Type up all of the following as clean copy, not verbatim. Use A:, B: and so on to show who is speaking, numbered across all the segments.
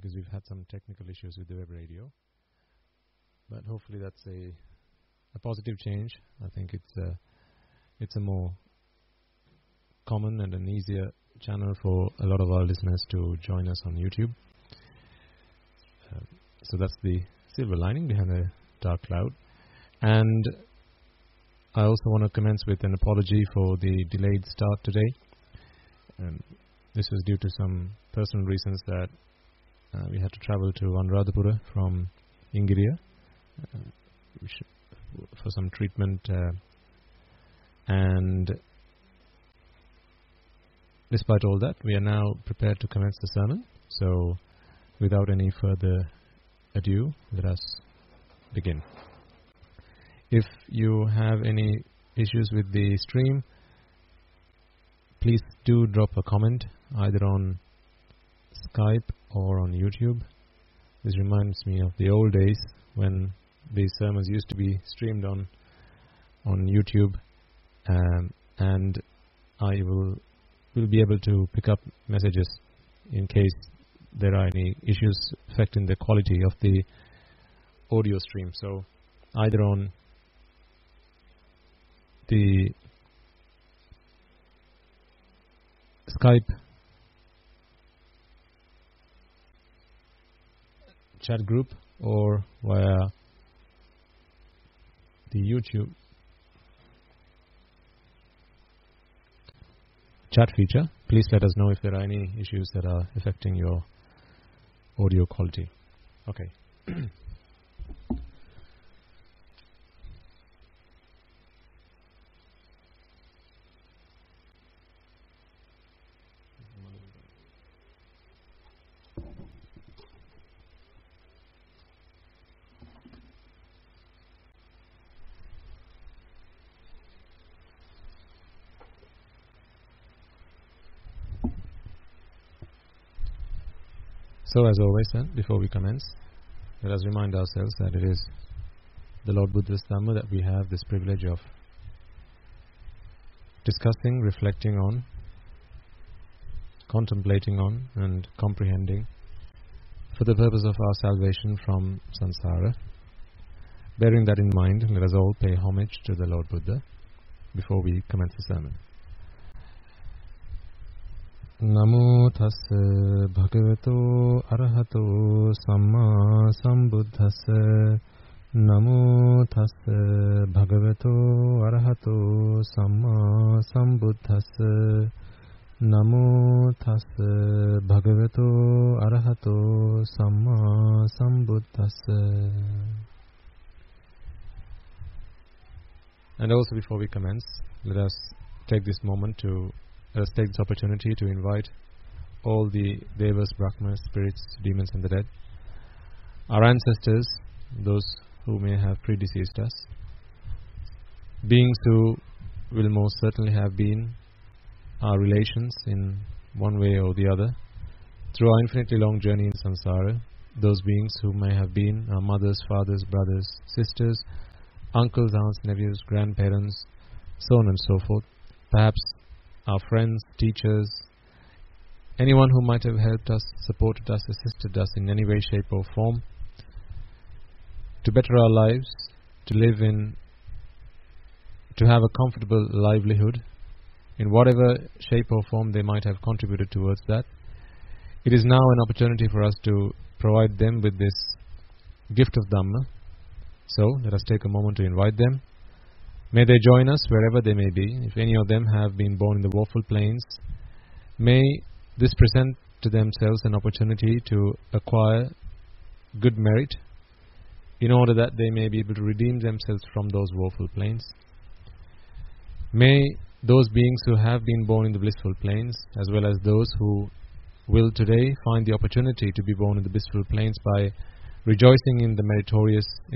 A: because we've had some technical issues with the web radio. But hopefully that's a positive change. I think it's a more common and an easier channel for a lot of our listeners to join us on YouTube. So that's the silver lining behind the dark cloud. And I also want to commence with an apology for the delayed start today. This was due to some personal reasons that we had to travel to Anuradhapura from Ingiriya for some treatment, and despite all that, we are now prepared to commence the sermon. So without any further ado, let us begin. If you have any issues with the stream, please do drop a comment either on Skype or on YouTube. This reminds me of the old days when these sermons used to be streamed on YouTube, and I will be able to pick up messages in case there are any issues affecting the quality of the audio stream. So either on the Skype chat group or via the YouTube chat feature, please let us know if there are any issues that are affecting your audio quality. Okay. So as always then, before we commence, let us remind ourselves that it is the Lord Buddha's Dhamma that we have this privilege of discussing, reflecting on, contemplating on and comprehending for the purpose of our salvation from samsara. Bearing that in mind, let us all pay homage to the Lord Buddha before we commence the sermon. Namo tassa bhagavato arahato samma sambuddhassa. Namo tassa bhagavato arahato samma sambuddhassa. Namo tassa bhagavato arahato samma sambuddhassa. And also before we commence, let us take this moment to Let us take this opportunity to invite all the devas, brahmas, spirits, demons and the dead, our ancestors, those who may have predeceased us, beings who will most certainly have been our relations in one way or the other through our infinitely long journey in samsara, those beings who may have been our mothers, fathers, brothers, sisters, uncles, aunts, nephews, grandparents, so on and so forth, perhaps our friends, teachers, anyone who might have helped us, supported us, assisted us in any way, shape or form to better our lives, to live in, to have a comfortable livelihood in whatever shape or form they might have contributed towards that. It is now an opportunity for us to provide them with this gift of Dhamma. So let us take a moment to invite them. May they join us wherever they may be. If any of them have been born in the woeful plains, may this present to themselves an opportunity to acquire good merit in order that they may be able to redeem themselves from those woeful plains. May those beings who have been born in the blissful plains, as well as those who will today find the opportunity to be born in the blissful plains by rejoicing in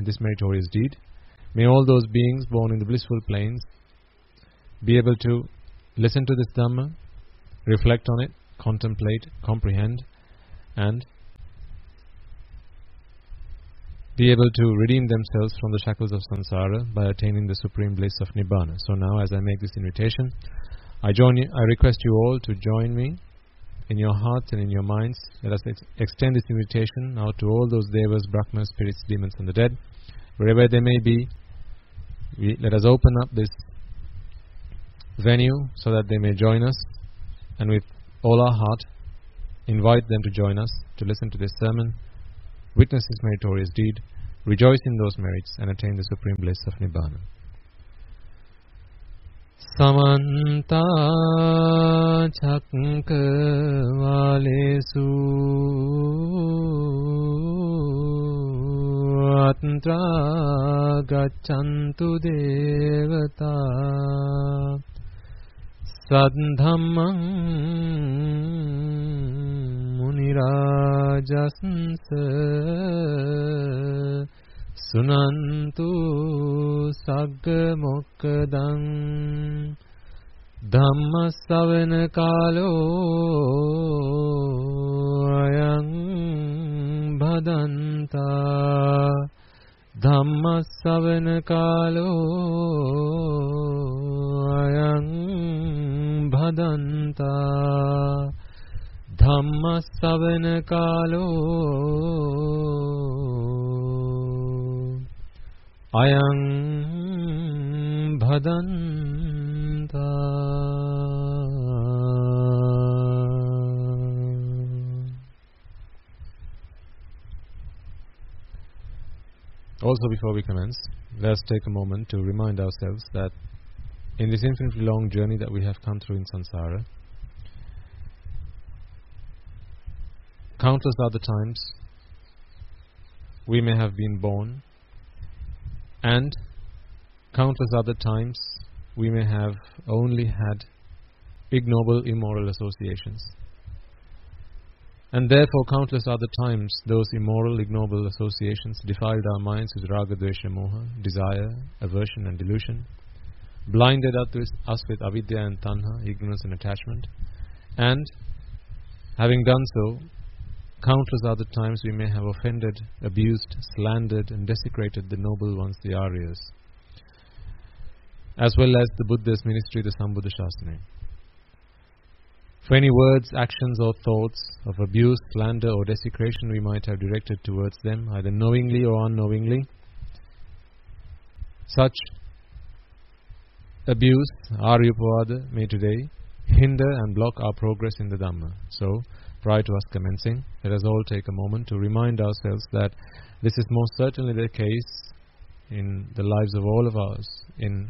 A: this meritorious deed, may all those beings born in the blissful plains be able to listen to this Dhamma, reflect on it, contemplate, comprehend, and be able to redeem themselves from the shackles of samsara by attaining the supreme bliss of Nibbana. So now, as I make this invitation, I request you all to join me in your hearts and in your minds, let us extend this invitation now to all those devas, brahmas, spirits, demons and the dead, wherever they may be. Let us open up this venue so that they may join us, and with all our heart invite them to join us to listen to this sermon, witness this meritorious deed, rejoice in those merits and attain the supreme bliss of Nibbana. Samanta Chakravalesu Atra Gachantu Devata Sadhammam Munirajasansa Sunantu Sagga Mokkadang Dhamma Savana Kalo Ayang Bhadanta Dhamma Savana Kalo Ayang Bhadanta Dhamma Savana Kalo Ayang Bhadanta. Also, before we commence, let us take a moment to remind ourselves that in this infinitely long journey that we have come through in samsara, countless other times we may have been born, and countless other times we may have only had ignoble, immoral associations. And therefore countless other times those immoral, ignoble associations defiled our minds with raga, dvesha, moha, desire, aversion and delusion, blinded us with avidya and tanha, ignorance and attachment, and having done so, countless other times we may have offended, abused, slandered and desecrated the noble ones, the Aryas, as well as the Buddha's ministry, the Sambuddha Shasana. For any words, actions or thoughts of abuse, slander or desecration we might have directed towards them, either knowingly or unknowingly, such abuse, Aryapavada, may today hinder and block our progress in the Dhamma. So, prior to us commencing, let us all take a moment to remind ourselves that this is most certainly the case in the lives of all of us in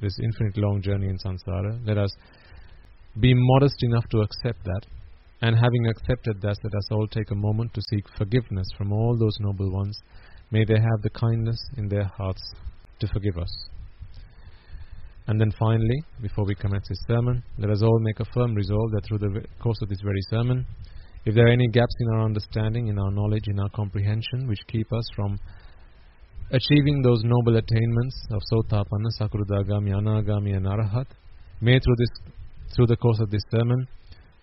A: this infinite long journey in samsara. Let us be modest enough to accept that, and having accepted that, let us all take a moment to seek forgiveness from all those noble ones. May they have the kindness in their hearts to forgive us. And then finally, before we commence this sermon, let us all make a firm resolve that through the course of this very sermon, if there are any gaps in our understanding, in our knowledge, in our comprehension, which keep us from achieving those noble attainments of Sotapanna, Sakruddhagami, Anagami and Arahat, may through the course of this sermon,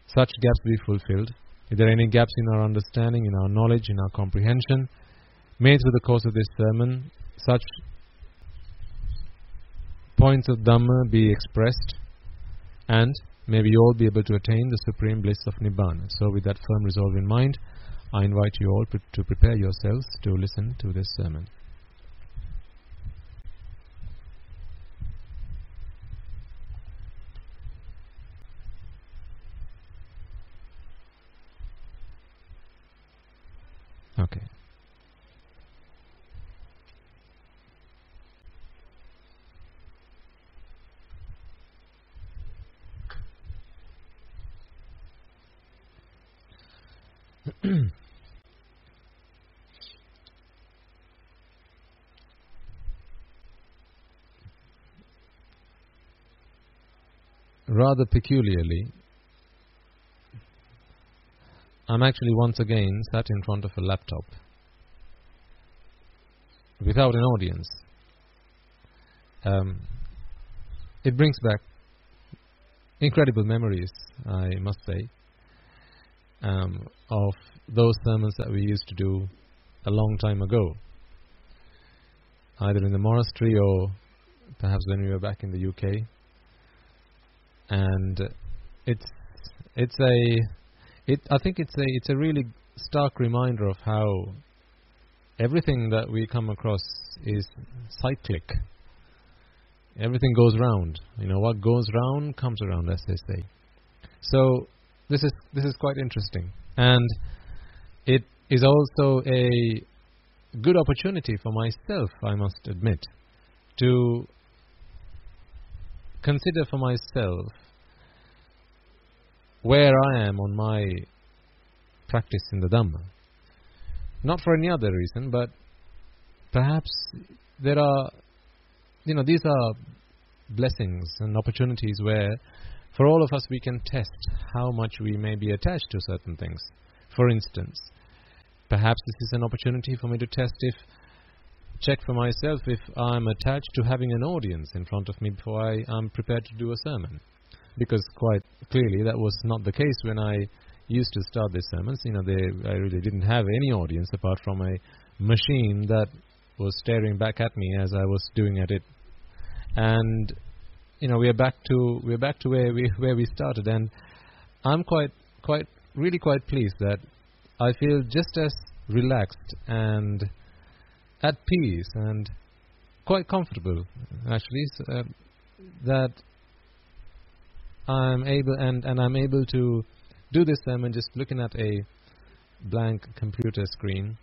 A: such gaps be fulfilled. If there are any gaps in our understanding, in our knowledge, in our comprehension, may through the course of this sermon, such points of Dhamma be expressed, and may we all be able to attain the supreme bliss of Nibbana. So with that firm resolve in mind, I invite you all to prepare yourselves to listen to this sermon. Okay. Rather peculiarly, I'm actually once again sat in front of a laptop without an audience. It brings back incredible memories, I must say, of those sermons that we used to do a long time ago, either in the monastery or perhaps when we were back in the UK. And it's I think it's a really stark reminder of how everything that we come across is cyclic. Everything goes round. What goes round comes around, as they say. So this is quite interesting, and it is also a good opportunity for myself, I must admit, to consider for myself where I am on my practice in the Dhamma. Not for any other reason, but perhaps there are, these are blessings and opportunities where, for all of us, we can test how much we may be attached to certain things. For instance, perhaps this is an opportunity for me to check for myself if I'm attached to having an audience in front of me before I'm prepared to do a sermon. Because quite clearly that was not the case when I used to start these sermons. I really didn't have any audience apart from a machine that was staring back at me as I was doing at it. And we're back to where we started, and I'm really quite pleased that I feel just as relaxed and at peace and quite comfortable, actually, that I'm able to do this sermon just looking at a blank computer screen,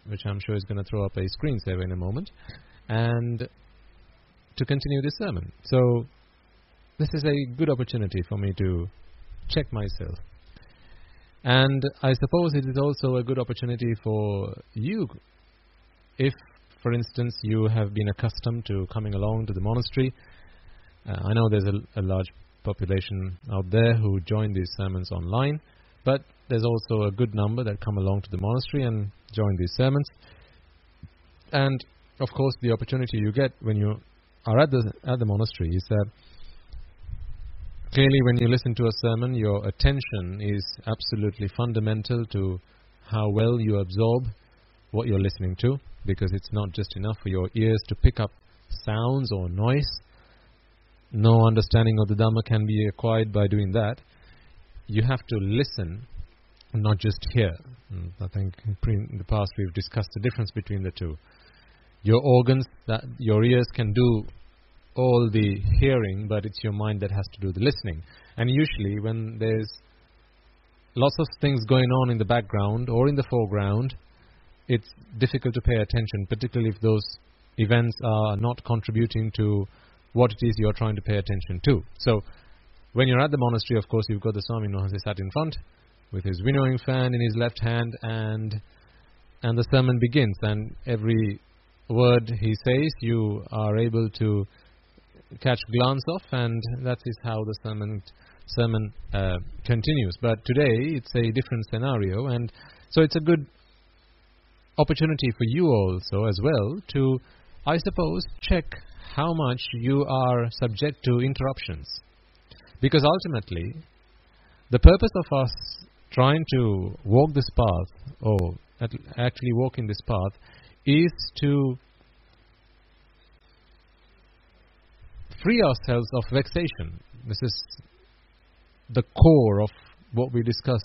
A: which I'm sure is going to throw up a screensaver in a moment, and to continue this sermon. So this is a good opportunity for me to check myself. And I suppose it is also a good opportunity for you, if, for instance, you have been accustomed to coming along to the monastery. I know there's a large population out there who join these sermons online, but there's also a good number that come along to the monastery and join these sermons. And, of course, the opportunity you get when you are at the monastery is that clearly when you listen to a sermon, your attention is absolutely fundamental to how well you absorb what you're listening to, because it's not just enough for your ears to pick up sounds or noise. No understanding of the Dhamma can be acquired by doing that. You have to listen, not just hear. I think in the past we've discussed the difference between the two. Your organs, that your ears can do all the hearing, but it's your mind that has to do the listening. And usually when there's lots of things going on in the background or in the foreground, it's difficult to pay attention, particularly if those events are not contributing to what it is you're trying to pay attention to. So when you're at the monastery, of course, you've got the Swami Maharaj sat in front with his winnowing fan in his left hand, and the sermon begins, and every word he says you are able to catch glance of, and that is how the sermon continues. But today it's a different scenario, and so it's a good opportunity for you also as well to, I suppose, check how much you are subject to interruptions. Because ultimately, the purpose of us trying to walk this path, or actually walk in this path, is to free ourselves of vexation. This is the core of what we discuss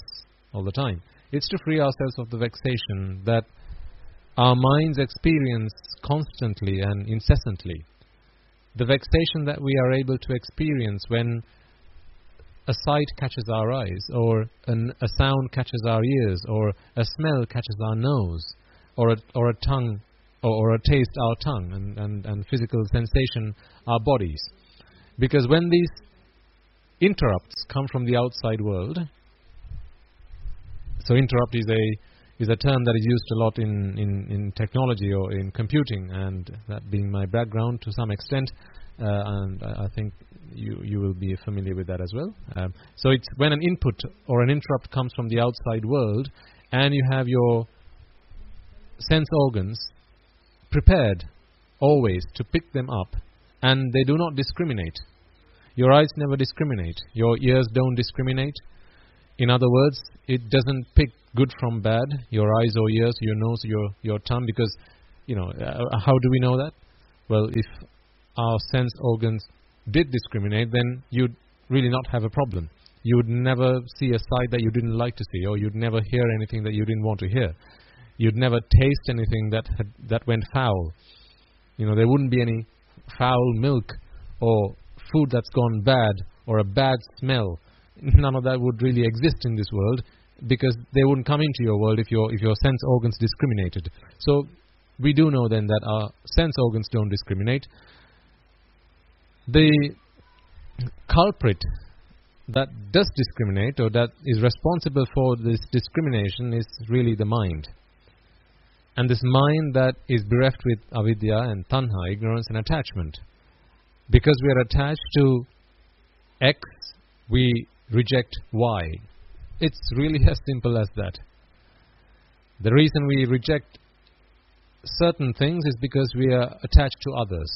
A: all the time. It's to free ourselves of the vexation that our minds experience constantly and incessantly. The vexation that we are able to experience when a sight catches our eyes, or a sound catches our ears, or a smell catches our nose, or a tongue, or a taste our tongue, and physical sensation our bodies. Because when these interrupts come from the outside world, so interrupt is a term that is used a lot in technology or in computing, and that being my background to some extent, and I think you will be familiar with that as well. So it's when an input or an interrupt comes from the outside world, and you have your sense organs prepared always to pick them up, and they do not discriminate. Your eyes never discriminate. Your ears don't discriminate. In other words, it doesn't pick good from bad, your eyes or ears, your nose, your tongue, because, how do we know that? Well, if our sense organs did discriminate, then you'd really not have a problem. You would never see a sight that you didn't like to see, or you'd never hear anything that you didn't want to hear. You'd never taste anything that went foul. There wouldn't be any foul milk or food that's gone bad or a bad smell. None of that would really exist in this world, because they wouldn't come into your world if your sense organs discriminated. So we do know then that our sense organs don't discriminate. The culprit that does discriminate, or that is responsible for this discrimination, is really the mind. And this mind that is bereft with avidya and tanha, ignorance and attachment. Because we are attached to X, we reject Y. It's really as simple as that. The reason we reject certain things is because we are attached to others.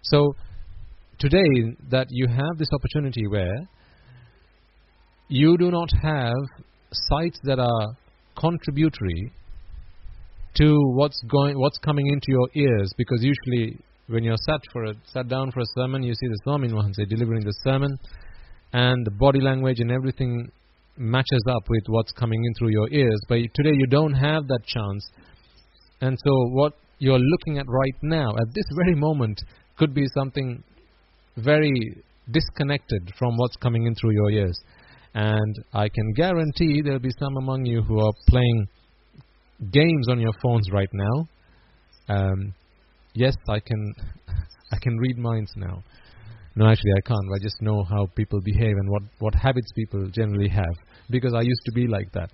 A: So today that you have this opportunity where you do not have sights that are contributory to what's coming into your ears, because usually when you're sat down for a sermon, you see the Swamin Wahanse delivering the sermon, and the body language and everything matches up with what's coming in through your ears. But today you don't have that chance, and so what you're looking at right now, at this very moment, could be something very disconnected from what's coming in through your ears. And I can guarantee there'll be some among you who are playing games on your phones right now. Yes, I can read minds now. No, actually I can't. I just know how people behave and what habits people generally have, because I used to be like that.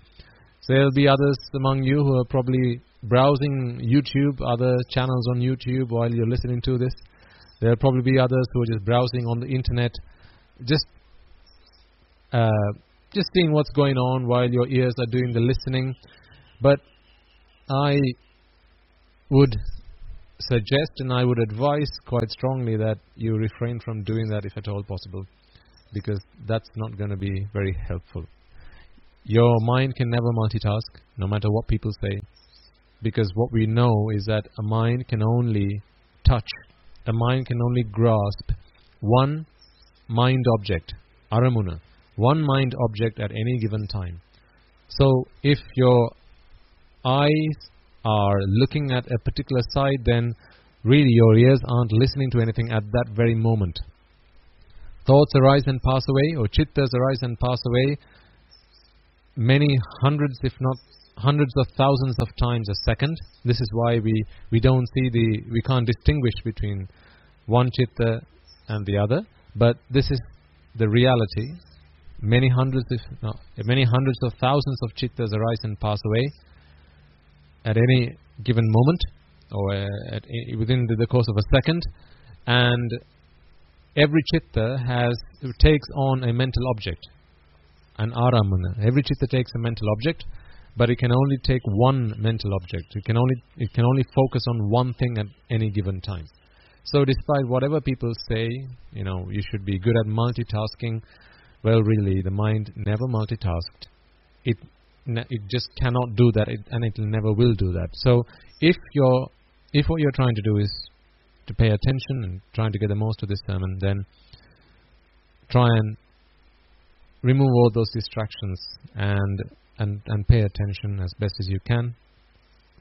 A: So there'll be others among you who are probably browsing YouTube, other channels on YouTube while you're listening to this. There'll probably be others who are just browsing on the internet, just seeing what's going on while your ears are doing the listening. But I would suggest and I would advise quite strongly that you refrain from doing that if at all possible, because that's not going to be very helpful. Your mind can never multitask, no matter what people say, because what we know is that a mind can only touch, a mind can only grasp one mind object, aramuna, one mind object at any given time. So if your eyes are looking at a particular side, then really your ears aren't listening to anything at that very moment. Thoughts arise and pass away, or chittas arise and pass away many hundreds, if not hundreds of thousands of times a second. This is why we don't see we can't distinguish between one chitta and the other. But this is the reality. Many hundreds of thousands of chittas arise and pass away at any given moment, or within the course of a second, and every chitta takes on a mental object, an aramana. Every chitta takes a mental object, but it can only take one mental object. It can only focus on one thing at any given time. So despite whatever people say, you should be good at multitasking, well, really, the mind never multitasked. It just cannot do that, and it never will do that. So if what you're trying to do is to pay attention and trying to get the most of this sermon, then try and remove all those distractions and pay attention as best as you can,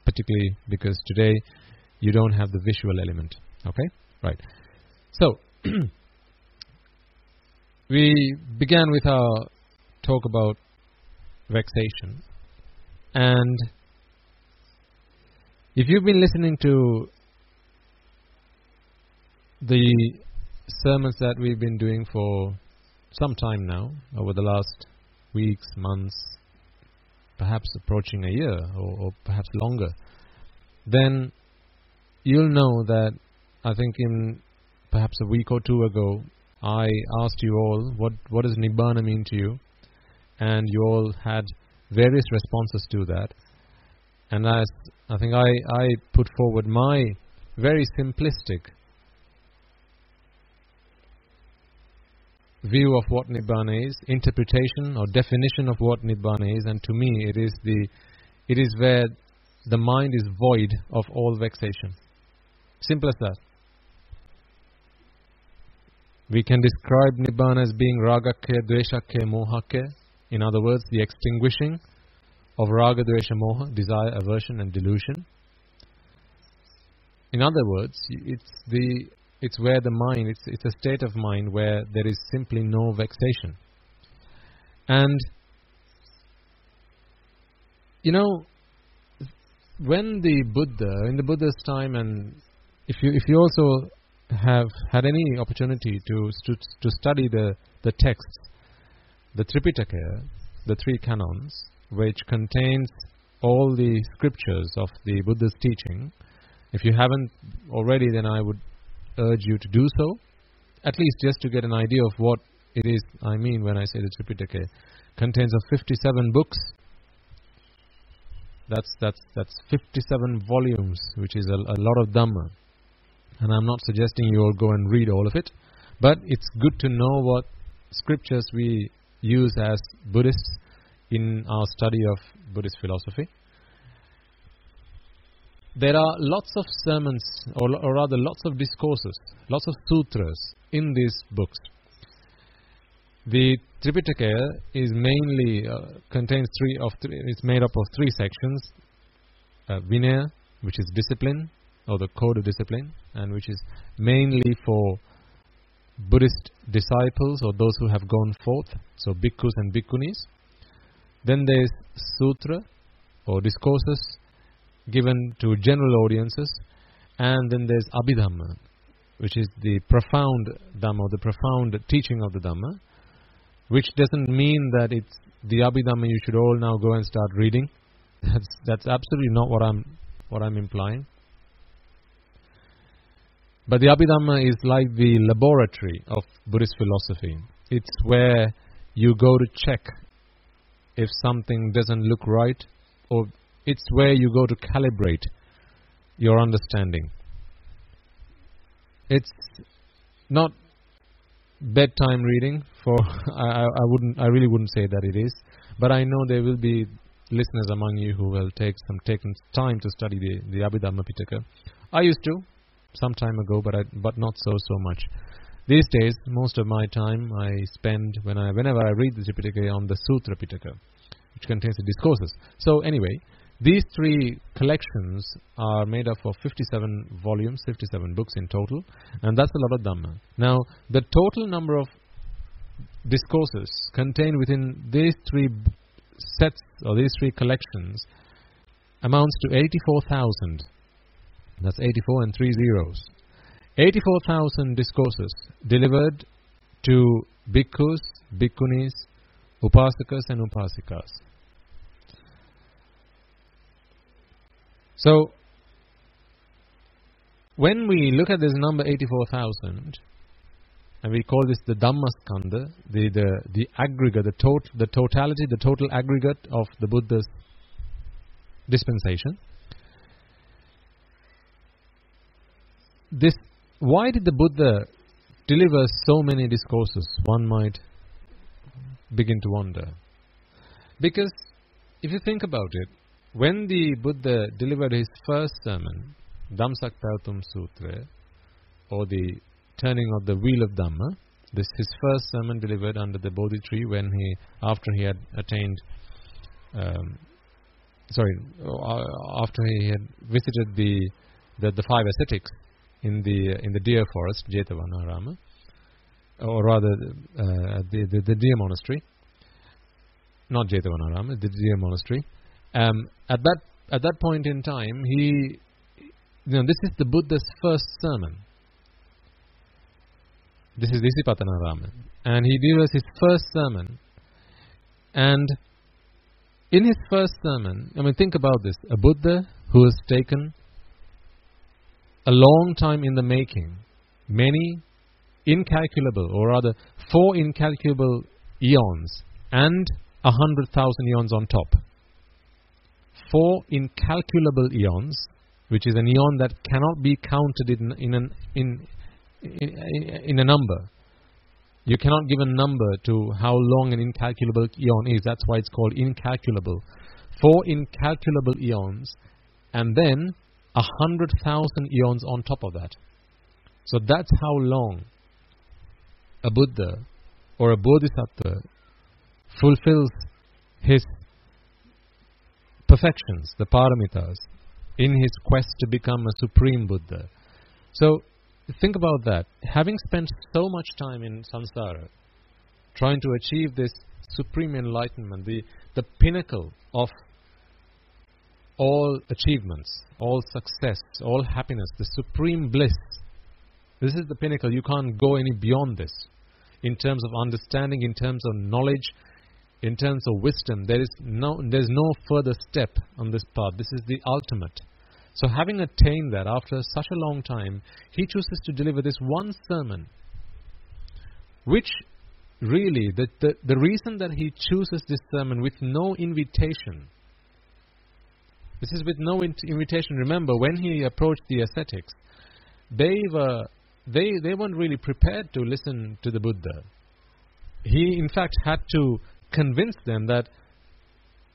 A: particularly because today you don't have the visual element. Okay? Right. So we began with our talk about vexation, and if you've been listening to the sermons that we've been doing for some time now, over the last weeks, months, perhaps approaching a year or perhaps longer, then you'll know that I think in perhaps a week or two ago I asked you all what does Nibbana mean to you, and you all had various responses to that. And as I think I put forward my very simplistic view of what Nibbana is, interpretation or definition of what Nibbana is, and to me it is where the mind is void of all vexation. Simple as that. We can describe Nibbana as being ragakke, dveshakke, mohakke. In other words, the extinguishing of raga, dvesha, moha, desire, aversion and delusion. In other words, it's where the mind, it's a state of mind where there is simply no vexation. And when the Buddha, in the Buddha's time, and if you also have had any opportunity to study the texts, the Tripitaka, the three canons, which contains all the scriptures of the Buddha's teaching, if you haven't already, then I would urge you to do so, at least just to get an idea of what it is I mean when I say the Tripitaka. Contains of 57 books. That's 57 volumes, which is a lot of Dhamma. And I'm not suggesting you all go and read all of it, but it's good to know what scriptures we use as Buddhists in our study of Buddhist philosophy. There are lots of sermons, or rather lots of discourses, lots of sutras in these books. The Tripitaka is mainly contains it's made up of three sections: Vinaya, which is discipline, or the code of discipline, and which is mainly for Buddhist disciples or those who have gone forth, so bhikkhus and bhikkhunis. Then there's sutra, or discourses given to general audiences, and then there's Abhidhamma, which is the profound Dhamma, the profound teaching of the Dhamma, which doesn't mean that it's the Abhidhamma you should all now go and start reading. That's absolutely not what I'm implying. But the Abhidhamma is like the laboratory of Buddhist philosophy. It's where you go to check if something doesn't look right, or it's where you go to calibrate your understanding. It's not bedtime reading for I really wouldn't say that it is, but I know there will be listeners among you who will take time to study the Abhidhamma Pitaka. I used to some time ago, but not so much. These days, most of my time I spend whenever I read the Tripitaka on the Sutra Pitaka, which contains the discourses. So anyway, these three collections are made up of 57 volumes, 57 books in total, and that's a lot of Dhamma. Now, the total number of discourses contained within these three sets, or these three collections, amounts to 84,000. That's 84 and 3 zeros. 84,000 discourses delivered to bhikkhus, bhikkhunis, upasakas and upasikas. So, when we look at this number 84,000, and we call this the Dhammaskandha, the aggregate, the totality, the total aggregate of the Buddha's dispensation. Why did the Buddha deliver so many discourses? One might begin to wonder. Because if you think about it, when the Buddha delivered his first sermon, Dhammsakpautum Sutra, or the turning of the wheel of Dhamma, this his first sermon delivered under the Bodhi tree after he had attained, after he had visited the five ascetics in the deer forest, Jetavana, or rather the deer monastery, not Jetavana, the deer monastery. At that point in time, this is the Buddha's first sermon. This is Isipatana Rama, and he delivers his first sermon. And in his first sermon, think about this: a Buddha who has taken a long time in the making, many incalculable, or rather 4 incalculable eons, and 100,000 eons on top. 4 incalculable eons, which is an eon that cannot be counted in a number. You cannot give a number to how long an incalculable eon is. That's why it's called incalculable. 4 incalculable eons, and then 100,000 eons on top of that. So that's how long a Buddha or a Bodhisattva fulfills his perfections, the paramitas, in his quest to become a supreme Buddha. So think about that. Having spent so much time in samsara, trying to achieve this supreme enlightenment, the pinnacle of all achievements, all success, all happiness, the supreme bliss. This is the pinnacle. You can't go any beyond this. In terms of understanding, in terms of knowledge, in terms of wisdom, there's no further step on this path. This is the ultimate. So having attained that after such a long time, he chooses to deliver this one sermon, which really, the reason that he chooses this sermon with no invitation, this is with no invitation. Remember, when he approached the ascetics, they weren't really prepared to listen to the Buddha. He, in fact, had to convince them that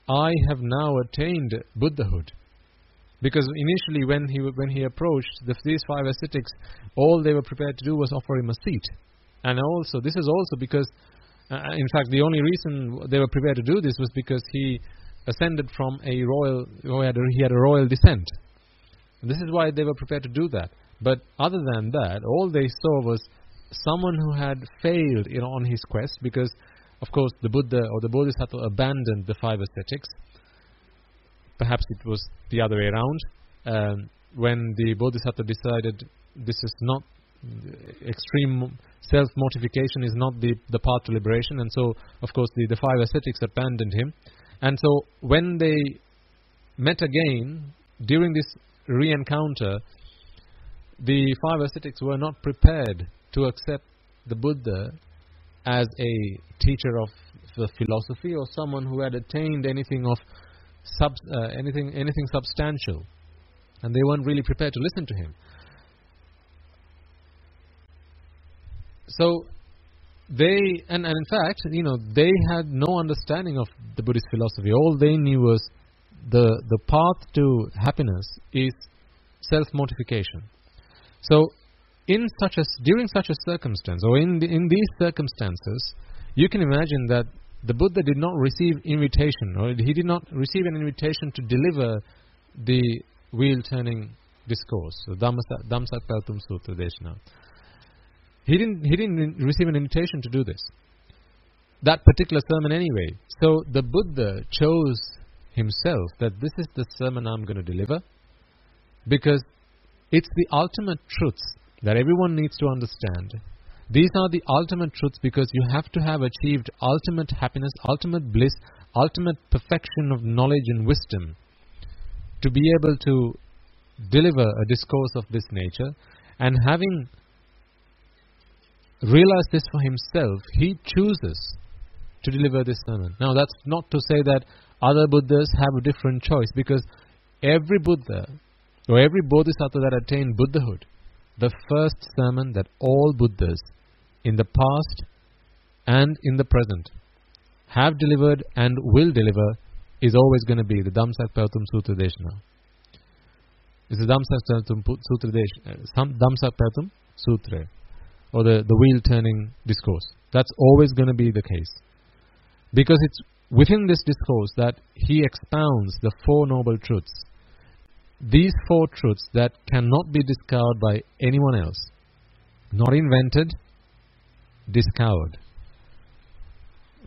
A: I have now attained Buddhahood. Because initially, when he approached these 5 ascetics, all they were prepared to do was offer him a seat. And also, this is also because, in fact, the only reason they were prepared to do this was because he ascended from a royal, he had a royal descent. And this is why they were prepared to do that. But other than that, all they saw was someone who had failed on his quest, because, of course, the Buddha or the Bodhisattva abandoned the 5 ascetics. Perhaps it was the other way around. When the Bodhisattva decided this is not extreme self-mortification, is not the path to liberation, and so, of course, the 5 ascetics abandoned him. And so, when they met again during this re-encounter, the 5 ascetics were not prepared to accept the Buddha as a teacher of the philosophy or someone who had attained anything of anything substantial, and they weren't really prepared to listen to him. So they, and in fact, they had no understanding of the Buddhist philosophy. All they knew was the path to happiness is self-mortification. So during such a circumstance, or in these circumstances, you can imagine that the Buddha did not receive invitation, or he did not receive an invitation to deliver the wheel-turning discourse, the Dhammsakpautham Sutra Deshana. He didn't receive an invitation to do this, that particular sermon anyway. So the Buddha chose himself that this is the sermon I'm going to deliver, because it's the ultimate truths that everyone needs to understand. These are the ultimate truths, because you have to have achieved ultimate happiness, ultimate bliss, ultimate perfection of knowledge and wisdom to be able to deliver a discourse of this nature. And having realized this for himself, he chooses to deliver this sermon. Now, that's not to say that other Buddhas have a different choice, because every Buddha or every Bodhisattva that attained Buddhahood, the first sermon that all Buddhas in the past and in the present have delivered and will deliver is always going to be the Dhammsakpautham Sutra Deshana. It's the Dhammsakpautham Sutra, or the wheel-turning discourse. That's always going to be the case, because it's within this discourse that he expounds the 4 noble truths. These 4 truths that cannot be discovered by anyone else. Not invented, discovered.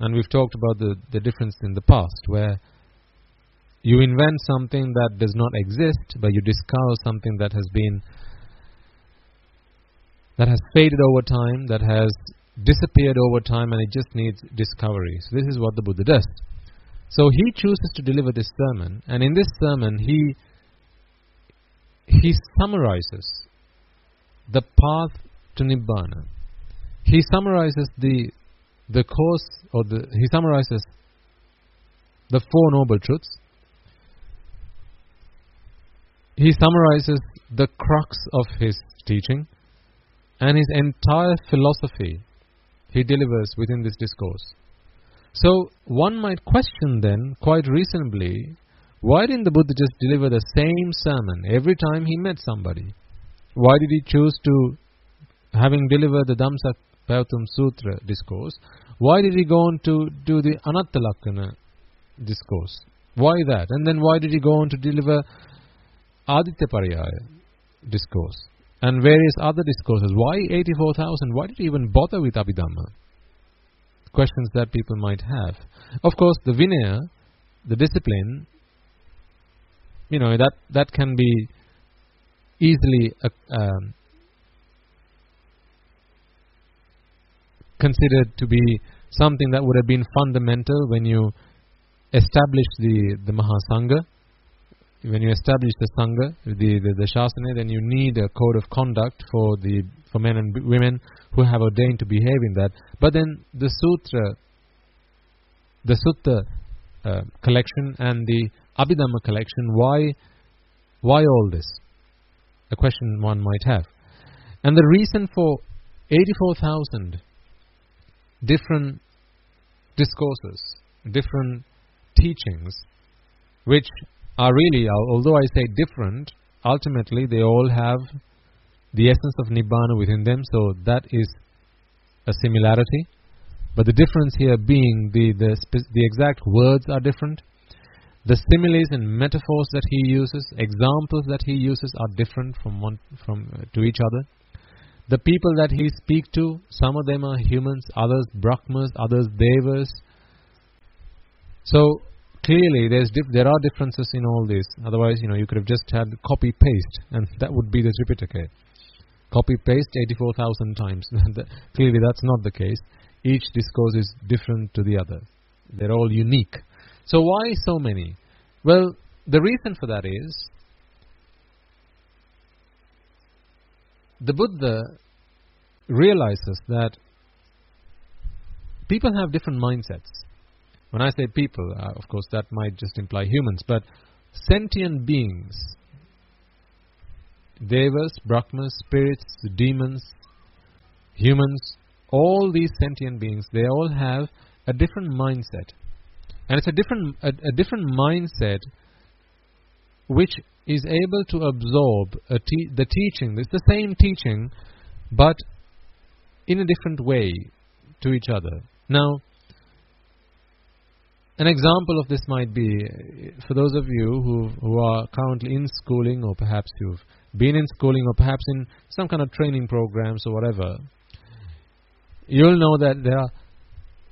A: And we've talked about the difference in the past, where you invent something that does not exist, but you discover something that has faded over time, that has disappeared over time, and it just needs discovery. So this is what the Buddha does. So he chooses to deliver this sermon, and in this sermon he summarizes the path to Nibbana. He summarizes the course, or he summarizes the 4 noble truths. He summarizes the crux of his teaching, and his entire philosophy he delivers within this discourse. So one might question then, quite reasonably, why didn't the Buddha just deliver the same sermon every time he met somebody? Why did he choose to, having delivered the Pavatum Sutra discourse, why did he go on to do the Anatta Lakkana discourse? Why that? And then why did he go on to deliver Aditya Pariyaya discourse and various other discourses? Why 84,000? Why did he even bother with Abhidhamma? Questions that people might have. Of course, the Vinaya, the discipline, that can be easily considered to be something that would have been fundamental when you establish the Mahasangha. When you establish the Sangha, the Shasana, then you need a code of conduct for men and women who have ordained to behave in that. But then the Sutta collection and the Abhidhamma collection, why all this? A question one might have. And the reason for 84,000 different discourses, different teachings, which are really, although I say different, ultimately they all have the essence of Nibbana within them, so that is a similarity. But the difference here being the exact words are different. The similes and metaphors that he uses, examples that he uses, are different to each other. The people that he speaks to, some of them are humans, others Brahmas, others Devas. So clearly there are differences in all this. Otherwise, you could have just had copy-paste, and that would be the Tripitaka. Copy-paste 84,000 times. Clearly that's not the case. Each discourse is different to the other. They're all unique. So why so many? Well, the reason for that is the Buddha realizes that people have different mindsets. When I say people, of course that might just imply humans, but sentient beings, Devas, Brahmas, spirits, demons, humans, all these sentient beings, they all have a different mindset. And it's a different mindset which is able to absorb the teaching. It's the same teaching, but in a different way to each other. Now, an example of this might be, for those of you who are currently in schooling, or perhaps you've been in schooling, or perhaps in some kind of training programs or whatever, you'll know that there are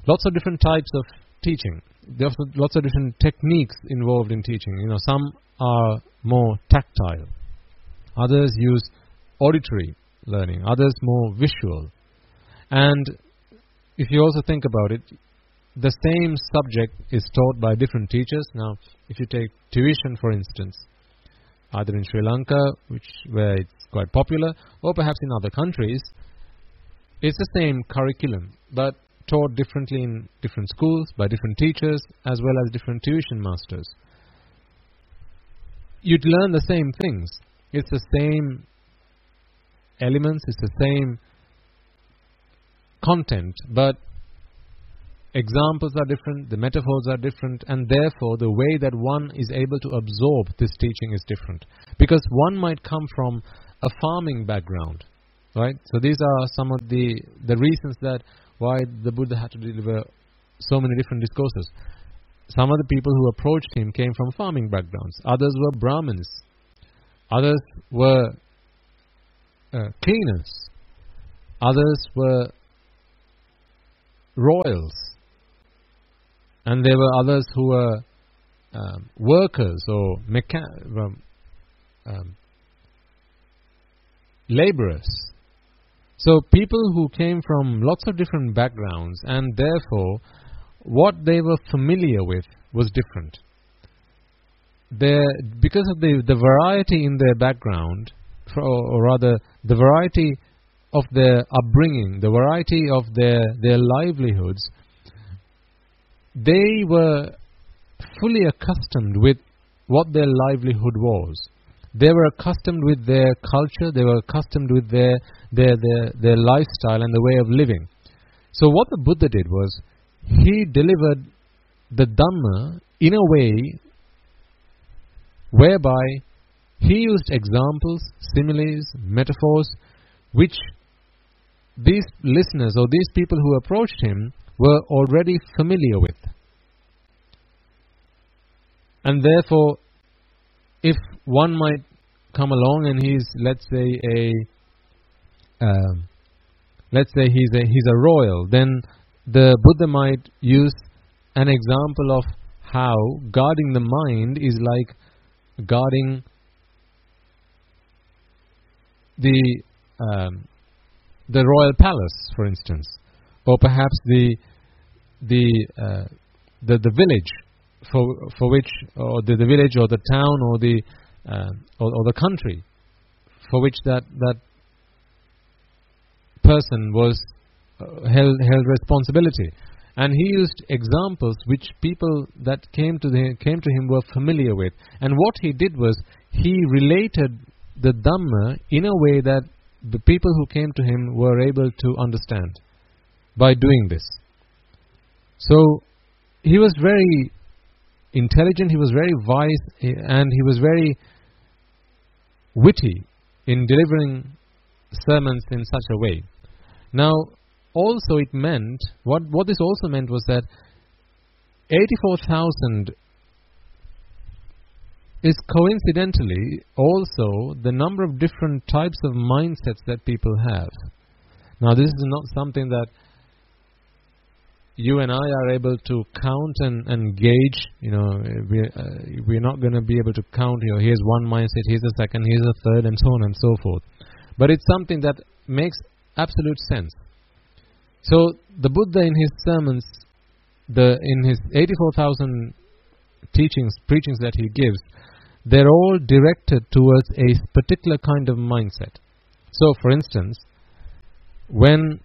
A: lots of different types of teaching. There are lots of different techniques involved in teaching. Some are more tactile. Others use auditory learning. Others more visual. And if you also think about it, the same subject is taught by different teachers. Now, if you take tuition, for instance, either in Sri Lanka, where it's quite popular, or perhaps in other countries, it's the same curriculum, but taught differently in different schools, by different teachers, as well as different tuition masters. You'd learn the same things. It's the same elements, it's the same content, but examples are different, the metaphors are different, and therefore the way that one is able to absorb this teaching is different. Because one might come from a farming background, right? So these are some of the reasons that why the Buddha had to deliver so many different discourses. Some of the people who approached him came from farming backgrounds. Others were Brahmins. Others were cleaners. Others were royals. And there were others who were workers or laborers. So people who came from lots of different backgrounds, and therefore what they were familiar with was different. Because of the variety in their background, or rather the variety of their upbringing, the variety of their livelihoods, they were fully accustomed with what their livelihood was. They were accustomed with their culture, they were accustomed with their lifestyle and the way of living. So what the Buddha did was, he delivered the Dhamma in a way whereby he used examples, similes, metaphors, which these listeners or these people who approached him were already familiar with. And therefore, if one might come along and he's, let's say he's a royal, then the Buddha might use an example of how guarding the mind is like guarding the royal palace, for instance, or perhaps the village for which, or the village or the town or the country for which that person was held responsibility. And he used examples which people that came to him were familiar with. And what he did was he related the Dhamma in a way that the people who came to him were able to understand by doing this. So he was very intelligent, he was very wise, and he was very witty in delivering sermons in such a way. Now, also it meant, what this also meant was that 84,000 is coincidentally also the number of different types of mindsets that people have. Now, this is not something that you and I are able to count and gauge. You know, we're not going to be able to count, here's one mindset, here's a second, here's a third, and so on and so forth. But it's something that makes absolute sense. So the Buddha in his sermons, in his 84,000 preachings that he gives, they're all directed towards a particular kind of mindset. So, for instance, when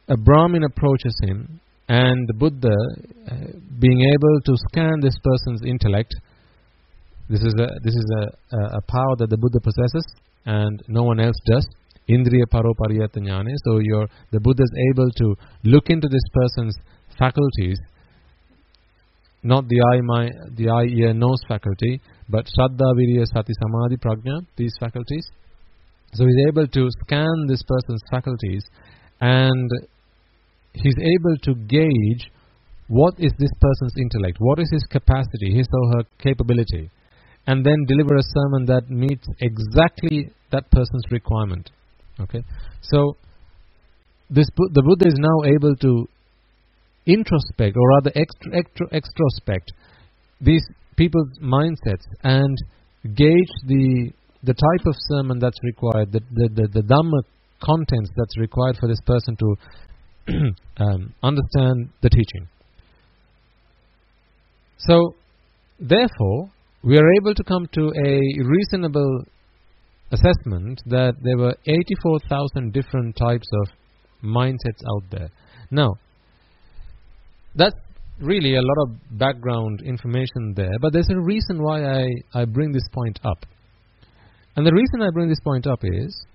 A: a Brahmin approaches him, and the Buddha, being able to scan this person's intellect, this is a power that the Buddha possesses, and no one else does. Indriya paro pariyata jnane. So the Buddha is able to look into this person's faculties, not the eye, ear, nose faculty, but Shraddha, Virya, Sati, Samadhi, Prajna, these faculties. So he's able to scan this person's faculties, and he's able to gauge what is this person's intellect, what is his capacity, his or her capability, and then deliver a sermon that meets exactly that person's requirement. Okay, so the Buddha is now able to introspect, or rather extrospect, these people's mindsets and gauge the type of sermon that's required, the Dhamma contents that's required for this person to understand the teaching. So, therefore, we are able to come to a reasonable assessment that there were 84,000 different types of mindsets out there. Now, that's really a lot of background information there, but there's a reason why I bring this point up. And the reason I bring this point up is,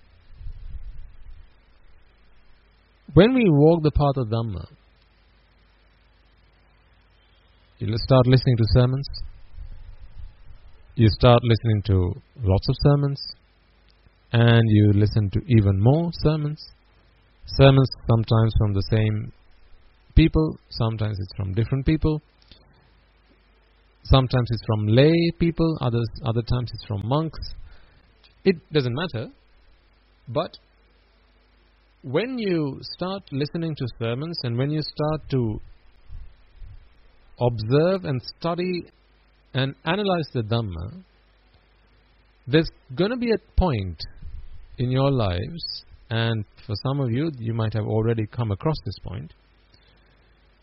A: when we walk the path of Dhamma, you start listening to sermons, you start listening to lots of sermons, and you listen to even more sermons. Sermons sometimes from the same people, sometimes it's from different people, sometimes it's from lay people, other times it's from monks. It doesn't matter, but when you start listening to sermons and when you start to observe and study and analyze the Dhamma, there's going to be a point in your lives, and for some of you, you might have already come across this point.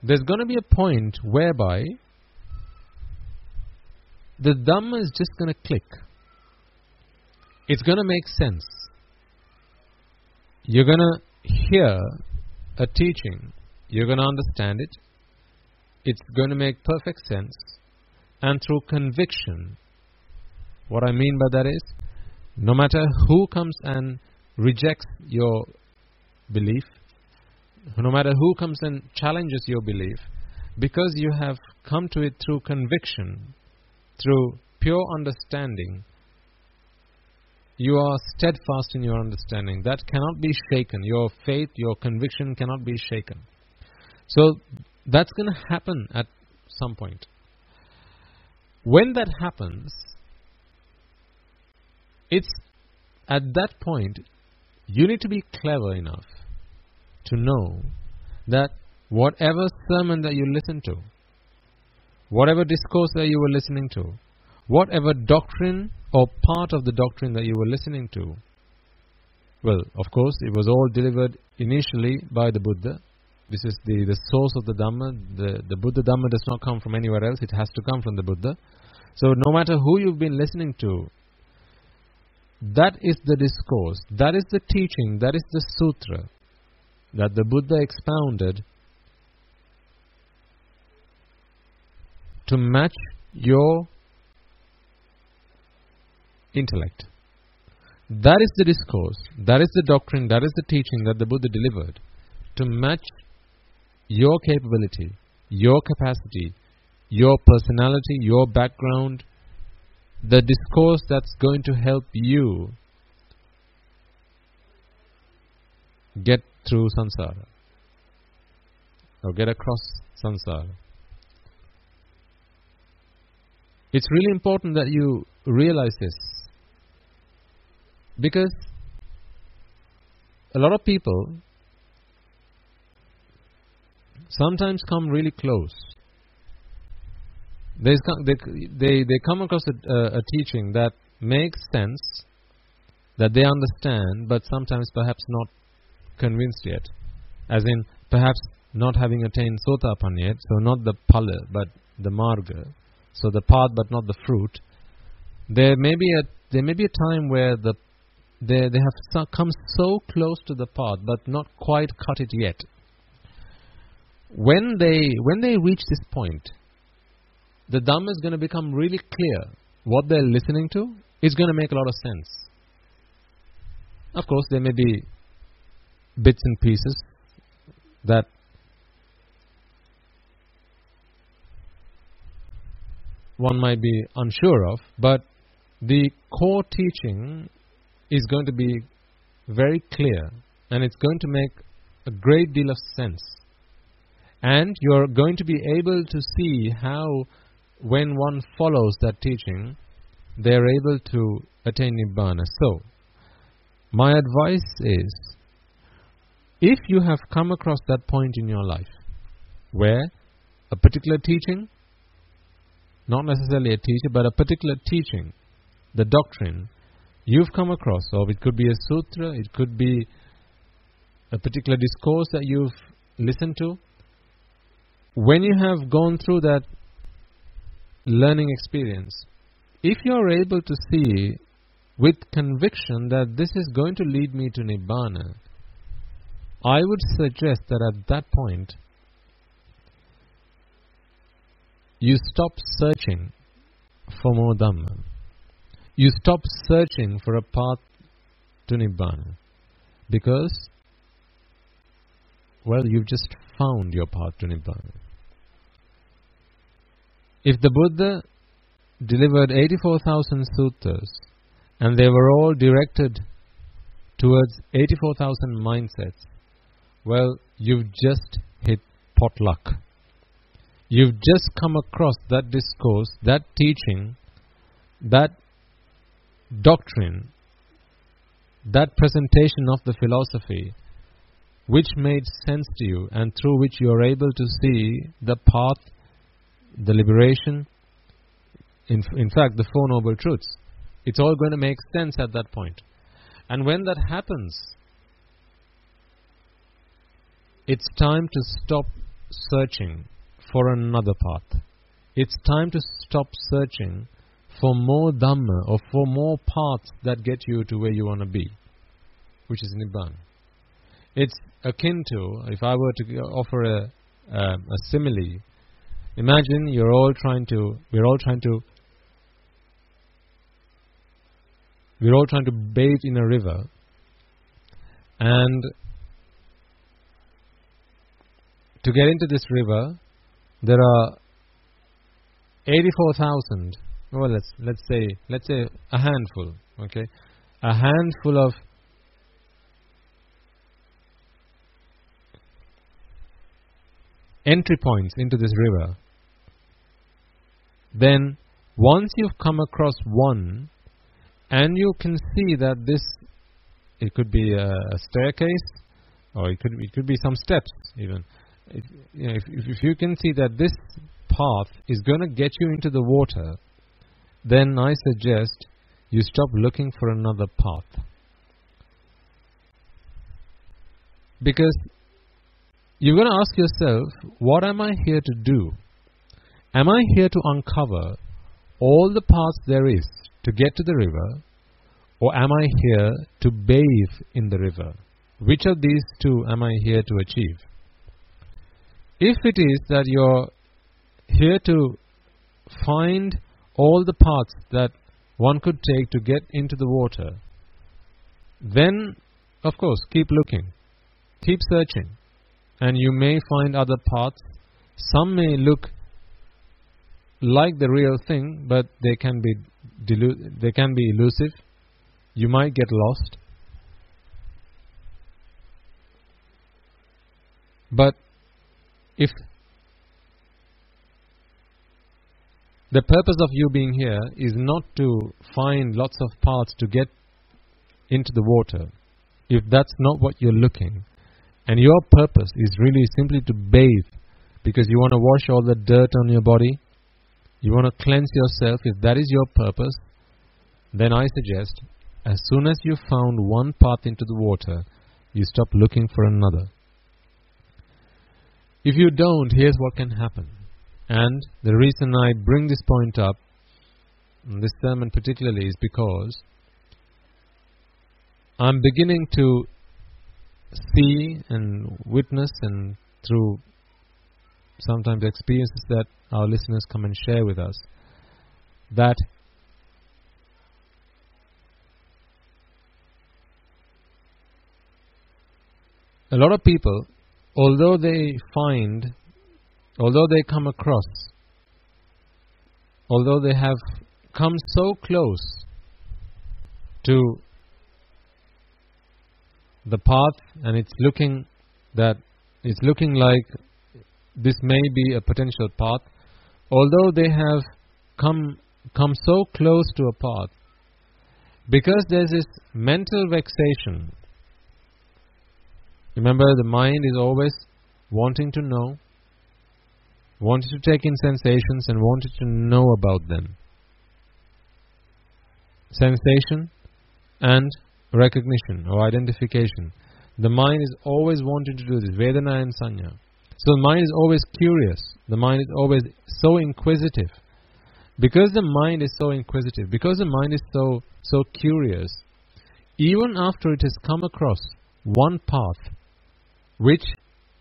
A: There's going to be a point whereby the Dhamma is just going to click. It's going to make sense. You're going to hear a teaching. You're going to understand it. It's going to make perfect sense. And through conviction, what I mean by that is, no matter who comes and rejects your belief, no matter who comes and challenges your belief, because you have come to it through conviction, through pure understanding, you are steadfast in your understanding. That cannot be shaken. Your faith, your conviction cannot be shaken. So that's going to happen at some point. When that happens, it's at that point you need to be clever enough to know that whatever sermon that you listen to, whatever discourse that you were listening to, whatever doctrine or part of the doctrine that you were listening to, well, of course, it was all delivered initially by the Buddha. This is the source of the Dhamma. The Buddha Dhamma does not come from anywhere else. It has to come from the Buddha. So no matter who you've been listening to, that is the discourse, that is the teaching, that is the sutra that the Buddha expounded to match your intellect. That is the discourse, that is the doctrine, that is the teaching that the Buddha delivered to match your capability, your capacity, your personality, your background, the discourse that's going to help you get through samsara or get across samsara. It's really important that you realize this, because a lot of people sometimes come really close. They come across a teaching that makes sense, that they understand, but sometimes perhaps not convinced yet. As in, perhaps not having attained Sotapanna yet, so not the Phala, but the Marga. So the path, but not the fruit. There may be a time where they have come so close to the path, but not quite cut it yet. When they reach this point, the Dhamma is going to become really clear. What they're listening to is going to make a lot of sense. Of course, there may be bits and pieces that one might be unsure of, but the core teaching is going to be very clear, and it's going to make a great deal of sense. And you're going to be able to see how, when one follows that teaching, they're able to attain Nibbana. So, my advice is, if you have come across that point in your life where a particular teaching, not necessarily a teacher, but a particular teaching, the doctrine, you've come across, or it could be a sutra, it could be a particular discourse that you've listened to, when you have gone through that learning experience, if you're able to see with conviction that this is going to lead me to Nibbana, I would suggest that at that point, you stop searching for more Dhamma. You stop searching for a path to Nibbana, because, well, you've just found your path to Nibbana. If the Buddha delivered 84,000 suttas and they were all directed towards 84,000 mindsets, well, you've just hit potluck. You've just come across that discourse, that teaching, that doctrine, that presentation of the philosophy, which made sense to you and through which you are able to see the path, the liberation, in fact the Four Noble Truths. It's all going to make sense at that point. And when that happens, it's time to stop searching for another path. It's time to stop searching for more Dhamma or for more paths that get you to where you want to be, which is Nibbana. It's akin to, if I were to offer a simile, imagine we're all trying to bathe in a river, and to get into this river, there are 84,000. Well, let's say a handful. Okay, a handful of entry points into this river, then once you've come across one, and you can see that this, it could be a staircase, or it could be some steps even. If you can see that this path is going to get you into the water, then I suggest you stop looking for another path. Because you're going to ask yourself, what am I here to do? Am I here to uncover all the paths there is to get to the river, or am I here to bathe in the river? Which of these two am I here to achieve? If it is that you're here to find all the paths that one could take to get into the water, then, of course, keep looking. Keep searching. And you may find other paths. Some may look like the real thing, but they can be elusive. You might get lost. But if the purpose of you being here is not to find lots of paths to get into the water, if that's not what you're looking, and your purpose is really simply to bathe because you want to wash all the dirt on your body, you want to cleanse yourself, if that is your purpose, then I suggest as soon as you found one path into the water, you stop looking for another. If you don't, here's what can happen. And the reason I bring this point up, in this sermon particularly, is because I'm beginning to see and witness, and through sometimes experiences that our listeners come and share with us, that a lot of people, although they come across, although they have come so close to the path, and it's looking like this may be a potential path, although they have come so close to a path, because there's this mental vexation. Remember, the mind is always wanting to know, wanting to take in sensations and wanting to know about them. Sensation and recognition or identification. The mind is always wanting to do this, Vedana and Sanya. So the mind is always curious. The mind is always so inquisitive. Because the mind is so inquisitive, because the mind is so curious, even after it has come across one path which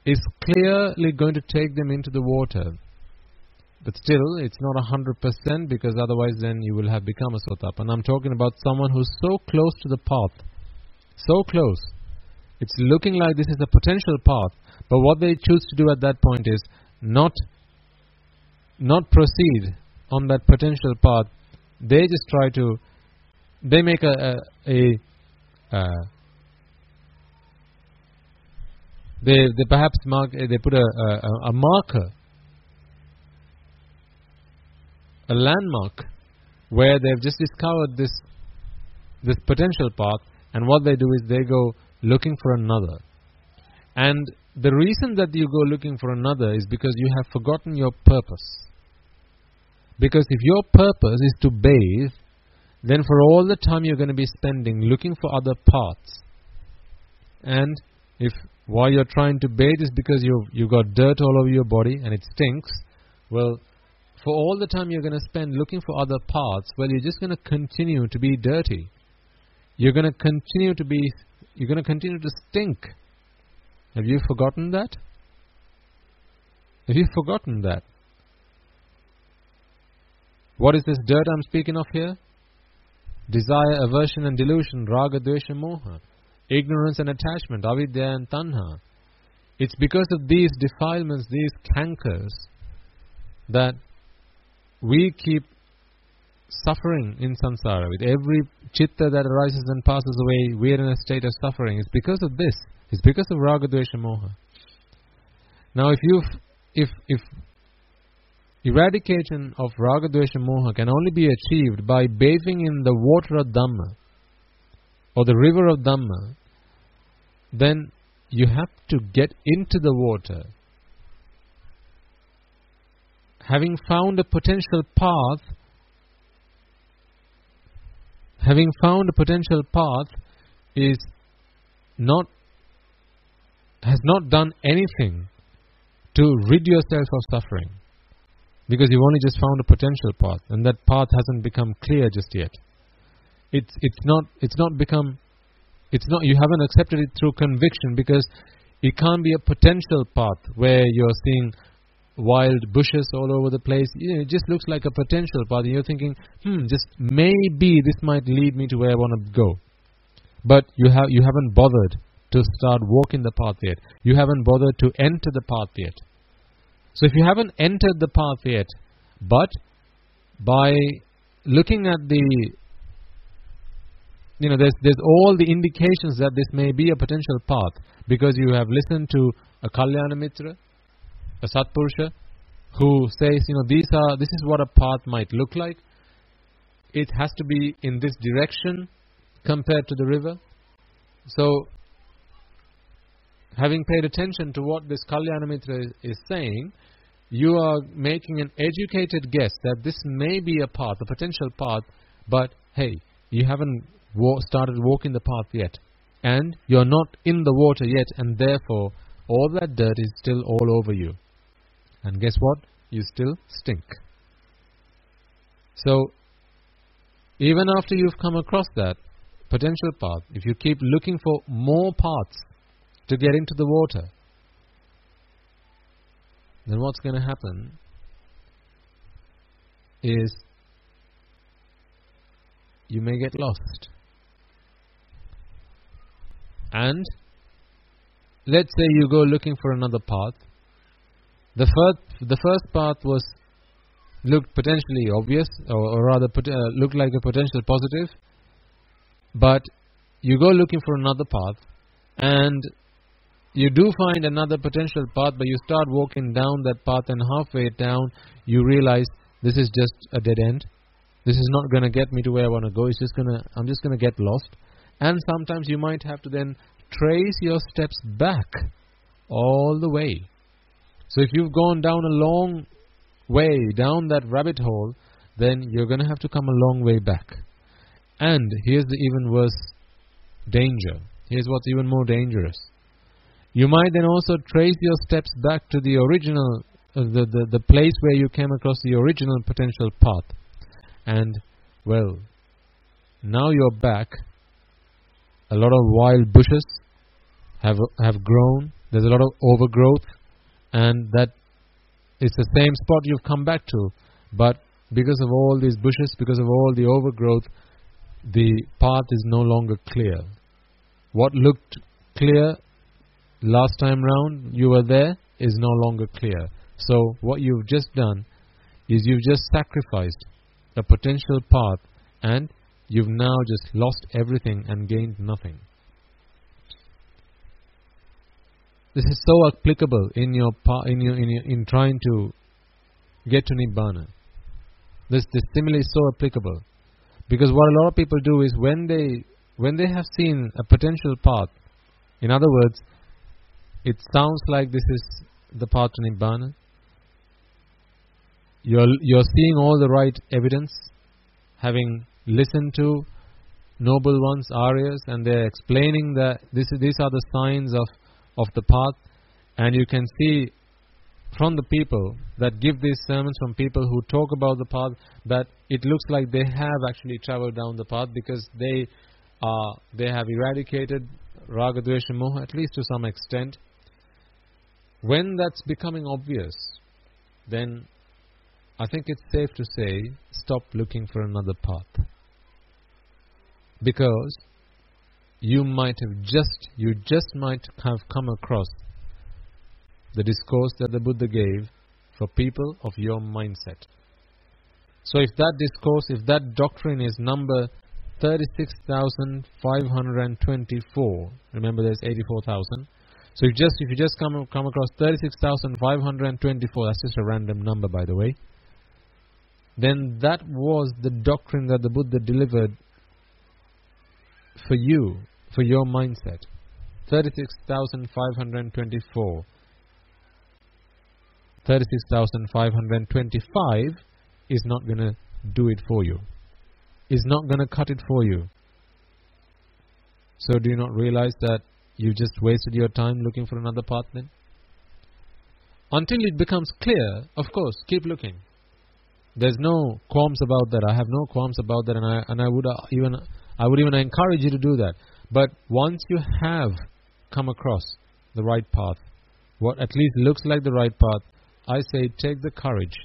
A: is clearly going to take them into the water, but still it's not 100%, because otherwise then you will have become a Sotapa. And I'm talking about someone who's so close to the path, so close, it's looking like this is a potential path, but what they choose to do at that point is not proceed on that potential path. They just try to, they make they perhaps mark, they put a marker, a landmark, where they've just discovered this potential path, and what they do is they go looking for another. And the reason that you go looking for another is because you have forgotten your purpose. Because if your purpose is to bathe, then for all the time you're going to be spending looking for other paths. And if while you're trying to bathe is because you've got dirt all over your body and it stinks, well, for all the time you're going to spend looking for other paths, well, you're just going to continue to be dirty. You're going to continue to stink. Have you forgotten that? Have you forgotten that? What is this dirt I'm speaking of here? Desire, aversion and delusion, raga, dvesha, moha. Ignorance and attachment, avidya and tanha. It's because of these defilements, these cankers, that we keep suffering in samsara, with every chitta that arises and passes away, we are in a state of suffering. It's because of this. It's because of raga, dvesha, moha. Now, if eradication of raga, dvesha, moha can only be achieved by bathing in the water of Dhamma or the river of Dhamma, then you have to get into the water. Having found a potential path, has not done anything to rid yourself of suffering, because you've only just found a potential path, and that path hasn't become clear just yet. You haven't accepted it through conviction, because it can't be a potential path where you're seeing wild bushes all over the place. It just looks like a potential path, and you're thinking, just maybe this might lead me to where I want to go. But you haven't bothered to start walking the path yet. You haven't bothered to enter the path yet. So if you haven't entered the path yet, but by looking at there's all the indications that this may be a potential path, because you have listened to a Kalyana Mitra, a Satpurusha, who says, this is what a path might look like. It has to be in this direction compared to the river. So, having paid attention to what this Kalyana Mitra is saying, you are making an educated guess that this may be a path, a potential path, but hey, you haven't started walking the path yet, and you're not in the water yet, and therefore all that dirt is still all over you. And guess what? You still stink. So, even after you've come across that potential path, if you keep looking for more paths to get into the water, then what's going to happen is you may get lost. And let's say you go looking for another path. The first path looked potentially obvious, or rather looked like a potential positive, but you go looking for another path, and you do find another potential path, but you start walking down that path, and halfway down you realize this is just a dead end. This is not going to get me to where I want to go. I'm just going to get lost. And sometimes you might have to then trace your steps back all the way. So if you've gone down a long way down that rabbit hole, then you're going to have to come a long way back. And here's the even worse danger. Here's what's even more dangerous. You might then also trace your steps back to the original, the place where you came across the original potential path. And, well, now you're back. A lot of wild bushes have grown. There's a lot of overgrowth, and that it's the same spot you've come back to. But because of all these bushes, because of all the overgrowth, the path is no longer clear. What looked clear last time round you were there is no longer clear. So what you've just done is you've just sacrificed a potential path, and you've now just lost everything and gained nothing. This is so applicable in trying to get to Nibbana. This simile is so applicable, because what a lot of people do is when they have seen a potential path, in other words, it sounds like this is the path to Nibbana. You're seeing all the right evidence, having listened to noble ones, Aryas, and they're explaining that these are the signs of the path, and you can see from the people that give these sermons, from people who talk about the path, that it looks like they have actually traveled down the path, because they have eradicated raga, dvesha, moha, at least to some extent. When that's becoming obvious, then I think it's safe to say, stop looking for another path. Because you just might have come across the discourse that the Buddha gave for people of your mindset. So if that discourse, if that doctrine is number 36,524, remember there's 84,000. So if you just come across 36,524, that's just a random number by the way, then that was the doctrine that the Buddha delivered for you, for your mindset. 36,524. 36,525 is not going to do it for you. Is not going to cut it for you. So do you not realize that you just wasted your time looking for another path then? Until it becomes clear, of course, keep looking. There's no qualms about that. I have no qualms about that, and I would even encourage you to do that. But once you have come across the right path, what at least looks like the right path, I say take the courage.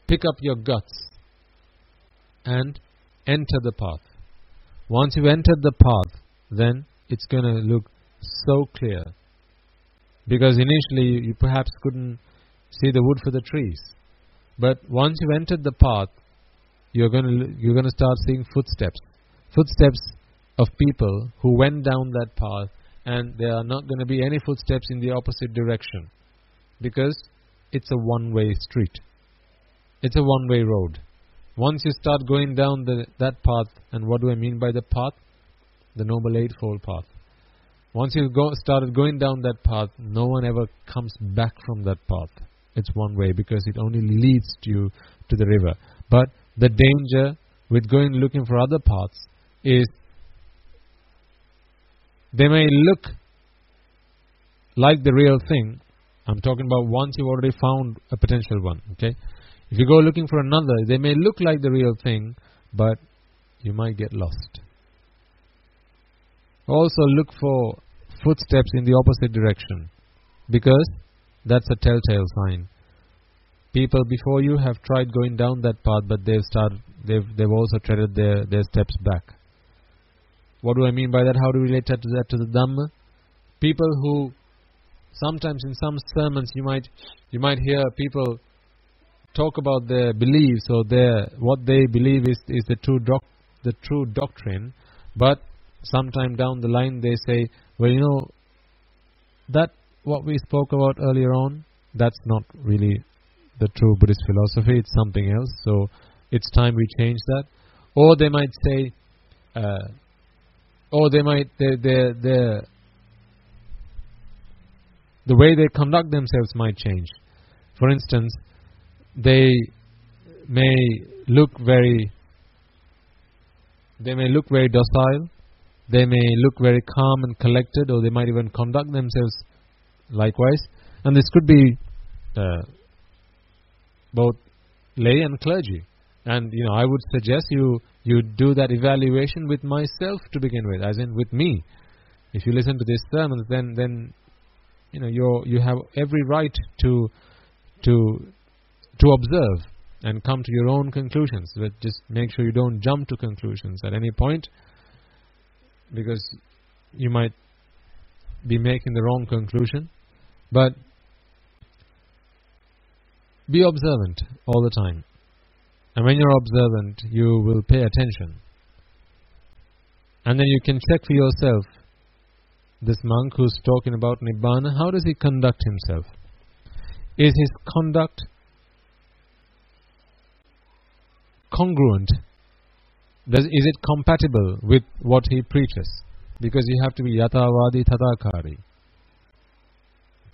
A: Pick up your guts and enter the path. Once you've entered the path, then it's going to look so clear. Because initially you perhaps couldn't see the wood for the trees. But once you've entered the path, you're going to start seeing footsteps. Footsteps of people who went down that path, and there are not going to be any footsteps in the opposite direction. Because it's a one-way street. It's a one-way road. Once you start going down that path, and what do I mean by the path? The Noble Eightfold Path. Once you've started going down that path, no one ever comes back from that path. It's one way because it only leads you to the river. But the danger with going looking for other paths is they may look like the real thing. I'm talking about once you've already found a potential one. Okay. If you go looking for another, they may look like the real thing, but you might get lost. Also look for footsteps in the opposite direction, because that's a telltale sign. People before you have tried going down that path, but they've also treaded their steps back. What do I mean by that? How do we relate that to the Dhamma? People who sometimes in some sermons you might hear people talk about their beliefs or what they believe is the true doctrine, but sometime down the line they say, well, that what we spoke about earlier on, that's not really the true Buddhist philosophy, it's something else, so it's time we change that. Or they might say, the way they conduct themselves might change. For instance, they may look very docile, they may look very calm and collected, or they might even conduct themselves likewise. And this could be both lay and clergy. And I would suggest you do that evaluation with myself to begin with, as in with me. If you listen to these sermons, then you have every right to observe and come to your own conclusions. But just make sure you don't jump to conclusions at any point, because you might be making the wrong conclusion. But be observant all the time. And when you're observant, you will pay attention. And then you can check for yourself, this monk who's talking about Nibbana, how does he conduct himself? Is his conduct congruent? Is it compatible with what he preaches? Because you have to be yathavadi tathakari.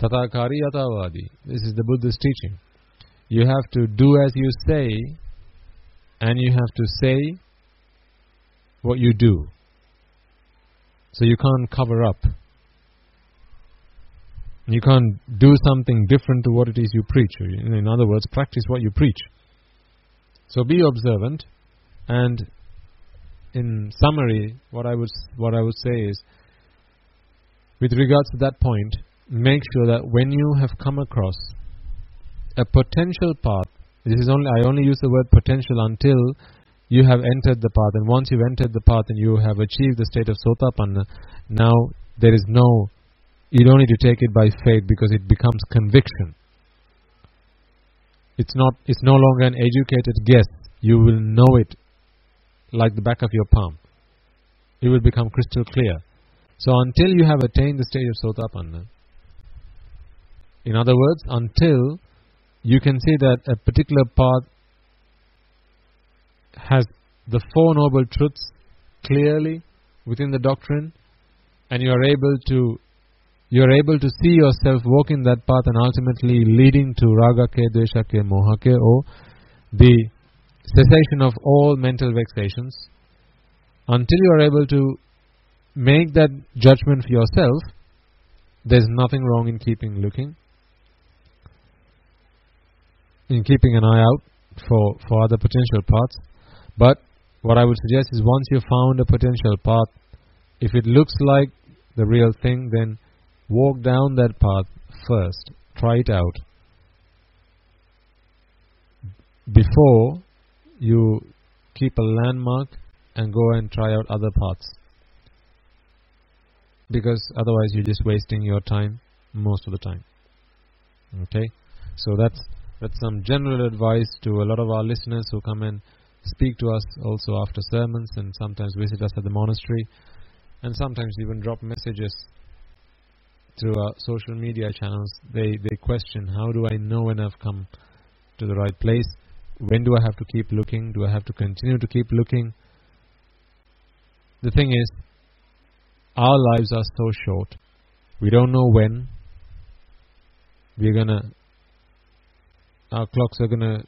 A: Tathakari yathavadi. This is the Buddha's teaching. You have to do as you say, and you have to say what you do. So you can't cover up. You can't do something different to what it is you preach. In other words, practice what you preach. So be observant, and in summary, what I would say is, with regards to that point, make sure that when you have come across a potential path, I only use the word potential until you have entered the path, and once you've entered the path and you have achieved the state of Sotapanna, now you don't need to take it by faith, because it becomes conviction. It's no longer an educated guess. You will know it like the back of your palm. It will become crystal clear. So until you have attained the stage of Sotapanna, in other words, until you can see that a particular path has the Four Noble Truths clearly within the doctrine, and you are able to see yourself walking that path and ultimately leading to Ragake, Dveshake, Mohake, or the cessation of all mental vexations. Until you are able to make that judgment for yourself, there's nothing wrong in keeping looking, in keeping an eye out for other potential paths. But what I would suggest is, once you've found a potential path, if it looks like the real thing, then walk down that path first. Try it out before you keep a landmark and go and try out other paths, because otherwise you're just wasting your time most of the time. Okay, so that's some general advice to a lot of our listeners who come and speak to us also after sermons, and sometimes visit us at the monastery, and sometimes even drop messages through our social media channels. They question, how do I know when I've come to the right place? When do I have to keep looking? Do I have to continue to keep looking? The thing is, our lives are so short. We don't know when our clocks are gonna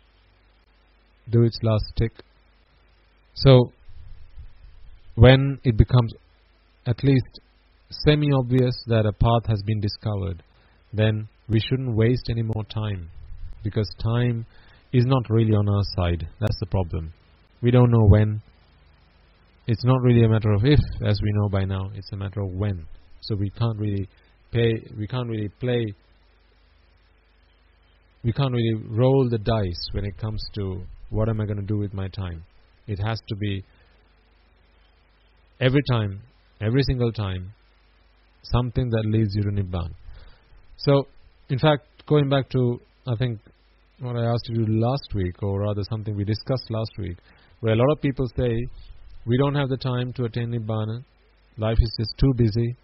A: do its last tick. So when it becomes at least semi-obvious that a path has been discovered, then we shouldn't waste any more time, because time is not really on our side. That's the problem. We don't know when. It's not really a matter of if, as we know by now. It's a matter of when. So we can't really roll the dice when it comes to what am I going to do with my time. It has to be every single time, something that leads you to Nibbana. So, in fact, going back to, I think, what I asked you to do last week, or rather something we discussed last week, where a lot of people say, we don't have the time to attain Nibbana, life is just too busy,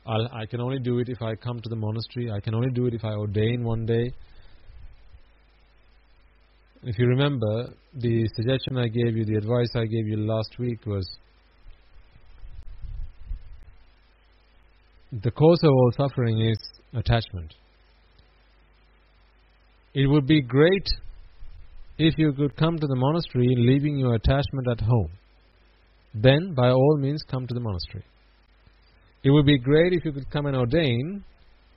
A: I can only do it if I come to the monastery, I can only do it if I ordain one day. If you remember, the suggestion I gave you, the advice I gave you last week was, the cause of all suffering is attachment. It would be great if you could come to the monastery leaving your attachment at home. Then, by all means, come to the monastery. It would be great if you could come and ordain,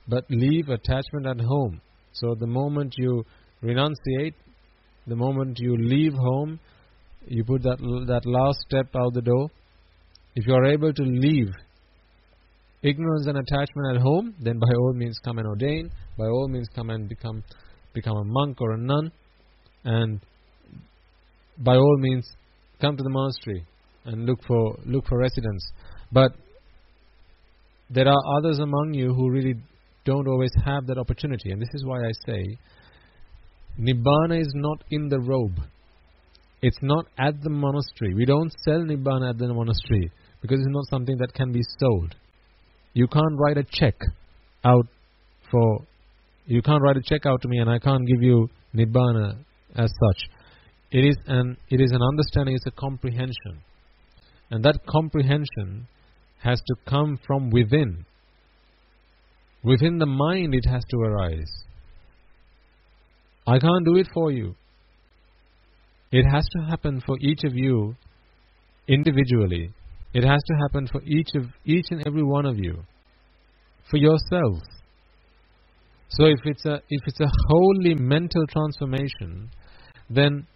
A: but leave attachment at home. So the moment you renunciate, the moment you leave home, you put that last step out the door. If you are able to leave ignorance and attachment at home, then by all means come and ordain. By all means come and become a monk or a nun. And by all means come to the monastery and look for residence. But there are others among you who really don't always have that opportunity. And this is why I say, Nibbana is not in the robe. It's not at the monastery. We don't sell Nibbana at the monastery, because it's not something that can be sold. You can't write a check out to me and I can't give you Nibbana as such. It is an understanding, it's a comprehension. And that comprehension has to come from within. Within the mind it has to arise. I can't do it for you. It has to happen for each of you individually. It has to happen for each and every one of you, for yourself. So if it's a wholly mental transformation, then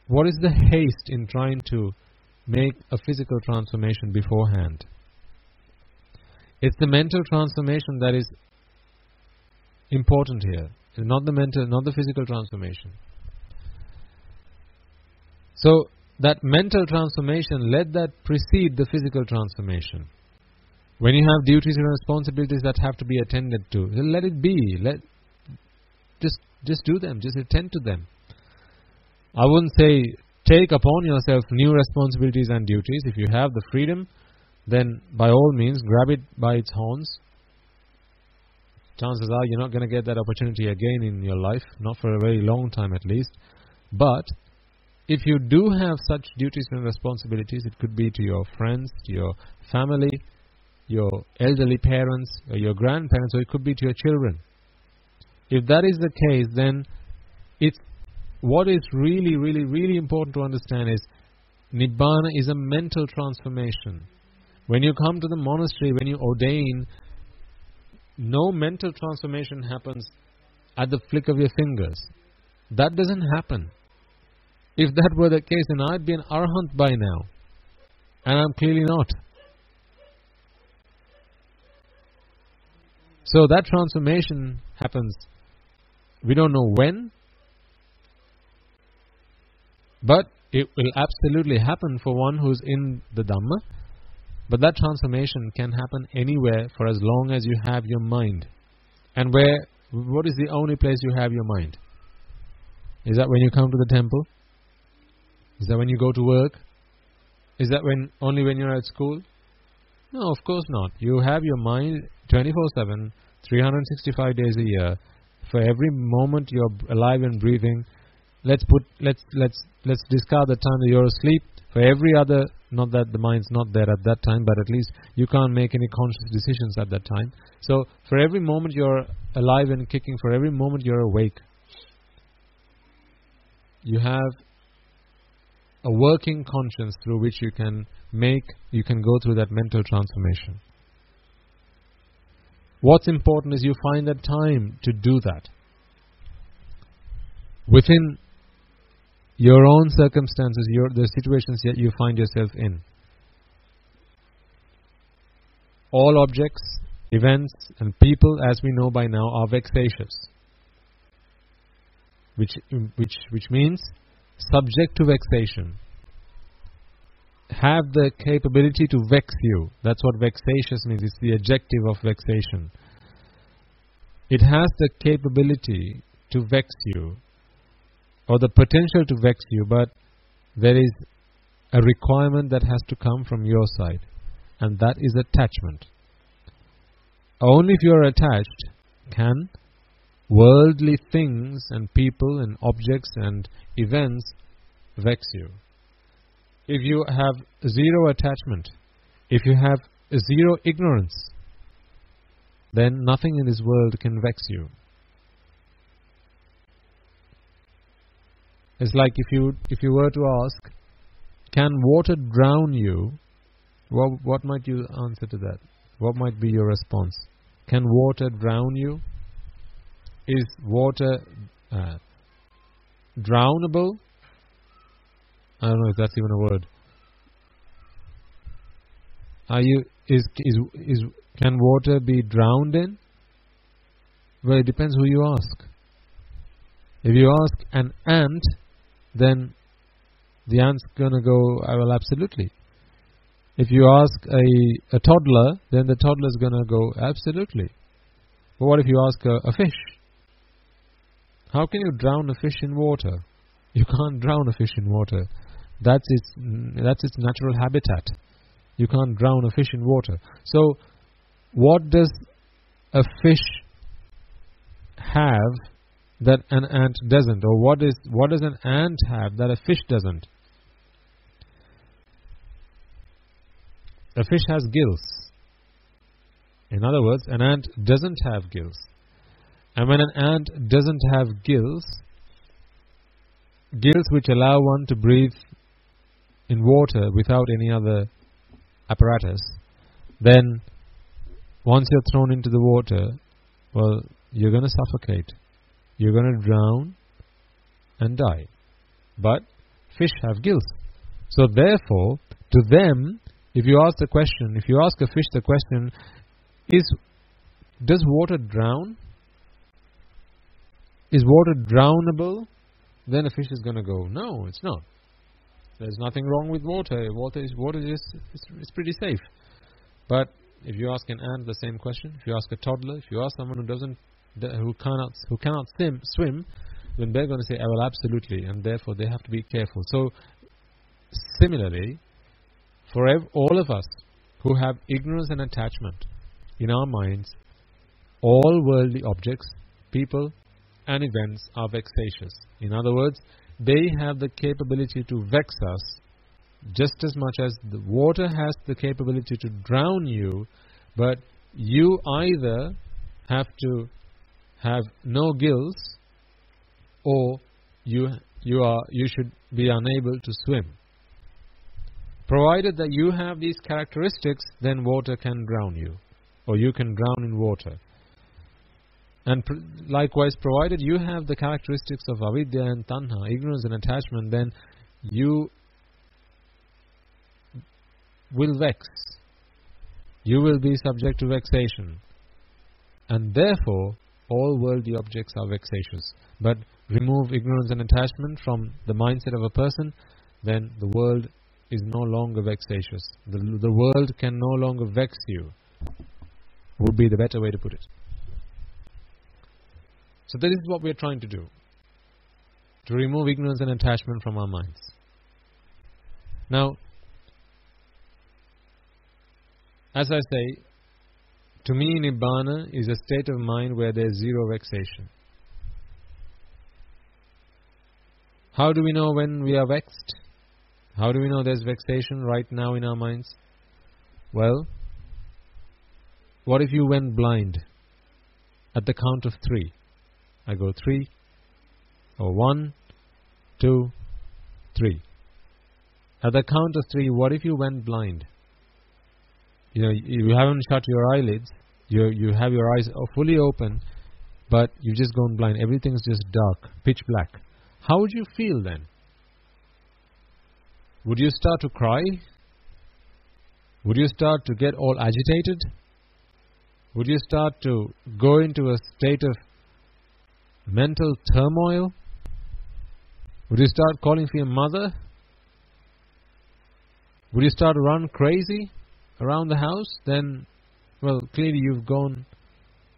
A: what is the haste in trying to make a physical transformation beforehand? It's the mental transformation that is important here. It's not the physical transformation. So that mental transformation, let that precede the physical transformation. When you have duties and responsibilities that have to be attended to, then let it be. just do them. Just attend to them. I wouldn't say take upon yourself new responsibilities and duties. If you have the freedom, then by all means grab it by its horns. Chances are you're not going to get that opportunity again in your life, not for a very long time at least. But if you do have such duties and responsibilities, it could be to your friends, to your family, your elderly parents, or your grandparents, or it could be to your children. If that is the case, then what is really, really, really important to understand is Nibbana is a mental transformation. When you come to the monastery, when you ordain, no mental transformation happens at the flick of your fingers. That doesn't happen. If that were the case, then I'd be an arahant by now. And I'm clearly not. So that transformation happens. We don't know when, but it will absolutely happen for one who's in the Dhamma. But that transformation can happen anywhere for as long as you have your mind. And what is the only place you have your mind? Is that when you come to the temple? Is that when you go to work? Is that only when you're at school? No, of course not. You have your mind 24/7, 365 days a year. For every moment you're alive and breathing, let's discard the time that you're asleep. For every other, not that the mind's not there at that time, but at least you can't make any conscious decisions at that time. So for every moment you're alive and kicking, for every moment you're awake, you have a working conscience through which you can go through that mental transformation. What's important is you find the time to do that within your own circumstances, the situations that you find yourself in. All objects, events and people, as we know by now, are vexatious, which means subject to vexation, have the capability to vex you. That's what vexatious means. It's the adjective of vexation. It has the capability to vex you, or the potential to vex you, but there is a requirement that has to come from your side, and that is attachment. Only if you are attached can worldly things and people and objects and events vex you. If you have zero attachment, if you have zero ignorance, then nothing in this world can vex you. It's like if you were to ask, can water drown you? What might you answer to that? What might be your response? Can water drown you? Is water drownable? I don't know if that's even a word. Can water be drowned in? Well, it depends who you ask. If you ask an ant, then the ant's gonna go, well, absolutely. If you ask a toddler, then the toddler's gonna go, absolutely. But what if you ask a fish? How can you drown a fish in water? You can't drown a fish in water. That's its natural habitat. You can't drown a fish in water. So, what does a fish have that an ant doesn't? Or what does an ant have that a fish doesn't? A fish has gills. In other words, an ant doesn't have gills. And when an ant doesn't have gills which allow one to breathe in water without any other apparatus, then once you're thrown into the water, well, you're going to suffocate. You're going to drown and die. But fish have gills. So therefore, to them, if you ask a fish the question, does water drown? Is water drownable? Then a fish is going to go, no, it's not. There's nothing wrong with water. Water is pretty safe. But if you ask an ant the same question, if you ask a toddler, if you ask someone who doesn't who cannot swim, then they're going to say, "Oh, well, absolutely," and therefore they have to be careful. So, similarly, for all of us who have ignorance and attachment in our minds, all worldly objects, people, and events are vexatious. In other words, they have the capability to vex us just as much as the water has the capability to drown you, but you either have to have no gills or you should be unable to swim. Provided that you have these characteristics, then water can drown you, or you can drown in water. And likewise, provided you have the characteristics of avidya and tanha, ignorance and attachment, then you will vex. You will be subject to vexation. And therefore, all worldly objects are vexatious. But remove ignorance and attachment from the mindset of a person, then the world is no longer vexatious. The world can no longer vex you, would be the better way to put it. So that is what we are trying to do, to remove ignorance and attachment from our minds. Now, as I say, to me, Nibbana is a state of mind where there is zero vexation. How do we know when we are vexed? How do we know there is vexation right now in our minds? Well, what if you went blind at the count of 3? I go 3, or 1, 2, 3. At the count of 3, what if you went blind? You haven't shut your eyelids, you have your eyes fully open, but you've just gone blind. Everything's just dark, pitch black. How would you feel then? Would you start to cry? Would you start to get all agitated? Would you start to go into a state of mental turmoil? Would you start calling for your mother? Would you start to run crazy around the house? Then, well, clearly you've gone,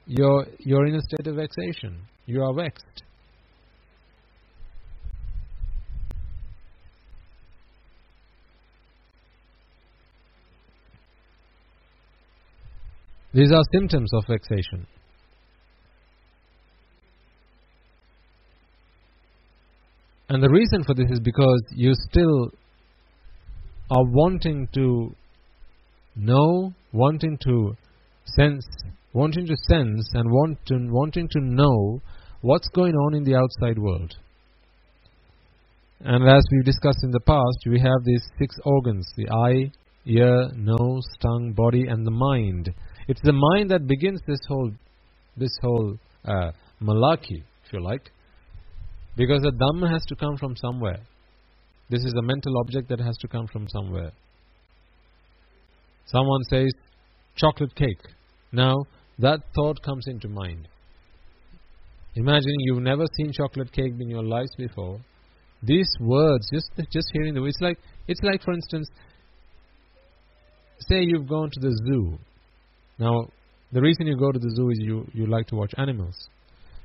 A: you're in a state of vexation. You are vexed. These are symptoms of vexation. And the reason for this is because you still are wanting to know, wanting to sense and wanting to know what's going on in the outside world. And as we've discussed in the past, we have these 6 organs: the eye, ear, nose, tongue, body, and the mind. It's the mind that begins this whole malaki, if you like, because the Dhamma has to come from somewhere. This is a mental object that has to come from somewhere. Someone says chocolate cake. Now that thought comes into mind. Imagine you've never seen chocolate cake in your lives before. These words, just hearing the words, it's like, for instance, say you've gone to the zoo. Now, the reason you go to the zoo is you like to watch animals.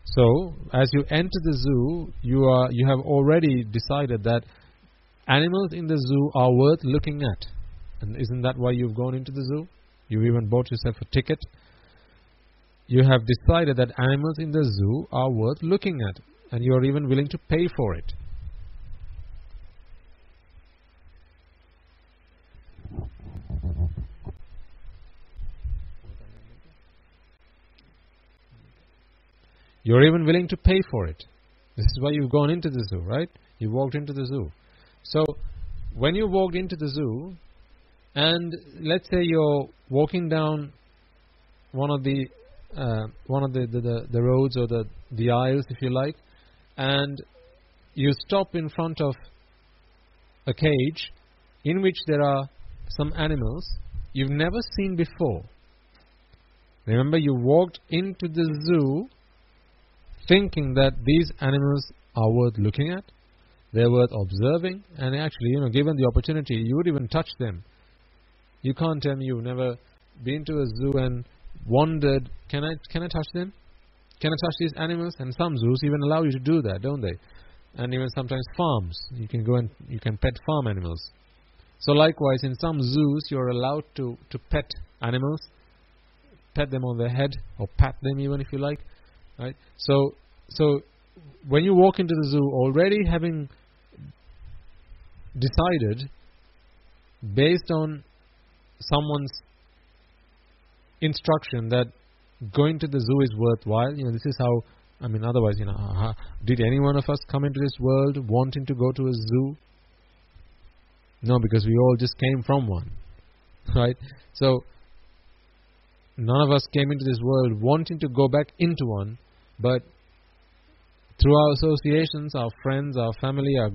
A: So, as you enter the zoo, you have already decided that animals in the zoo are worth looking at. And isn't that why you've gone into the zoo? You even bought yourself a ticket. You have decided that animals in the zoo are worth looking at, and you are even willing to pay for it. You're even willing to pay for it. This is why you've gone into the zoo, right? You walked into the zoo. So, when you walked into the zoo, and let's say you're walking down one of the roads or the aisles, if you like, and you stop in front of a cage in which there are some animals you've never seen before. Remember, you walked into the zoo thinking that these animals are worth looking at, they're worth observing, and actually, given the opportunity, you would even touch them. You can't tell me you've never been to a zoo and wondered, can I touch them? can I touch these animals? And some zoos even allow you to do that, don't they? And even sometimes farms, you can go and you can pet farm animals. So likewise, in some zoos, you're allowed to pet animals, pet them on their head, or pat them even if you like, right? So when you walk into the zoo, already having decided, based on someone's instruction, that going to the zoo is worthwhile. This is how, otherwise, did any one of us come into this world wanting to go to a zoo? No, because we all just came from one, right? So, none of us came into this world wanting to go back into one, but through our associations, our friends, our family, our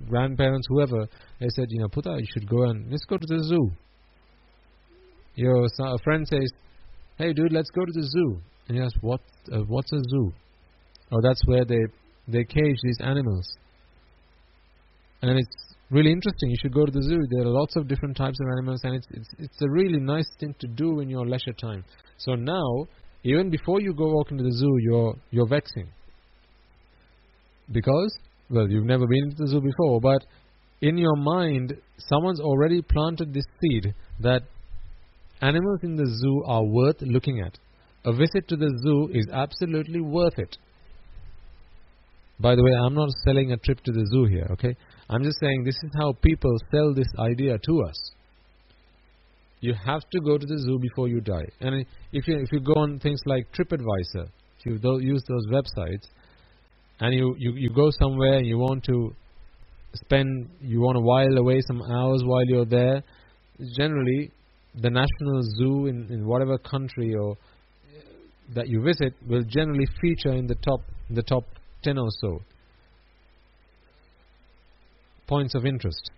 A: grandparents, whoever, they said, Puta, you should go and let's go to the zoo. A friend says, hey dude, let's go to the zoo. And you ask, what's a zoo? Oh, that's where they cage these animals. And it's really interesting. You should go to the zoo. There are lots of different types of animals, and it's a really nice thing to do in your leisure time. So now, even before you go walk into the zoo, you're vexing. Because, well, you've never been into the zoo before, but in your mind, someone's already planted this seed that animals in the zoo are worth looking at. A visit to the zoo is absolutely worth it. By the way, I'm not selling a trip to the zoo here, okay? I'm just saying this is how people sell this idea to us. You have to go to the zoo before you die. And if you go on things like TripAdvisor, if you use those websites, and you go somewhere and you want to while away some hours while you're there, generally the national zoo in whatever country or that you visit will generally feature in the top 10 or so points of interest.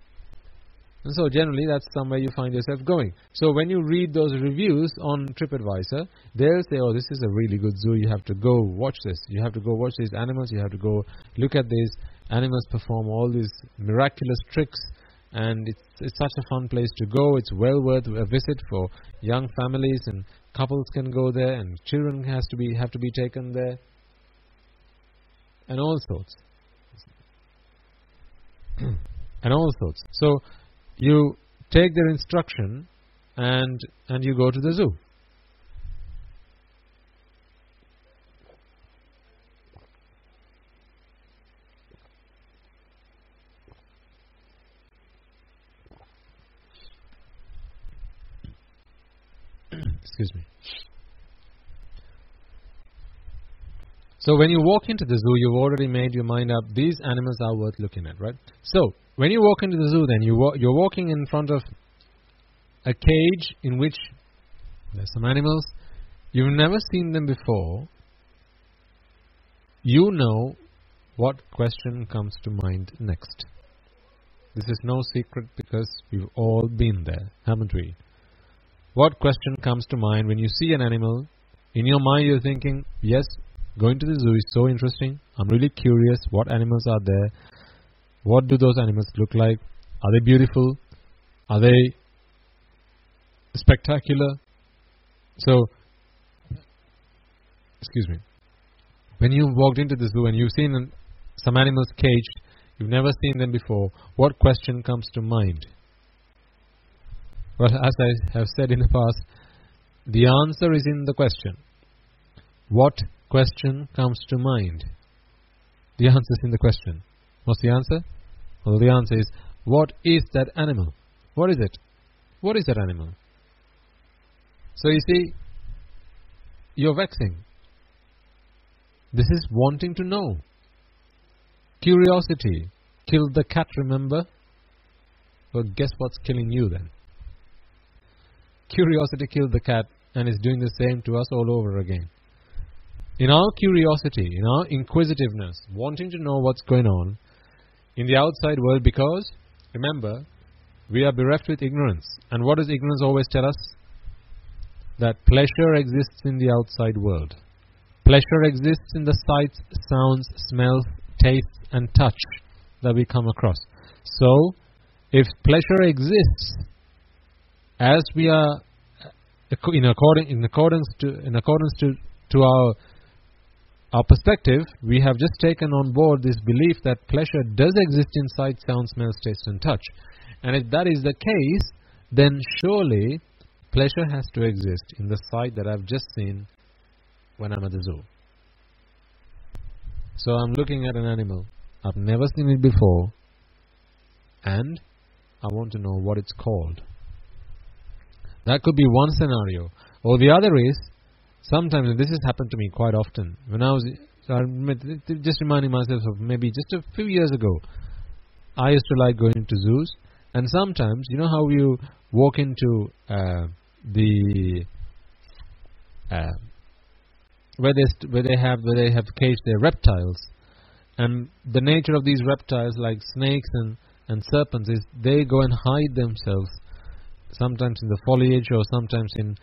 A: And so generally that's somewhere you find yourself going. So when you read those reviews on TripAdvisor, they'll say, oh, this is a really good zoo, you have to go watch this. You have to go watch these animals, you have to go look at these animals perform all these miraculous tricks, and it's such a fun place to go. It's well worth a visit for young families, and couples can go there, and children have to be taken there, and all sorts. And all sorts. So you take their instruction and you go to the zoo. Excuse me. So when you walk into the zoo, you've already made your mind up, these animals are worth looking at, right? So when you walk into the zoo, then you're walking in front of a cage in which there's some animals. You've never seen them before. You know what question comes to mind next. This is no secret because we've all been there, haven't we? What question comes to mind when you see an animal? In your mind you're thinking, yes, going to the zoo is so interesting. I'm really curious what animals are there. What do those animals look like? Are they beautiful? Are they spectacular? So, excuse me. When you've walked into the zoo and you've seen some animals caged, you've never seen them before, what question comes to mind? Well, as I have said in the past, the answer is in the question. What question comes to mind? The answer is in the question. What's the answer? Well, the answer is, what is that animal? What is it? What is that animal? So you see, you're vexing. This is wanting to know. Curiosity killed the cat, remember? Well, guess what's killing you then? Curiosity killed the cat and is doing the same to us all over again. In our curiosity, in our inquisitiveness, wanting to know what's going on in the outside world, because, remember, we are bereft with ignorance. And what does ignorance always tell us? That pleasure exists in the outside world. Pleasure exists in the sights, sounds, smells, tastes, and touch that we come across. So, if pleasure exists, as we are, in accordance to our our perspective, we have just taken on board this belief that pleasure does exist in sight, sound, smell, taste and touch. And if that is the case, then surely pleasure has to exist in the sight that I've just seen when I'm at the zoo. So I'm looking at an animal. I've never seen it before. And I want to know what it's called. That could be one scenario. Or the other is, sometimes, and this has happened to me quite often, when I was just reminding myself of maybe just a few years ago, I used to like going to zoos, and sometimes, you know how you walk into where they have caged their reptiles, and the nature of these reptiles, like snakes and serpents, is they go and hide themselves, sometimes in the foliage or sometimes in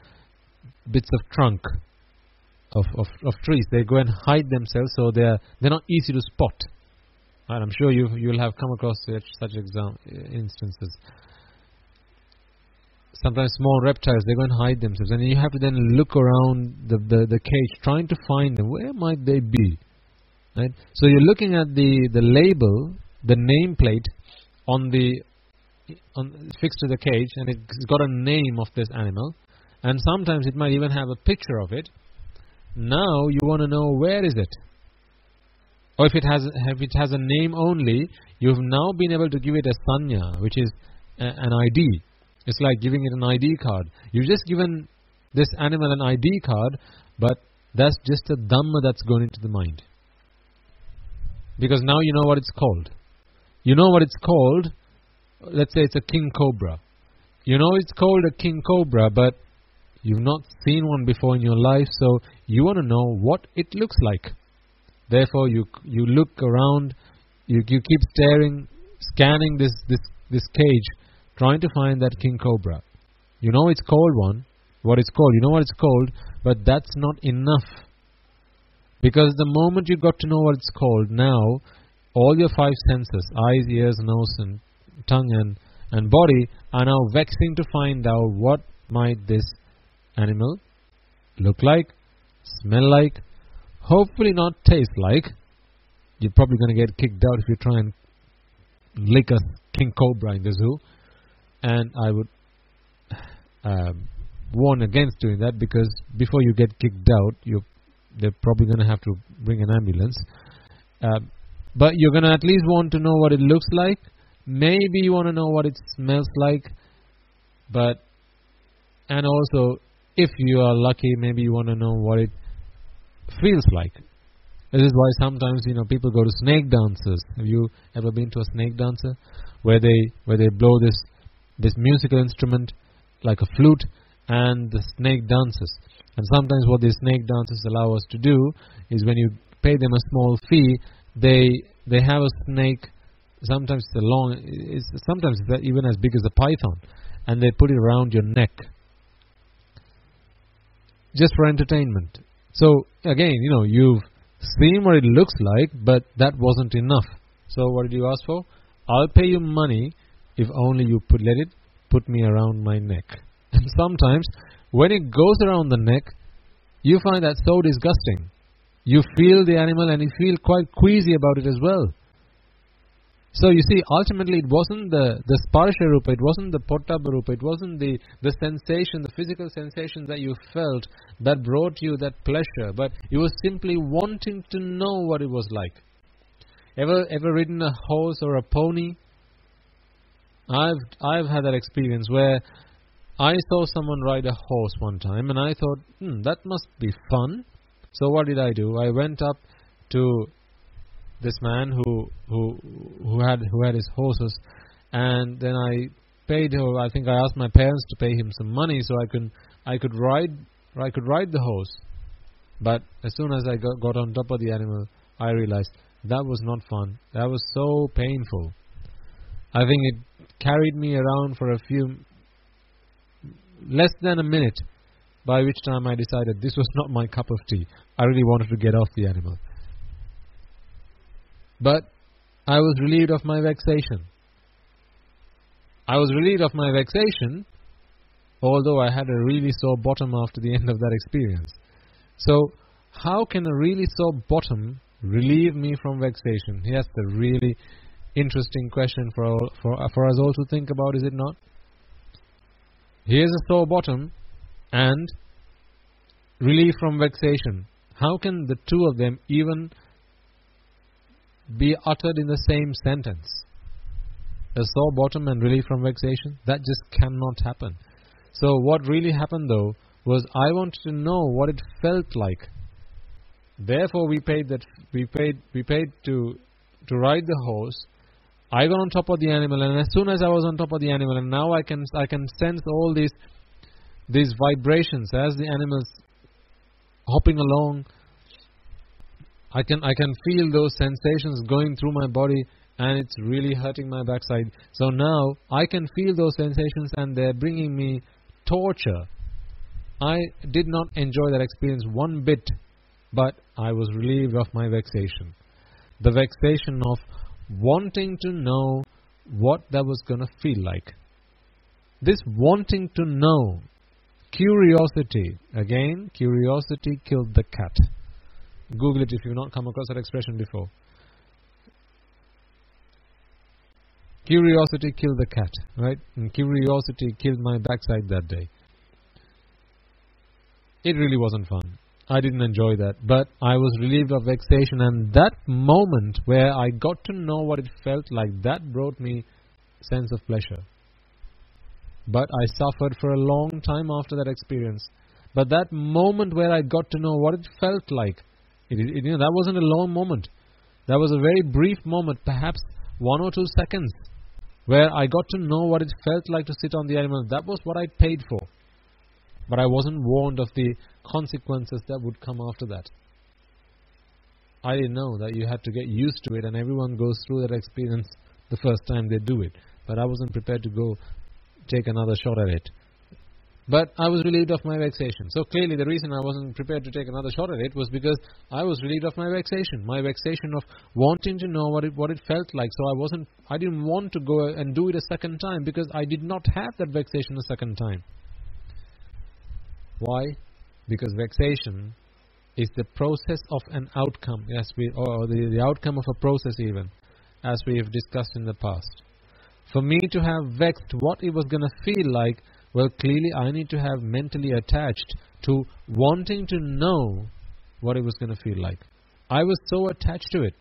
A: bits of trunk of trees. They go and hide themselves, so they're not easy to spot. Right, I'm sure you'll have come across such instances. Sometimes small reptiles, they go and hide themselves, and you have to then look around the cage trying to find them. Where might they be? Right? So you're looking at the label, the nameplate fixed to the cage, and it's got a name of this animal, and sometimes it might even have a picture of it. Now you want to know, where is it? Or if it has a name only, you've now been able to give it a sanya, which is an ID. It's like giving it an ID card. You've just given this animal an ID card, but that's just a dhamma that's gone into the mind. Because now you know what it's called. You know what it's called. Let's say it's a king cobra. You know it's called a king cobra, but you've not seen one before in your life, so you want to know what it looks like. Therefore, you look around, you keep staring, scanning this cage, trying to find that king cobra. You know it's called what it's called. You know what it's called, but that's not enough. Because the moment you got to know what it's called, now all your five senses, eyes, ears, nose, and tongue and body, are now vexing to find out what might this animal look like, smell like, hopefully not taste like. You're probably going to get kicked out if you try and lick a king cobra in the zoo. And I would warn against doing that, because before you get kicked out, they're probably going to have to bring an ambulance. But you're going to at least want to know what it looks like. Maybe you want to know what it smells like. And also, if you are lucky, maybe you want to know what it feels like. This is why sometimes people go to snake dances. Have you ever been to a snake dancer where they blow this musical instrument like a flute, and the snake dances? And sometimes what these snake dances allow us to do is, when you pay them a small fee, they have a snake. Sometimes sometimes it's even as big as a python, and they put it around your neck just for entertainment. So again, you've seen what it looks like, but that wasn't enough. So what did you ask for? I'll pay you money if only you let it put me around my neck. And sometimes when it goes around the neck, you find that so disgusting. You feel the animal and you feel quite queasy about it as well. So you see, ultimately it wasn't the sparsha rupa, it wasn't the pottabha rupa, it wasn't the sensation, the physical sensation that you felt that brought you that pleasure, but it was simply wanting to know what it was like. Ever ridden a horse or a pony? I've had that experience where I saw someone ride a horse one time, and I thought, that must be fun. So what did I do? I went up to this man who had his horses, and then I paid her. I think I asked my parents to pay him some money so I could ride the horse. But as soon as I got on top of the animal, I realized that was not fun. That was so painful. I think it carried me around for less than a minute, by which time I decided this was not my cup of tea. I really wanted to get off the animal. But I was relieved of my vexation. Although I had a really sore bottom after the end of that experience. So, how can a really sore bottom relieve me from vexation? Here's the really interesting question for us all to think about, is it not? Here's a sore bottom and relief from vexation. How can the two of them even be uttered in the same sentence? A sore bottom and relief from vexation? That just cannot happen. So what really happened though was I wanted to know what it felt like. Therefore we paid to ride the horse. I got on top of the animal, and as soon as I was on top of the animal, and now I can sense all these vibrations as the animal's hopping along. I can feel those sensations going through my body, and it's really hurting my backside. So now I can feel those sensations, and they're bringing me torture. I did not enjoy that experience one bit, but I was relieved of my vexation. The vexation of wanting to know what that was going to feel like. This wanting to know, curiosity. Again, curiosity killed the cat. Google it if you've not come across that expression before. Curiosity killed the cat, right? And curiosity killed my backside that day. It really wasn't fun. I didn't enjoy that, but I was relieved of vexation, and that moment where I got to know what it felt like, that brought me sense of pleasure. But I suffered for a long time after that experience. But that moment where I got to know what it felt like, that wasn't a long moment. That was a very brief moment, perhaps 1 or 2 seconds, where I got to know what it felt like to sit on the animal. That was what I paid for. But I wasn't warned of the consequences that would come after that. I didn't know that you had to get used to it, and everyone goes through that experience the first time they do it. But I wasn't prepared to go take another shot at it. But I was relieved of my vexation. So clearly the reason I wasn't prepared to take another shot at it was because I was relieved of my vexation. My vexation of wanting to know what it felt like. So I didn't want to go and do it a second time, because I did not have that vexation a second time. Why? Because vexation is the process of an outcome, or the outcome of a process even, as we have discussed in the past. For me to have vexed what it was going to feel like, well, clearly I need to have mentally attached to wanting to know what it was going to feel like. I was so attached to it.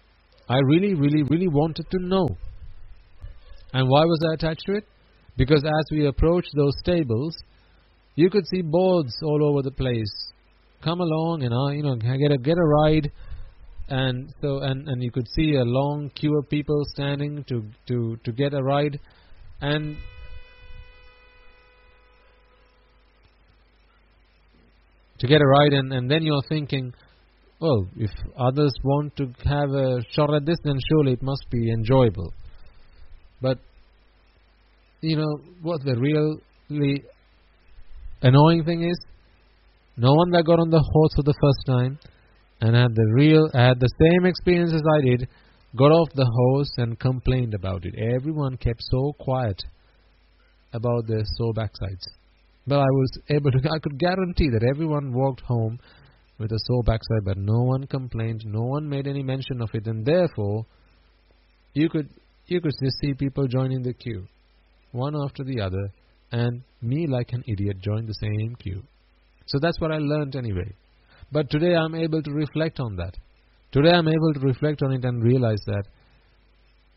A: I really, really, really wanted to know. And why was I attached to it? Because as we approached those stables, you could see boards all over the place. Come along and get a ride, and you could see a long queue of people standing to get a ride, and then you're thinking, well, if others want to have a shot at this, then surely it must be enjoyable. But what the really annoying thing is, no one that got on the horse for the first time and had the same experience as I did, got off the horse and complained about it. Everyone kept so quiet about their sore backsides. But I could guarantee that everyone walked home with a sore backside, but no one complained, no one made any mention of it, and therefore you could just see people joining the queue, one after the other, and me like an idiot joined the same queue. So that's what I learned anyway. But today I'm able to reflect on that. Today I'm able to reflect on it and realize that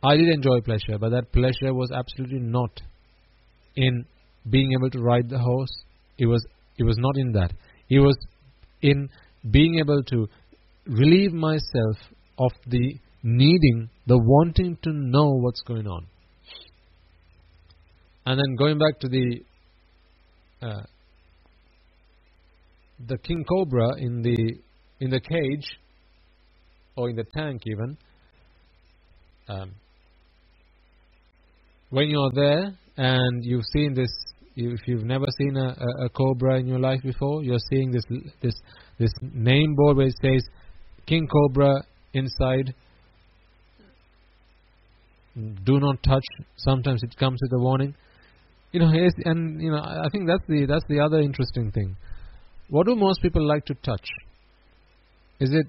A: I did enjoy pleasure, but that pleasure was absolutely not in being able to ride the horse. It was not in that. It was in being able to relieve myself of the wanting to know what's going on. And then going back to the king cobra in the cage, or in the tank even, when you're there and you've seen this, if you've never seen a cobra in your life before, you're seeing this name board where it says king cobra inside, do not touch. Sometimes it comes with a warning. I think that's the other interesting thing. What do most people like to touch? Is it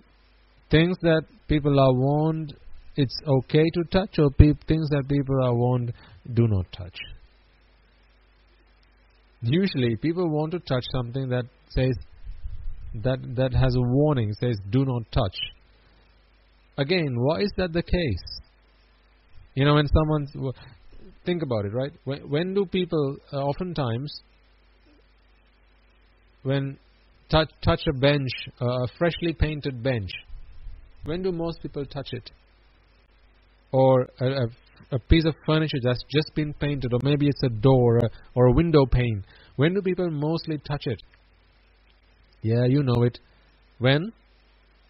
A: things that people are warned it's okay to touch, or things that people are warned do not touch? Usually people want to touch something that says that has a warning, says do not touch. Again, why is that the case? When someone... Think about it, right? When do people oftentimes, when touch a bench, a freshly painted bench, when do most people touch it? Or a piece of furniture that's just been painted, or maybe it's a door or a window pane. When do people mostly touch it? Yeah, you know it. When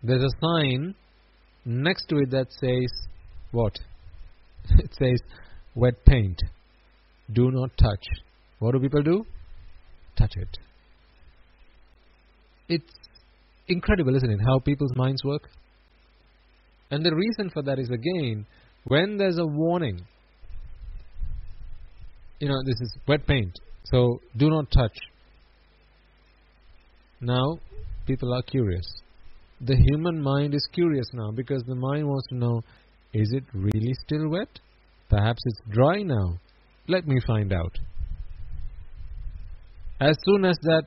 A: there's a sign next to it that says what? It says wet paint. Do not touch. What do people do? Touch it. It's incredible, isn't it, how people's minds work? And the reason for that is, again, when there's a warning, this is wet paint, so do not touch. Now, people are curious. The human mind is curious now, because the mind wants to know, is it really still wet? Perhaps it's dry now. Let me find out. As soon as that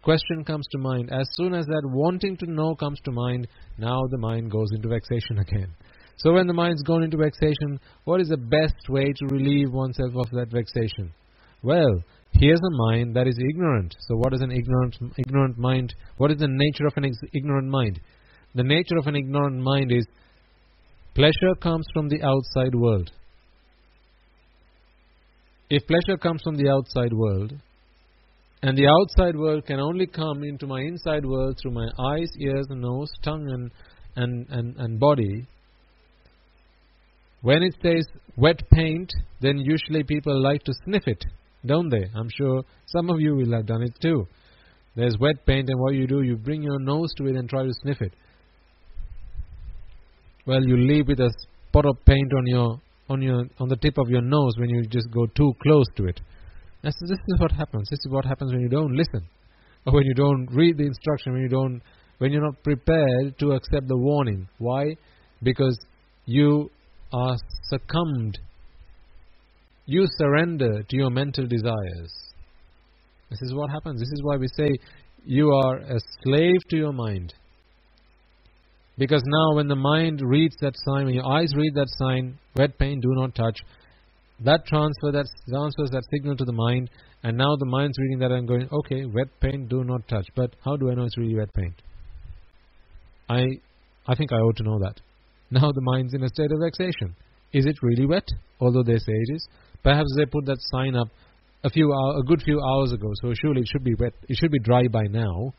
A: question comes to mind, as soon as that wanting to know comes to mind, now the mind goes into vexation again. So when the mind's gone into vexation, what is the best way to relieve oneself of that vexation? Well, here's a mind that is ignorant. So what is an ignorant mind? What is the nature of an ignorant mind? The nature of an ignorant mind is pleasure comes from the outside world. If pleasure comes from the outside world, and the outside world can only come into my inside world through my eyes, ears, nose, tongue and body, when it says wet paint, then usually people like to sniff it, don't they? I'm sure some of you will have done it too. There's wet paint, and what you do, you bring your nose to it and try to sniff it. Well, you leave with a spot of paint on the tip of your nose when you just go too close to it. This is what happens. This is what happens when you don't listen, or when you don't read the instruction, when you're not prepared to accept the warning. Why? Because you are succumbed. You surrender to your mental desires. This is what happens. This is why we say you are a slave to your mind. Because now when the mind reads that sign, when your eyes read that sign, wet paint, do not touch, that transfers that signal to the mind, and now the mind's reading that and going, okay, wet paint, do not touch. But how do I know it's really wet paint? I think I ought to know that. Now the mind's in a state of vexation. Is it really wet? Although they say it is. Perhaps they put that sign up a good few hours ago, so surely it should be wet. It should be dry by now.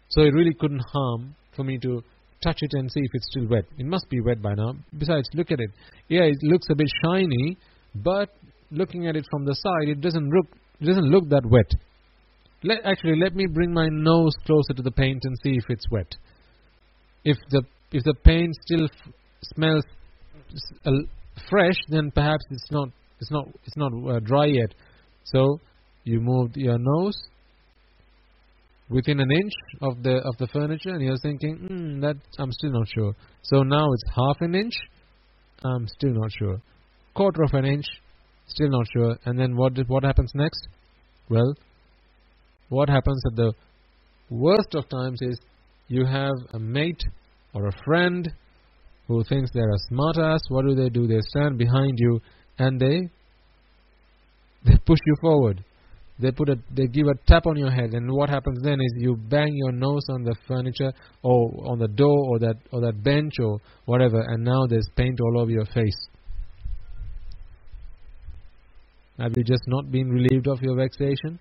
A: So it really couldn't harm for me to touch it and see if it's still wet. It must be wet by now. Besides, look at it. Yeah, it looks a bit shiny, but looking at it from the side, it doesn't look that wet. Let me bring my nose closer to the paint and see if it's wet. If the paint still smells fresh, then perhaps it's not dry yet. So you moved your nose within an inch of the furniture, and you're thinking, that I'm still not sure. So now it's half an inch, I'm still not sure. Quarter of an inch, still not sure. And then what happens next? Well, what happens at the worst of times is you have a mate or a friend who thinks they're a smartass. What do? They stand behind you and they push you forward. They give a tap on your head, and what happens then is you bang your nose on the furniture or on the door or that bench or whatever, and now there's paint all over your face. Have you just not been relieved of your vexation?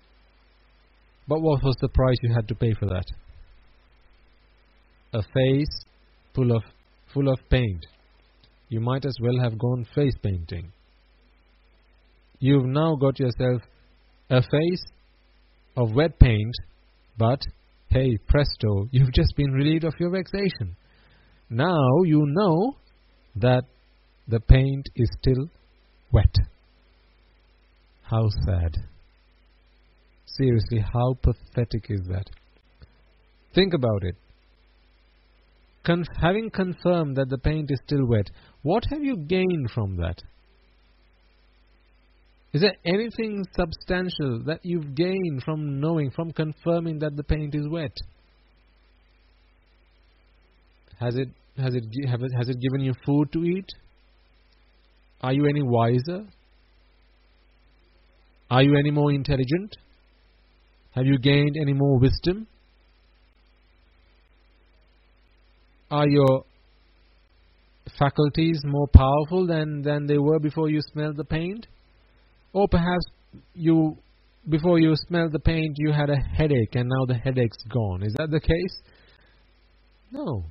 A: But what was the price you had to pay for that? A face full of paint. You might as well have gone face painting. You've now got yourself a face of wet paint, but hey, presto, you've just been relieved of your vexation. Now you know that the paint is still wet. How sad. Seriously, how pathetic is that? Think about it. having confirmed that the paint is still wet, what have you gained from that? Is there anything substantial that you've gained from knowing, from confirming that the paint is wet? Has it given you food to eat? Are you any wiser? Are you any more intelligent? Have you gained any more wisdom? Are your faculties more powerful than they were before you smelled the paint? Or perhaps before you smelled the paint you had a headache and now the headache's gone. Is that the case? No.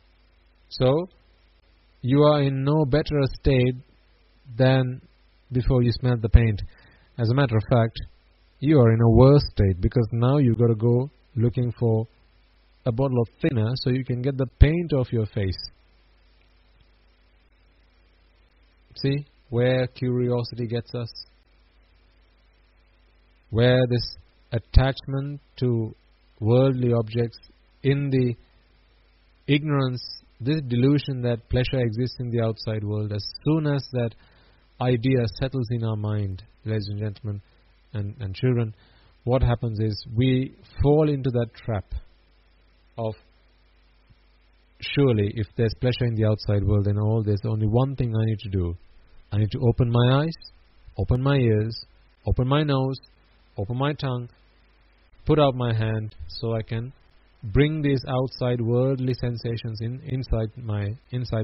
A: So, you are in no better a state than before you smelled the paint. As a matter of fact, you are in a worse state because now you've got to go looking for a bottle of thinner so you can get the paint off your face. See where curiosity gets us? Where this attachment to worldly objects, in the ignorance, this delusion that pleasure exists in the outside world, as soon as that idea settles in our mind, ladies and gentlemen and children, what happens is we fall into that trap of, surely if there's pleasure in the outside world, then there's only one thing I need to do. I need to open my eyes, open my ears, open my nose, open my tongue, put out my hand so I can bring these outside worldly sensations inside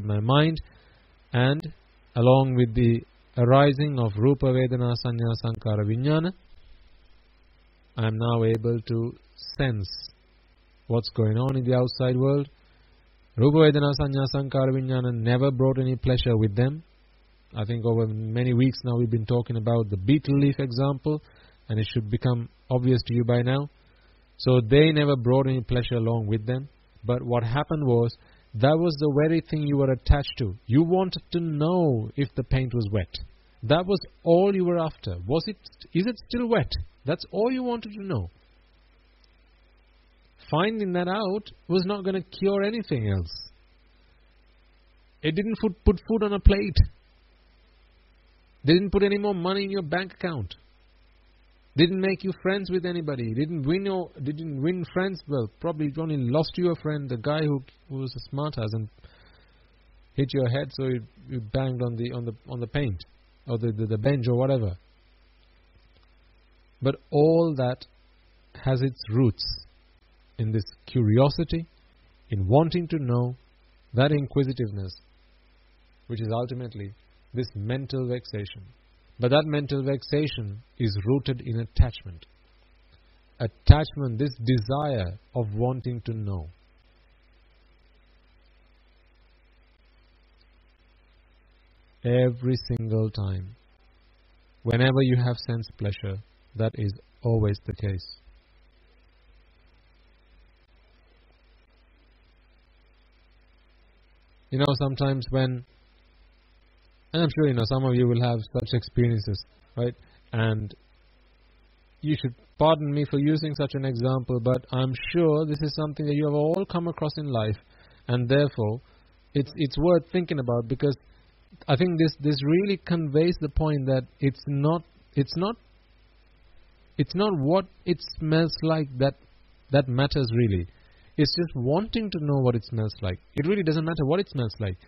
A: my mind, and along with the arising of Rupa, Vedana, Sanya, Sankara, Vijnana, I am now able to sense what's going on in the outside world. Rupa, Vedana, Sanya, Sankara, Vijnana never brought any pleasure with them. I think over many weeks now we've been talking about the betel leaf example, and it should become obvious to you by now. So they never brought any pleasure along with them. But what happened was, that was the very thing you were attached to. You wanted to know if the paint was wet. That was all you were after. Is it still wet? That's all you wanted to know. Finding that out was not going to cure anything else. It didn't put food on a plate. They didn't put any more money in your bank account. Didn't make you friends with anybody. Didn't win friends. Well, probably only lost you a friend, the guy who was a smartass and hit your head, so you banged on the paint or the bench or whatever. But all that has its roots in this curiosity, in wanting to know, that inquisitiveness, which is ultimately this mental vexation. But that mental vexation is rooted in attachment. Attachment, this desire of wanting to know. Every single time, whenever you have sense pleasure, that is always the case. You know, sometimes when, and I'm sure some of you will have such experiences, right? And you should pardon me for using such an example, but I'm sure this is something that you have all come across in life, and therefore it's worth thinking about, because I think this really conveys the point that it's not what it smells like that matters really. It's just wanting to know what it smells like. It really doesn't matter what it smells like.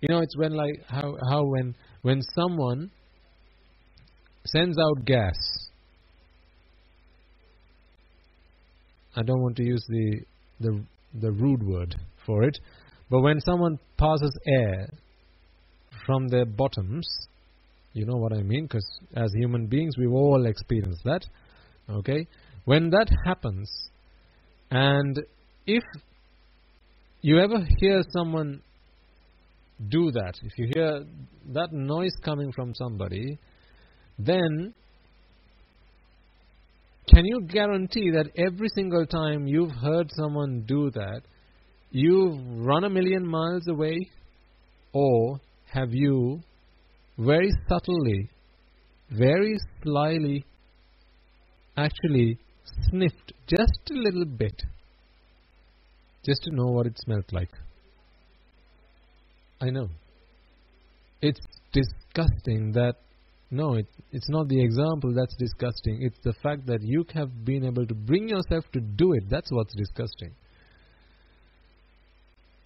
A: It's when when someone sends out gas. I don't want to use the rude word for it, but when someone passes air from their bottoms, you know what I mean, because as human beings we've all experienced that. Okay, when that happens, and if you ever hear someone do that, if you hear that noise coming from somebody, then can you guarantee that every single time you've heard someone do that, you've run 1,000,000 miles away? Or have you very subtly, very slyly actually sniffed just a little bit, just to know what it smelled like? I know. It's disgusting that, no, it's not the example that's disgusting. It's the fact that you have been able to bring yourself to do it. That's what's disgusting.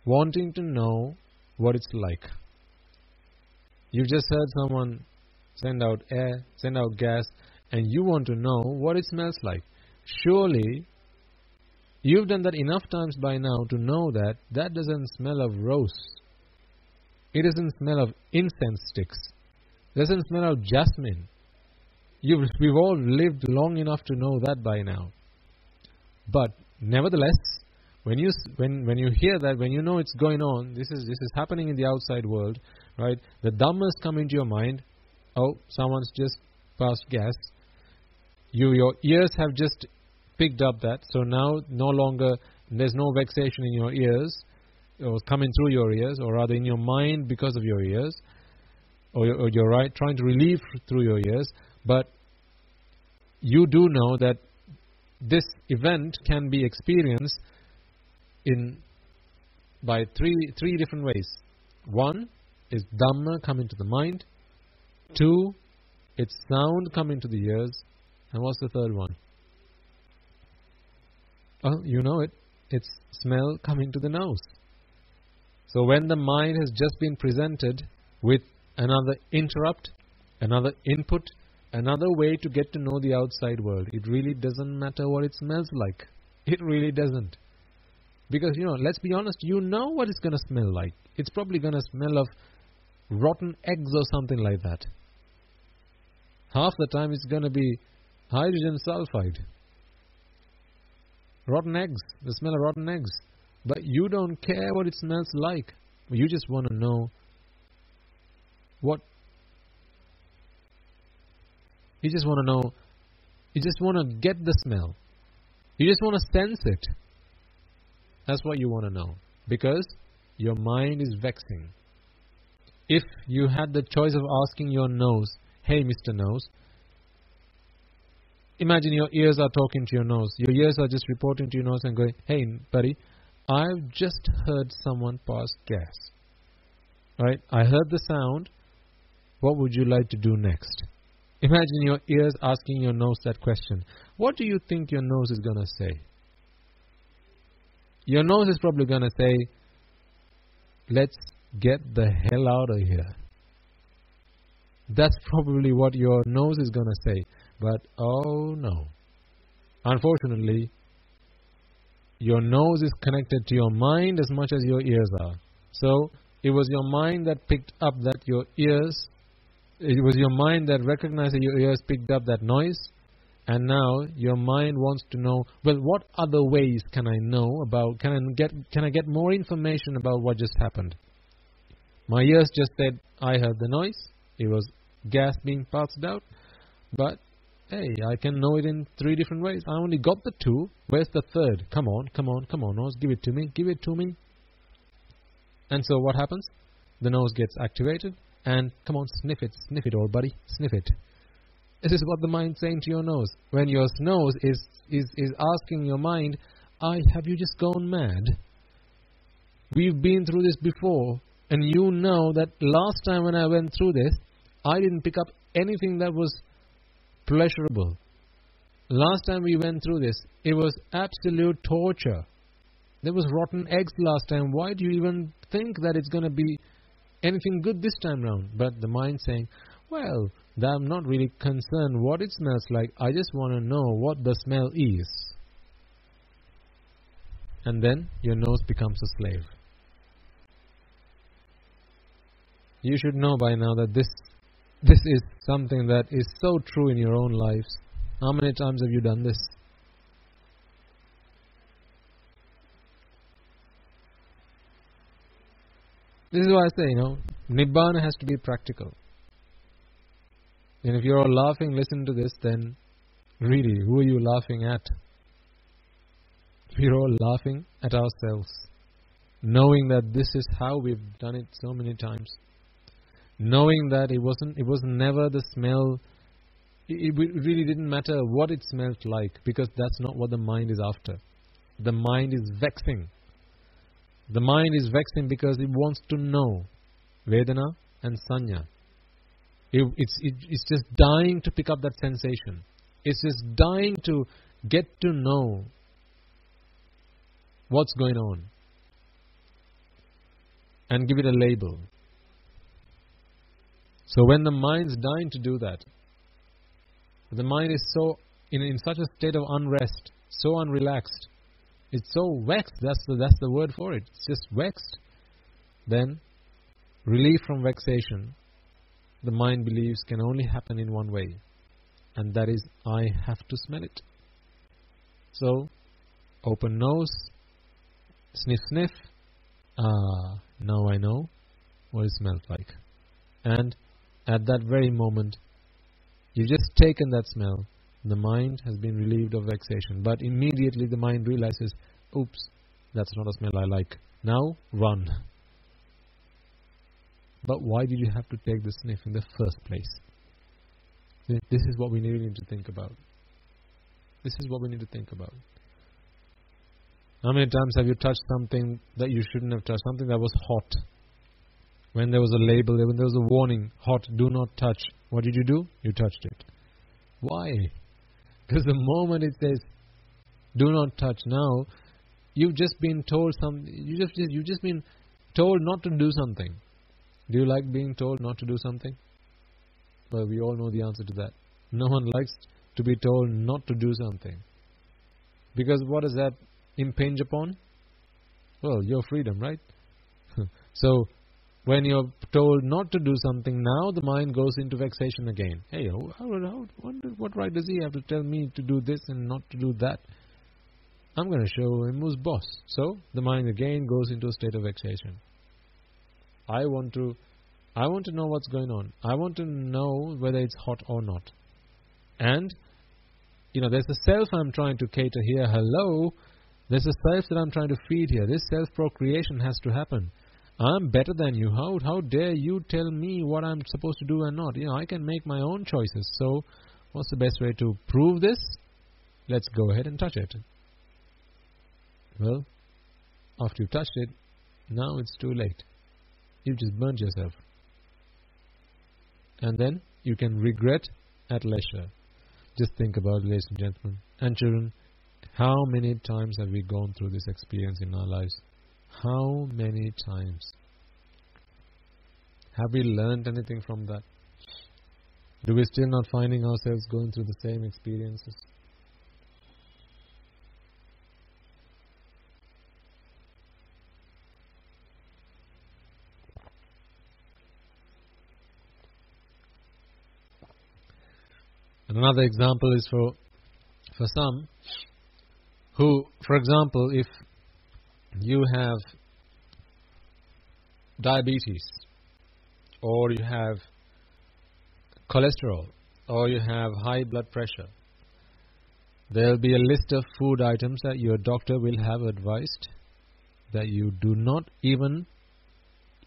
A: Wanting to know what it's like. You just heard someone send out air, send out gas, and you want to know what it smells like. Surely, you've done that enough times by now to know that that doesn't smell of rose. It doesn't smell of incense sticks. It doesn't smell of jasmine. We've all lived long enough to know that by now. But nevertheless, when you hear that, when you know it's going on, this is happening in the outside world, right? The Dhammas come into your mind. Oh, someone's just passed gas. Your ears have just picked up that, so now no longer there's no vexation in your ears, or coming through your ears, or rather in your mind because of your ears, or you're right trying to relieve through your ears. But you do know that this event can be experienced by three different ways. One is Dhamma coming to the mind. Two, it's sound coming to the ears. And what's the third one? Oh, you know it. It's smell coming to the nose. So when the mind has just been presented with another interrupt, another input, another way to get to know the outside world, it really doesn't matter what it smells like. It really doesn't. Because, let's be honest, you know what it's going to smell like. It's probably going to smell of rotten eggs or something like that. Half the time it's going to be hydrogen sulfide. Rotten eggs, the smell of rotten eggs. But you don't care what it smells like. You just want to know what. You just want to know. You just want to get the smell. You just want to sense it. That's what you want to know. Because your mind is vexing. If you had the choice of asking your nose, hey, Mr. Nose, imagine your ears are talking to your nose. Your ears are just reporting to your nose and going, hey, buddy, I've just heard someone pass gas. Right? I heard the sound. What would you like to do next? Imagine your ears asking your nose that question. What do you think your nose is going to say? Your nose is probably going to say, let's get the hell out of here. That's probably what your nose is going to say. But, oh no. Unfortunately, your nose is connected to your mind as much as your ears are. So, it was your mind that picked up that your ears, it was your mind that recognized that your ears picked up that noise. And now, your mind wants to know, well, what other ways can I know about, can I get more information about what just happened? My ears just said, I heard the noise. It was gas being passed out. But, hey, I can know it in 3 different ways. I only got the 2. Where's the third? Come on, nose. Give it to me. Give it to me. And so what happens? The nose gets activated. And, come on, sniff it, old buddy. Sniff it. This is what the mind's saying to your nose. When your nose is asking your mind, have you just gone mad? We've been through this before. And you know that last time when I went through this, I didn't pick up anything that was pleasurable. Last time we went through this, it was absolute torture. There was rotten eggs last time. Why do you even think that it's going to be anything good this time round? But the mind saying, well, I'm not really concerned what it smells like. I just want to know what the smell is. And then your nose becomes a slave. You should know by now that this is something that is so true in your own lives. How many times have you done this? This is why I say, Nibbana has to be practical. And if you're all laughing, listen to this, then really, who are you laughing at? We're all laughing at ourselves, knowing that this is how we've done it so many times. Knowing that it was never the smell. It really didn't matter what it smelled like, because that's not what the mind is after. The mind is vexing. The mind is vexing because it wants to know. Vedana and Sanya. It's just dying to pick up that sensation. It's just dying to get to know what's going on and give it a label. So when the mind's dying to do that, the mind is so in such a state of unrest, so unrelaxed, it's so vexed, that's the word for it, it's just vexed, then relief from vexation, the mind believes, can only happen in one way, and that is, I have to smell it. So, open nose, sniff sniff, now I know what it smells like. And at that very moment, you've just taken that smell, the mind has been relieved of vexation. But immediately the mind realizes, oops, that's not a smell I like. Now, run. But why did you have to take the sniff in the first place? This is what we need to think about. This is what we need to think about. How many times have you touched something that you shouldn't have touched? Something that was hot. When there was a label, when there was a warning, hot, do not touch. What did you do? You touched it. Why? Because the moment it says, do not touch, now, you've just been told something. You've just been told not to do something. Do you like being told not to do something? Well, we all know the answer to that. No one likes to be told not to do something. Because what does that impinge upon? Well, your freedom, right? So, when you're told not to do something, now the mind goes into vexation again. Hey, what right does he have to tell me to do this and not to do that? I'm going to show him who's boss. So, the mind again goes into a state of vexation. I want to know what's going on. I want to know whether it's hot or not. And, there's a self I'm trying to cater here. Hello. There's a self that I'm trying to feed here. This self-procreation has to happen. I'm better than you. How dare you tell me what I'm supposed to do and not? I can make my own choices. So, what's the best way to prove this? Let's go ahead and touch it. Well, after you've touched it, now it's too late. You've just burnt yourself. And then you can regret at leisure. Just think about it, ladies and gentlemen. And children, how many times have we gone through this experience in our lives? How many times? Have we learned anything from that? Do we still not finding ourselves going through the same experiences? And another example is for some who, for example, if you have diabetes, or you have cholesterol, or you have high blood pressure, there will be a list of food items that your doctor will have advised that you do not even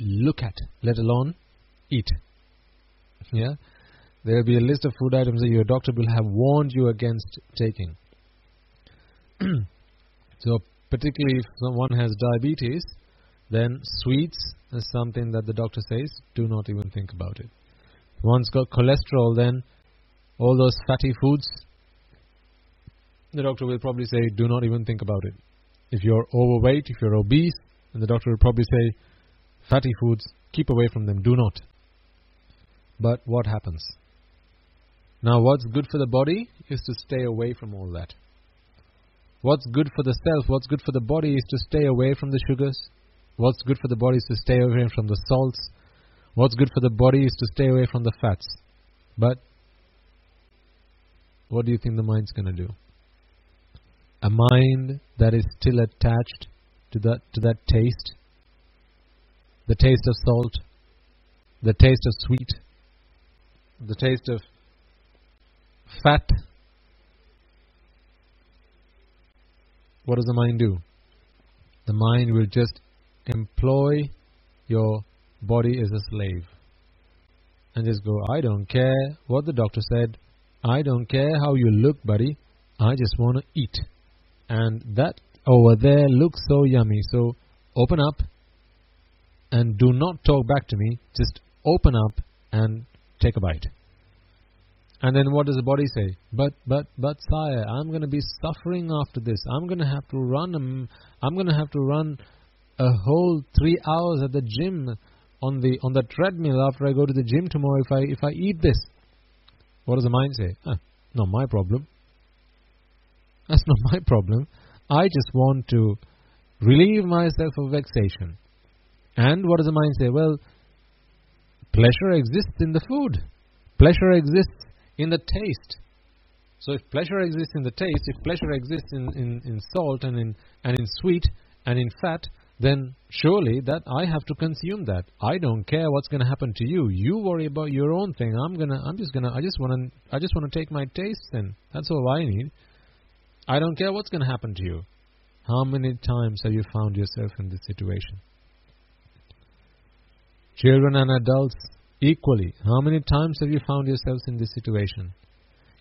A: look at, let alone eat. Yeah? There will be a list of food items that your doctor will have warned you against taking. So, particularly if someone has diabetes, then sweets is something that the doctor says, do not even think about it. If one's got cholesterol, then all those fatty foods, the doctor will probably say, do not even think about it. If you're overweight, if you're obese, then the doctor will probably say, fatty foods, keep away from them, do not. But what happens? Now, what's good for the body is to stay away from all that. What's good for the self, what's good for the body is to stay away from the sugars. What's good for the body is to stay away from the salts. What's good for the body is to stay away from the fats. But what do you think the mind's going to do? A mind that is still attached to that taste, the taste of salt, the taste of sweet, the taste of fat. What does the mind do? The mind will just employ your body as a slave and just go, I don't care what the doctor said, I don't care how you look, buddy, I just want to eat. And that over there looks so yummy, so open up and do not talk back to me. Just open up and take a bite. And then what does the body say? But sire, I'm going to be suffering after this. I'm going to have to run a whole 3 hours at the gym on the treadmill after I go to the gym tomorrow if I eat this. What does the mind say? Not my problem. That's not my problem. I just want to relieve myself of vexation. And what does the mind say? Well, pleasure exists in the food. Pleasure exists in the taste. So if pleasure exists in the taste, if pleasure exists in salt and in sweet and in fat, then surely that I have to consume that. I don't care what's going to happen to you. You worry about your own thing. I just want to take my tastes in. That's all I need. I don't care what's going to happen to you. How many times have you found yourself in this situation? Children and adults equally. How many times have you found yourselves in this situation?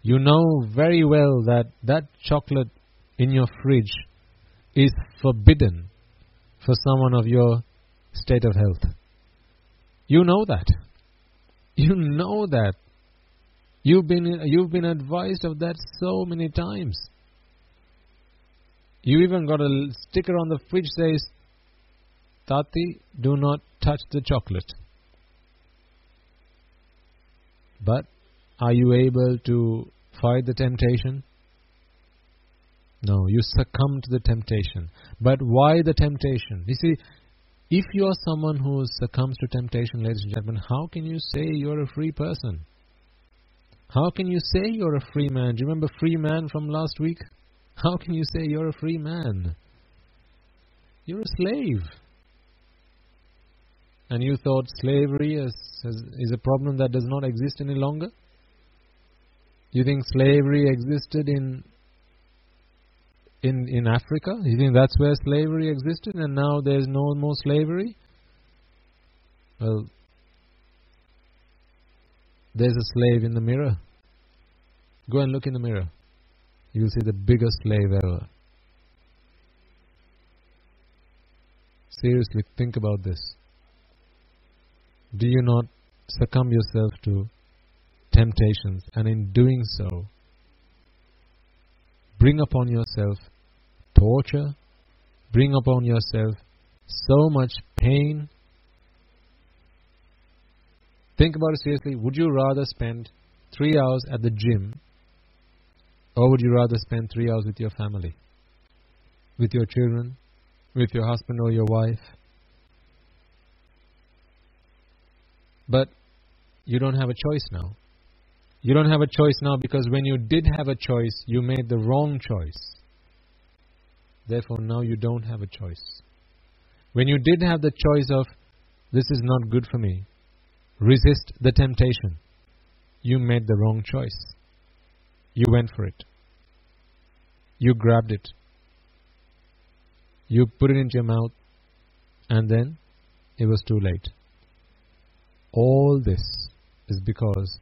A: You know very well that chocolate in your fridge is forbidden for someone of your state of health. You know that. You know that. You've been advised of that so many times. You even got a sticker on the fridge says, Tati, do not touch the chocolate. But are you able to fight the temptation? No, you succumb to the temptation. But why the temptation? You see, if you are someone who succumbs to temptation, ladies and gentlemen, how can you say you're a free person? How can you say you're a free man? Do you remember free man from last week? How can you say you're a free man? You're a slave. And you thought slavery is a problem that does not exist any longer? You think slavery existed in Africa? You think that's where slavery existed and now there's no more slavery? Well, there's a slave in the mirror. Go and look in the mirror. You'll see the biggest slave ever. Seriously, think about this. Do you not succumb yourself to temptations, and in doing so, bring upon yourself torture, bring upon yourself so much pain? Think about it seriously. Would you rather spend 3 hours at the gym, or would you rather spend 3 hours with your family, with your children, with your husband or your wife? But you don't have a choice now. You don't have a choice now because when you did have a choice, you made the wrong choice. Therefore, now you don't have a choice. When you did have the choice of, this is not good for me, resist the temptation, you made the wrong choice. You went for it. You grabbed it. You put it into your mouth, and then it was too late. All this is because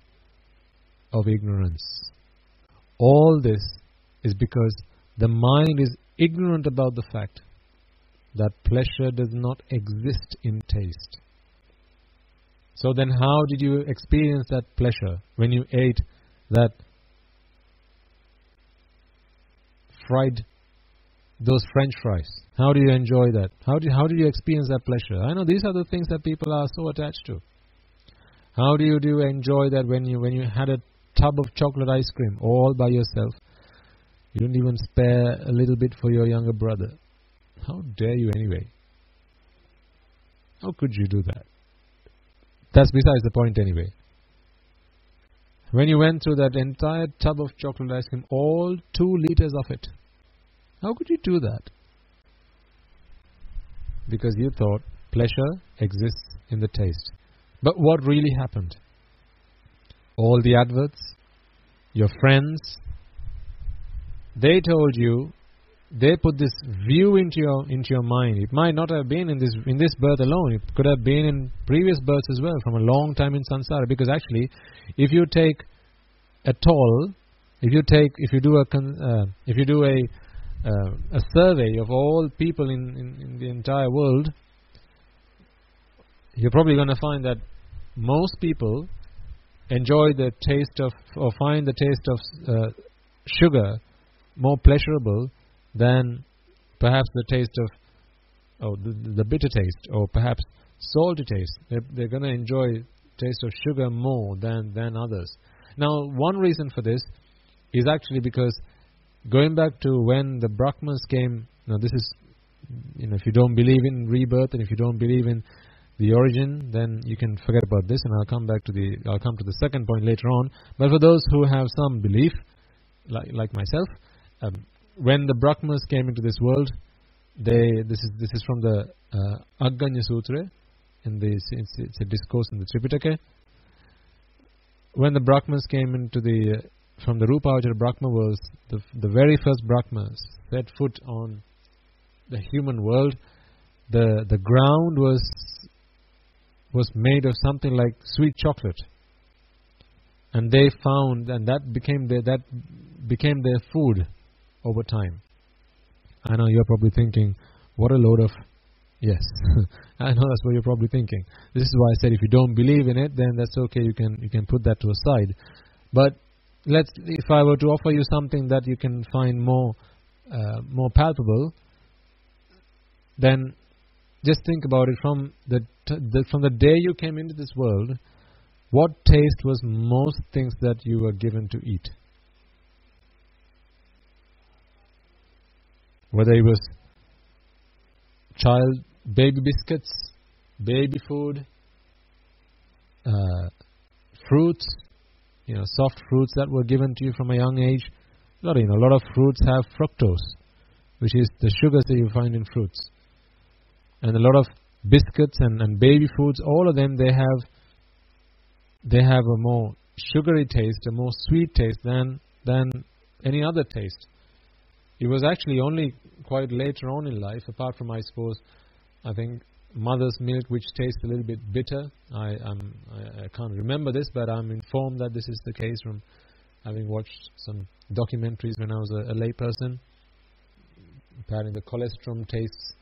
A: of ignorance. All this is because the mind is ignorant about the fact that pleasure does not exist in taste. So then how did you experience that pleasure when you ate that those French fries? How do you enjoy that? How did you experience that pleasure? I know these are the things that people are so attached to. How do you enjoy that when you had a tub of chocolate ice cream all by yourself? You didn't even spare a little bit for your younger brother. How dare you anyway? How could you do that? That's besides the point anyway. When you went through that entire tub of chocolate ice cream, all 2 liters of it, how could you do that? Because you thought pleasure exists in the taste. But what really happened? All the adverts, your friends, they told you, they put this view into your mind. It might not have been in this birth alone. It could have been in previous births as well, from a long time in samsara. Because actually, if you take a toll, if you do a survey of all people in the entire world, you're probably going to find that most people enjoy the taste of, or find the taste of sugar more pleasurable than perhaps the taste of, the bitter taste, or perhaps salty taste. They're going to enjoy taste of sugar more than others. Now, one reason for this is actually because going back to when the Brahmas came, now this is, if you don't believe in rebirth and if you don't believe in the origin, then you can forget about this, and I'll come to the second point later on. But for those who have some belief, like myself, when the Brahmas came into this world, this is from the Aganya Sutra, it's a discourse in the Tripitaka. When the Brahmas came into from the Rupa Avachara Brahma was the very first Brahmas set foot on the human world. The ground was made of something like sweet chocolate, and they found, and that became their food over time. I know you're probably thinking, what a load of... Yes, I know that's what you're probably thinking. This is why I said if you don't believe in it, then that's okay, you can put that to a side. But if I were to offer you something that you can find more palpable, then just think about it from the day you came into this world. What taste was most things that you were given to eat? Whether it was baby biscuits, baby food, fruits, soft fruits that were given to you from a young age. A lot of fruits have fructose, which is the sugars that you find in fruits. And a lot of biscuits and baby foods, all of them, they have a more sugary taste, a more sweet taste than any other taste. It was actually only quite later on in life, apart from, I think, mother's milk, which tastes a little bit bitter. I can't remember this, but I'm informed that this is the case from having watched some documentaries when I was a lay person. Apparently the cholesterol tastes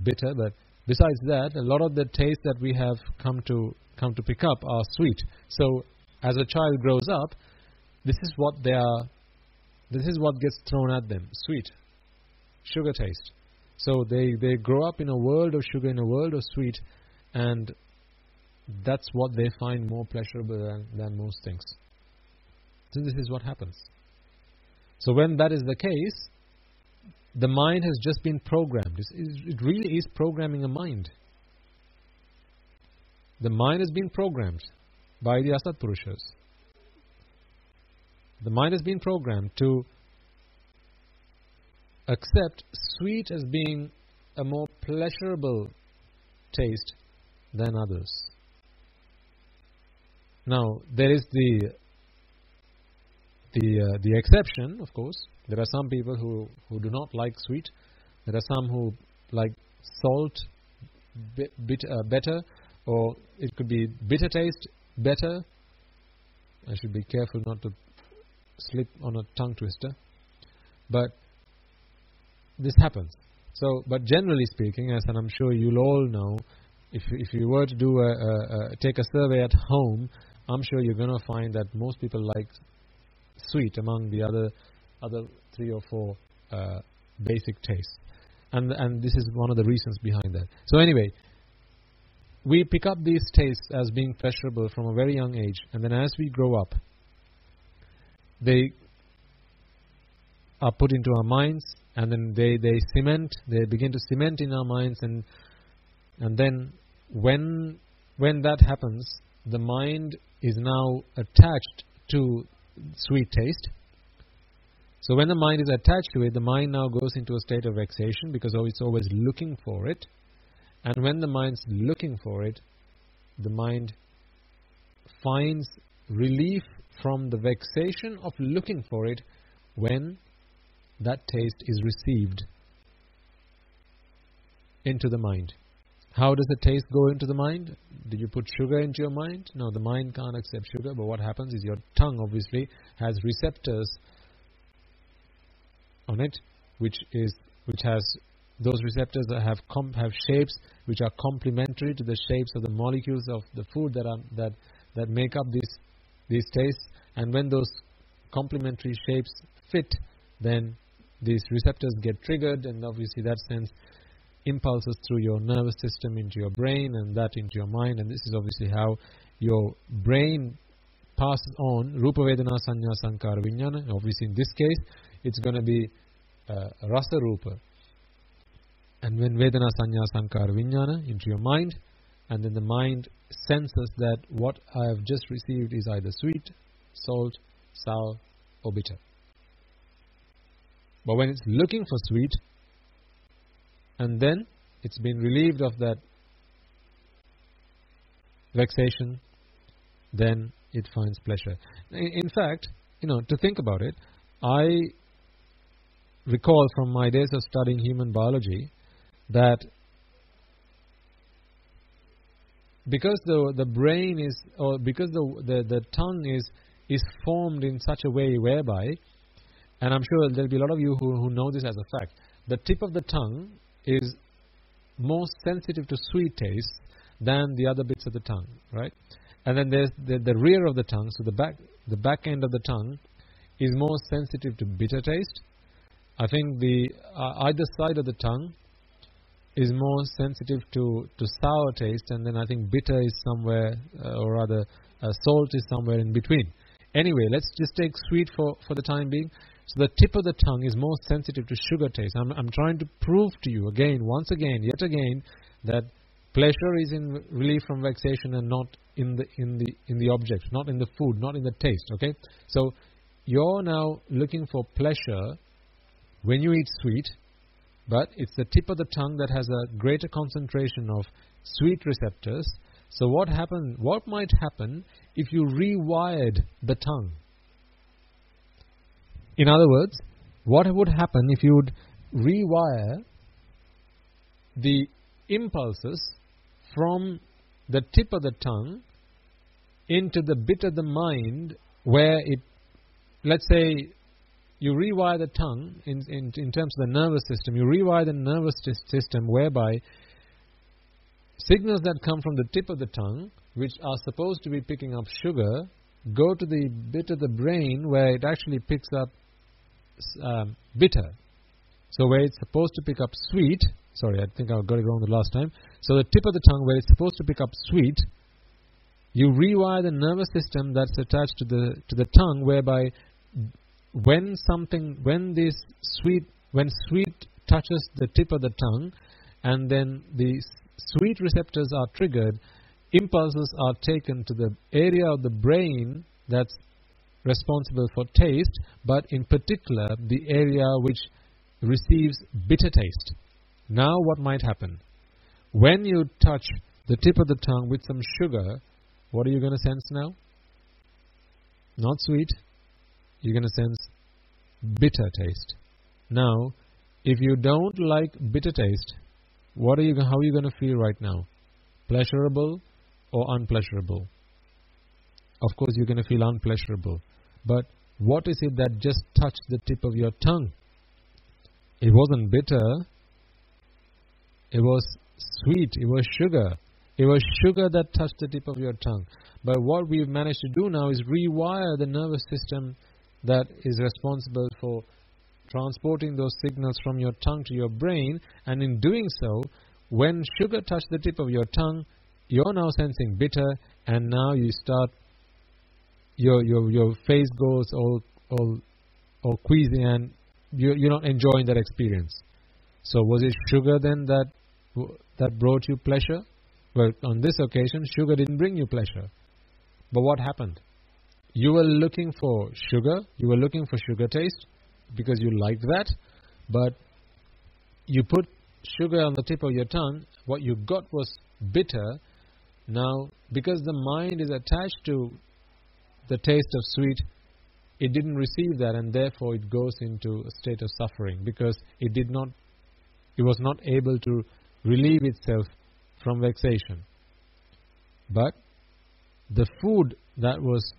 A: bitter, but besides that, a lot of the taste that we have come to pick up are sweet. So as a child grows up, this is what gets thrown at them: sweet, sugar taste. So they grow up in a world of sugar, in a world of sweet, and that's what they find more pleasurable than most things. So this is what happens. So when that is the case, the mind has just been programmed. It really is programming a mind. The mind has been programmed by the Asat Purushas. The mind has been programmed to accept sweet as being a more pleasurable taste than others. Now, there is the exception, of course. There are some people who do not like sweet. There are some who like salt better, or it could be bitter taste better. I should be careful not to slip on a tongue twister. But this happens. So, but generally speaking, and I'm sure you'll all know, if you were to do take a survey at home, I'm sure you're going to find that most people like sweet among the other 3 or 4 basic tastes, and this is one of the reasons behind that. So anyway, we pick up these tastes as being pleasurable from a very young age, and then as we grow up, they are put into our minds, and then they begin to cement in our minds, and then when that happens, the mind is now attached to sweet taste. So when the mind is attached to it, the mind now goes into a state of vexation, because it's always looking for it. And when the mind's looking for it, the mind finds relief from the vexation of looking for it when that taste is received into the mind. How does the taste go into the mind? Did you put sugar into your mind? No, the mind can't accept sugar, but what happens is your tongue obviously has receptors on it, which has those receptors that have shapes which are complementary to the shapes of the molecules of the food that make up these tastes. And when those complementary shapes fit, then these receptors get triggered, and obviously that sends impulses through your nervous system into your brain, and that into your mind. And this is obviously how your brain passes on Rupa Vedana Sanya Sankara Vijnana. Obviously in this case it's going to be Rasa Rupa. And when Vedana Sanya Sankara Vijnana into your mind, and then the mind senses that what I have just received is either sweet, salt, sour or bitter. But when it's looking for sweet, and then it's been relieved of that vexation, then it finds pleasure. In fact, to think about it, I recall from my days of studying human biology that because the brain is, or because the tongue is formed in such a way whereby, and I'm sure there'll be a lot of you who know this as a fact, the tip of the tongue is more sensitive to sweet taste than the other bits of the tongue, right? And then there's the rear of the tongue, so the back end of the tongue is more sensitive to bitter taste. I think the either side of the tongue is more sensitive to sour taste, and then I think bitter is somewhere, or rather salt is somewhere in between. Anyway, let's just take sweet for the time being. So the tip of the tongue is more sensitive to sugar taste. I'm trying to prove to you once again, yet again, that pleasure is in relief from vexation and not in the object, not in the food, not in the taste. Okay, so you're now looking for pleasure when you eat sweet, but it's the tip of the tongue that has a greater concentration of sweet receptors. So what might happen if you rewired the tongue? In other words, what would happen if you would rewire the impulses from the tip of the tongue into the bit of the mind where it, let's say, you rewire the tongue in terms of the nervous system. You rewire the nervous system whereby signals that come from the tip of the tongue, which are supposed to be picking up sugar, go to the bit of the brain where it actually picks up bitter. So where it's supposed to pick up sweet, sorry, I think I got it wrong the last time. So the tip of the tongue where it's supposed to pick up sweet, you rewire the nervous system that's attached to the tongue, whereby when sweet touches the tip of the tongue, and then the sweet receptors are triggered, impulses are taken to the area of the brain that's responsible for taste, but in particular the area which receives bitter taste. Now what might happen? When you touch the tip of the tongue with some sugar, what are you going to sense now? Not sweet. You're going to sense bitter taste. Now, if you don't like bitter taste, how are you going to feel right now? Pleasurable or unpleasurable? Of course, you're going to feel unpleasurable. But what is it that just touched the tip of your tongue? It wasn't bitter. It was sweet. It was sugar. It was sugar that touched the tip of your tongue. But what we've managed to do now is rewire the nervous system that is responsible for transporting those signals from your tongue to your brain. And in doing so, when sugar touched the tip of your tongue, you're now sensing bitter, and now you start, your face goes all queasy, and you're not enjoying that experience. So was it sugar then that brought you pleasure? Well, on this occasion, sugar didn't bring you pleasure. But what happened? You were looking for sugar. You were looking for sugar taste because you liked that. But you put sugar on the tip of your tongue. What you got was bitter. Now, because the mind is attached to the taste of sweet, it didn't receive that, and therefore it goes into a state of suffering because it was not able to relieve itself from vexation. But the food that was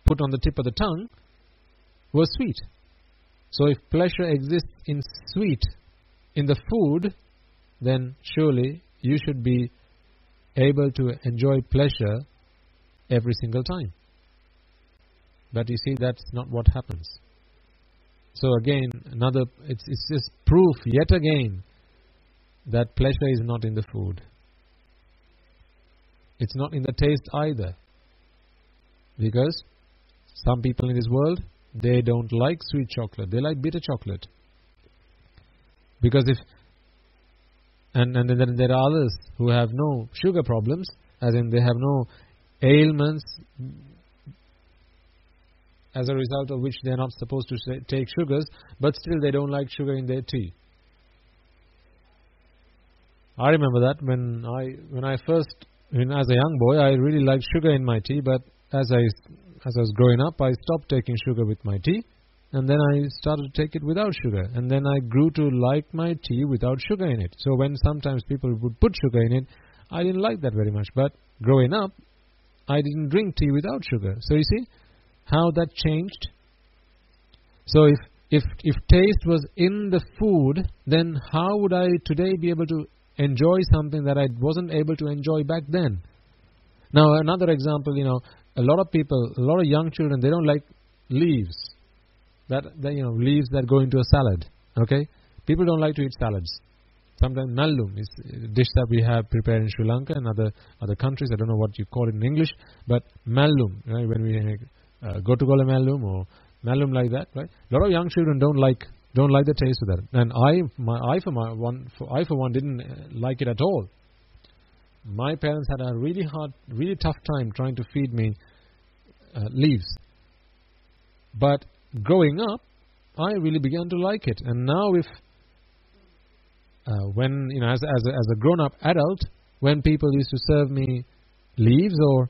A: put on the tip of the tongue was sweet. So if pleasure exists in sweet, in the food, then surely you should be able to enjoy pleasure every single time. But you see, that's not what happens. So again, it's just proof yet again that pleasure is not in the food. It's not in the taste either. Because some people in this world, they don't like sweet chocolate. They like bitter chocolate. Because and then there are others who have no sugar problems, as in they have no ailments as a result of which they are not supposed to take sugars, but still they don't like sugar in their tea. I remember that when as a young boy, I really liked sugar in my tea, but as I was growing up, I stopped taking sugar with my tea, and then I started to take it without sugar, and then I grew to like my tea without sugar in it. So when sometimes people would put sugar in it, I didn't like that very much, but growing up, I didn't drink tea without sugar. So you see how that changed? So if taste was in the food, then how would I today be able to enjoy something that I wasn't able to enjoy back then? Now another example, a lot of young children, they don't like leaves. Leaves that go into a salad. Okay? People don't like to eat salads. Sometimes mallum is a dish that we have prepared in Sri Lanka and other countries. I don't know what you call it in English, but mallum, right? When we go to gola mallum or mallum like that, right? A lot of young children don't like the taste of that, and I for one didn't like it at all. My parents had a really tough time trying to feed me leaves, but growing up, I really began to like it. And now, when as a grown-up adult, when people used to serve me leaves, or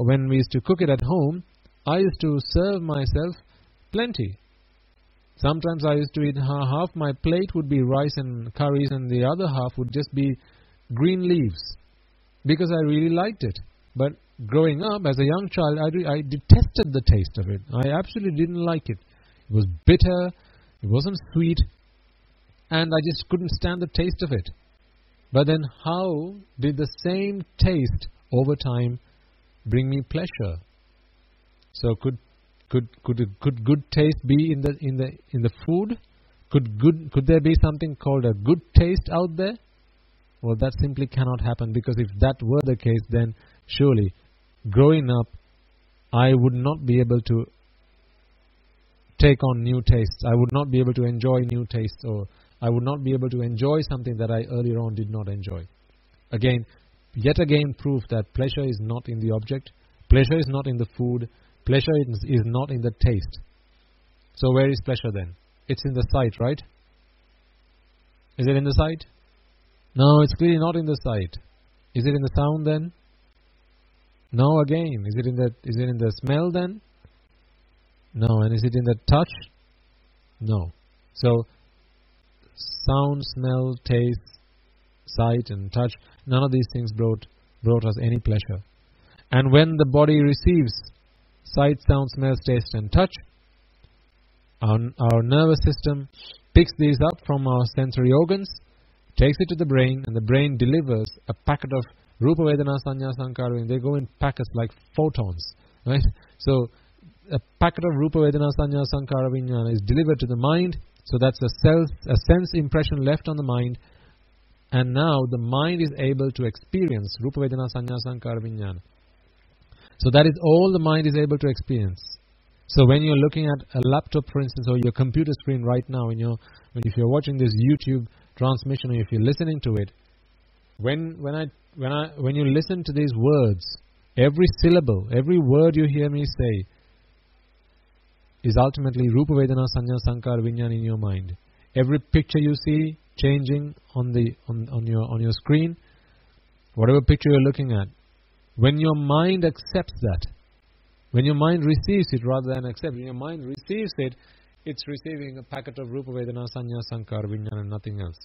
A: when we used to cook it at home, I used to serve myself plenty. Sometimes I used to eat half my plate would be rice and curries, and the other half would just be green leaves, because I really liked it. But growing up as a young child, I detested the taste of it. I absolutely didn't like it. It was bitter, it wasn't sweet, and I just couldn't stand the taste of it. But then how did the same taste over time bring me pleasure? So could good taste be in the food? Could there be something called a good taste out there? Well, that simply cannot happen, because if that were the case, then surely growing up I would not be able to take on new tastes. I would not be able to enjoy new tastes, or I would not be able to enjoy something that I earlier on did not enjoy. Yet again proof that pleasure is not in the object, pleasure is not in the food, pleasure is not in the taste. So where is pleasure then? It's in the sight, right? Is it in the sight? No, it's clearly not in the sight. Is it in the sound then? No, again. Is it in the smell then? No. And is it in the touch? No. So sound, smell, taste, sight and touch, none of these things brought us any pleasure. And when the body receives sight, sound, smell, taste and touch, our nervous system picks these up from our sensory organs, takes it to the brain, and the brain delivers a packet of Rupa Vedana Sanya Sankara, and they go in packets like photons, right? So a packet of Rupa Vedana Sanya Sankara Vijnana is delivered to the mind. So that's a sense impression left on the mind, and now the mind is able to experience Rupa Vedana Sanya Sankara Vijnana. So that is all the mind is able to experience. So when you're looking at a laptop, for instance, or your computer screen right now, if you're watching this YouTube transmission, or if you're listening to it, when you listen to these words, every syllable, every word you hear me say is ultimately Rupa Vedana Sanya Sankara Vijnana in your mind. Every picture you see changing on your screen, whatever picture you're looking at, when your mind accepts that, when your mind receives it rather than accepts, when your mind receives it, it's receiving a packet of Rupa Vedana Sanya Sankara Vijnana and nothing else.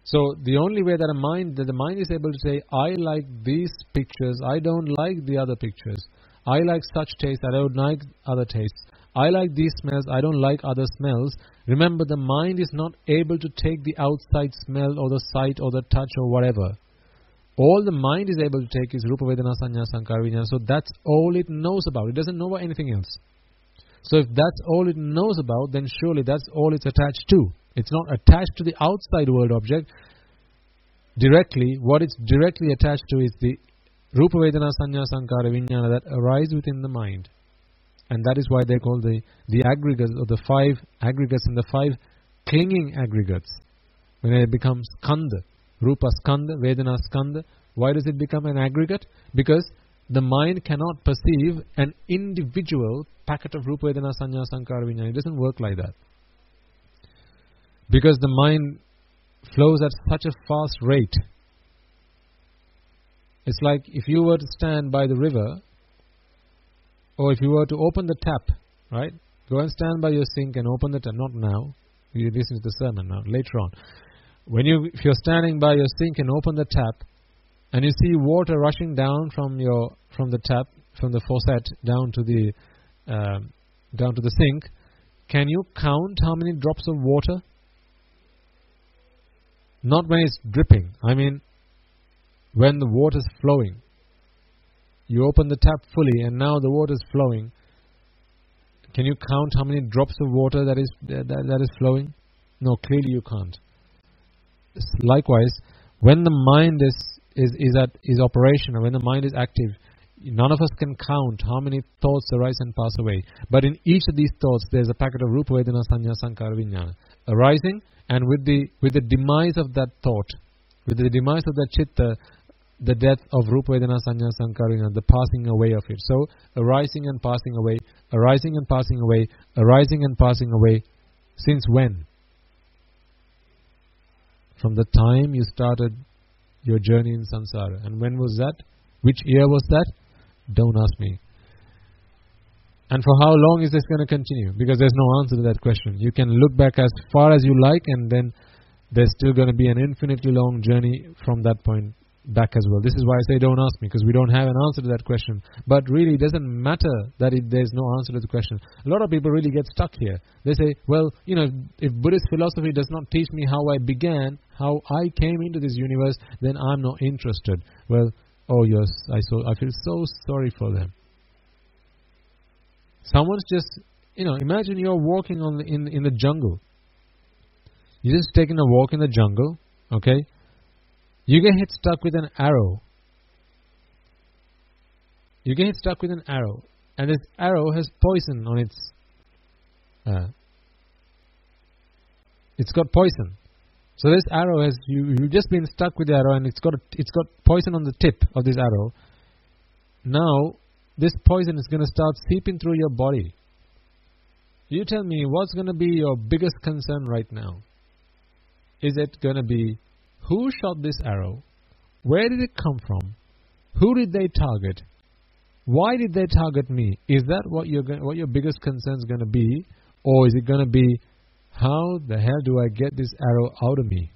A: So the only way that the mind is able to say, I like these pictures, I don't like the other pictures. I like such taste, I don't like other tastes. I like these smells, I don't like other smells. Remember, the mind is not able to take the outside smell or the sight or the touch or whatever. All the mind is able to take is Rupa Vedana Sanya Sankara Vijnana. So that's all it knows about. It doesn't know about anything else. So if that's all it knows about, then surely that's all it's attached to. It's not attached to the outside world object directly. What it's directly attached to is the Rupa Vedana Sanya Sankara Vijnana that arise within the mind. And that is why they call the aggregates, or the 5 aggregates and the 5 clinging aggregates. When it becomes skandha, Rupa skandha, Vedana skandha. Why does it become an aggregate? Because the mind cannot perceive an individual packet of Rupa Vedana Sanya Sankara Vijnana. It doesn't work like that. Because the mind flows at such a fast rate. It's like if you were to stand by the river, or if you were to open the tap, right? Go and stand by your sink and open the tap. Not now. You listen to the sermon now, later on. If you're standing by your sink and open the tap, and you see water rushing down from the tap, from the faucet down to the sink, can you count how many drops of water? Not when it's dripping. I mean, when the water is flowing. You open the tap fully, and now the water is flowing. Can you count how many drops of water that is flowing? No, clearly you can't. Likewise, when the mind is operational, when the mind is active, none of us can count how many thoughts arise and pass away. But in each of these thoughts, there is a packet of Rupa Vedana Sanya Sankara Vijnana arising, and with the demise of that thought, with the demise of that chitta, the death of Rupa Vedana Sanya Sankara Vijnana, the passing away of it. So, arising and passing away, arising and passing away, arising and passing away. Since when? From the time you started your journey in samsara. And when was that? Which year was that? Don't ask me. And for how long is this going to continue? Because there's no answer to that question. You can look back as far as you like, and then there's still going to be an infinitely long journey from that point back as well. This is why I say don't ask me, because we don't have an answer to that question. But really, it doesn't matter that there's no answer to the question. A lot of people really get stuck here. They say, well, if Buddhist philosophy does not teach me how I began, how I came into this universe, then I'm not interested. Well, oh yes, I feel so sorry for them. Someone's just, imagine you're walking in the jungle. You're just taking a walk in the jungle, okay? You get hit stuck with an arrow. You get hit stuck with an arrow, and this arrow has poison on its. It's got poison. So this arrow has you've just been stuck with the arrow, and it's got poison on the tip of this arrow. Now this poison is going to start seeping through your body. You tell me, what's going to be your biggest concern right now? Is it going to be who shot this arrow? Where did it come from? Who did they target? Why did they target me? Is that what your biggest concern is going to be? Or is it going to be, how the hell do I get this arrow out of me?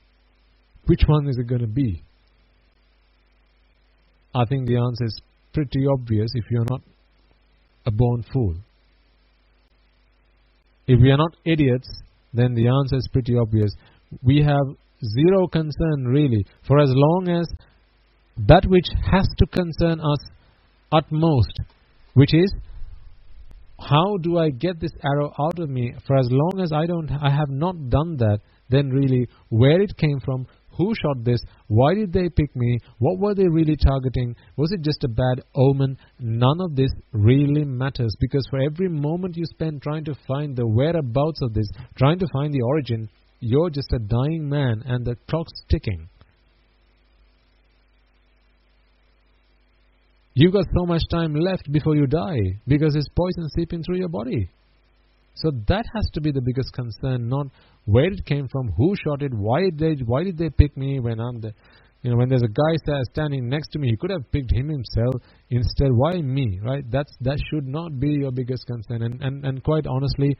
A: Which one is it going to be? I think the answer is pretty obvious if you're not a born fool. If we are not idiots, then the answer is pretty obvious. We have zero concern really, for as long as that which has to concern us utmost, which is, how do I get this arrow out of me? For as long as I have not done that, then really where it came from, who shot this, why did they pick me, what were they really targeting, was it just a bad omen? None of this really matters, because for every moment you spend trying to find the whereabouts of this, trying to find the origin, you're just a dying man and the clock's ticking. You've got so much time left before you die because there's poison seeping through your body. So that has to be the biggest concern, not where it came from, who shot it, why did they pick me when I'm the, when there's a guy standing next to me, he could have picked him himself instead. Why me, right? That should not be your biggest concern. And quite honestly,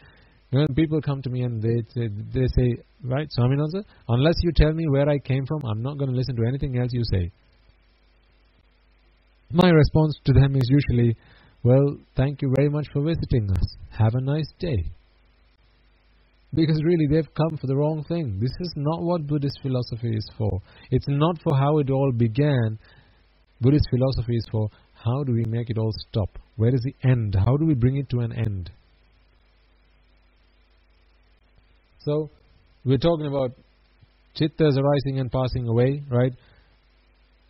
A: when people come to me and they say, right, Swaminatha, unless you tell me where I came from, I'm not going to listen to anything else you say. My response to them is usually, well, thank you very much for visiting us. Have a nice day. Because really, they've come for the wrong thing. This is not what Buddhist philosophy is for. It's not for how it all began. Buddhist philosophy is for how do we make it all stop? Where is the end? How do we bring it to an end? So, we're talking about chittas arising and passing away, right?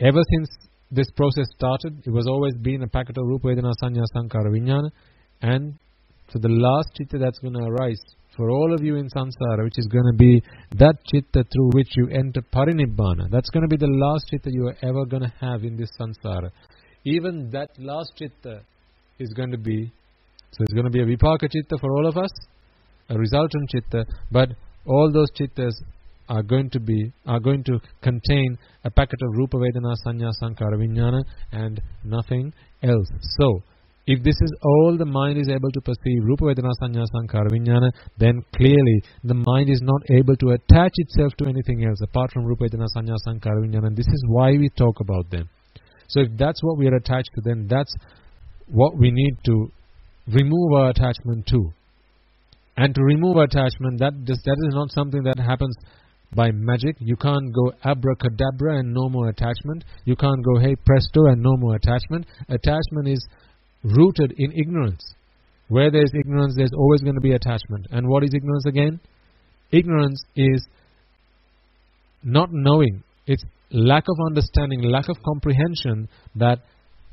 A: Ever since this process started, it was always been a packet of Rupa, Vedana, Sanya, Sankara, Vijnana. And for the last chitta that's going to arise, for all of you in samsara, which is going to be that chitta through which you enter Parinibbana. That's going to be the last chitta you are ever going to have in this samsara. Even that last chitta is going to be, so it's going to be a vipaka chitta for all of us, a resultant chitta, but all those chittas are going to contain a packet of Rupa, Vedana, Sanya, Sankara, Vijnana and nothing else. So, if this is all the mind is able to perceive, Rupa, Vedana, Sanya, Sankara, Vijnana, then clearly the mind is not able to attach itself to anything else apart from Rupa, Vedana, Sanya, Sankara, Vijnana. And this is why we talk about them. So if that's what we are attached to, then that's what we need to remove our attachment to. And to remove attachment, that is not something that happens by magic. You can't go abracadabra and no more attachment. You can't go hey presto and no more attachment. Attachment is rooted in ignorance. Where there is ignorance, there is always going to be attachment. And what is ignorance again? Ignorance is not knowing. It's lack of understanding, lack of comprehension that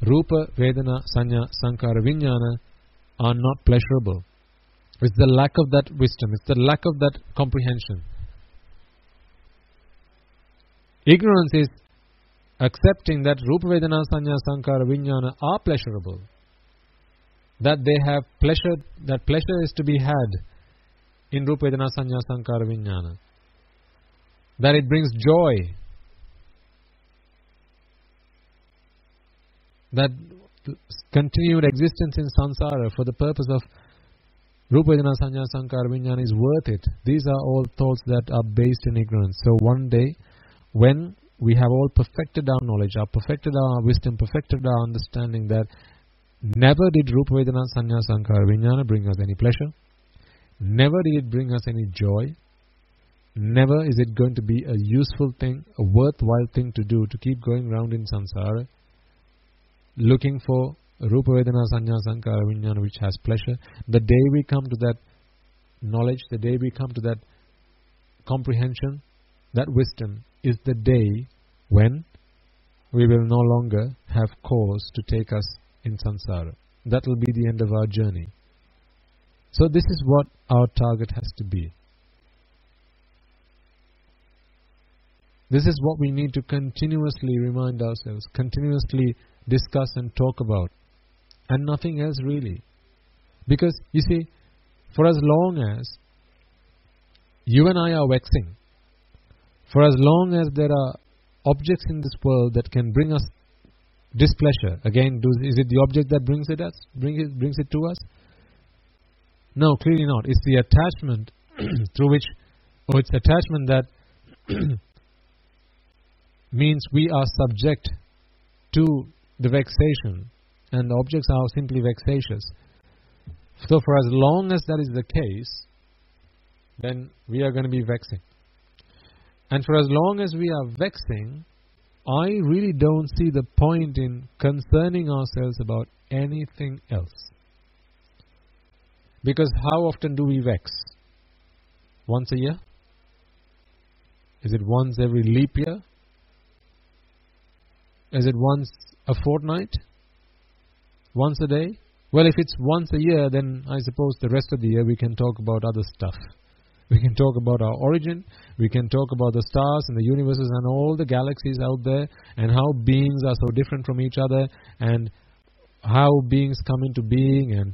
A: Rupa, Vedana, Sanya, Sankara, Vijnana are not pleasurable. It's the lack of that wisdom. It's the lack of that comprehension. Ignorance is accepting that Rupa, Vedana, Sanya, Sankara, Vijnana are pleasurable. That they have pleasure, that pleasure is to be had in Rupa, Vedana, Sanya, Sankara, Vijnana. That it brings joy. That continued existence in samsara for the purpose of Rupa, Vedana, Sanya, Sankara, Vijnana is worth it. These are all thoughts that are based in ignorance. So one day, when we have all perfected our knowledge, perfected our wisdom, perfected our understanding that never did Rupa, Vedana, Sanya, Sankara, Vijnana bring us any pleasure, never did it bring us any joy, never is it going to be a useful thing, a worthwhile thing to do, to keep going round in samsara, looking for Rupa, Vedana, Sanya, Sankara, Vijnana which has pleasure. The day we come to that knowledge, the day we come to that comprehension, that wisdom, is the day when we will no longer have cause to take us in samsara. That will be the end of our journey. So this is what our target has to be. This is what we need to continuously remind ourselves, continuously discuss and talk about, and nothing else really. Because, you see, for as long as you and I are vexing, for as long as there are objects in this world that can bring us displeasure, again, is it the object that brings it to us? No, clearly not. It's the attachment through which, or it's attachment that means we are subject to the vexation, and the objects are simply vexatious. So for as long as that is the case, then we are going to be vexing. And for as long as we are vexing, I really don't see the point in concerning ourselves about anything else. Because how often do we vex? Once a year? Is it once every leap year? Is it once a fortnight? Once a day? Well, if it's once a year, then I suppose the rest of the year we can talk about other stuff. We can talk about our origin, we can talk about the stars and the universes and all the galaxies out there, and how beings are so different from each other, and how beings come into being, and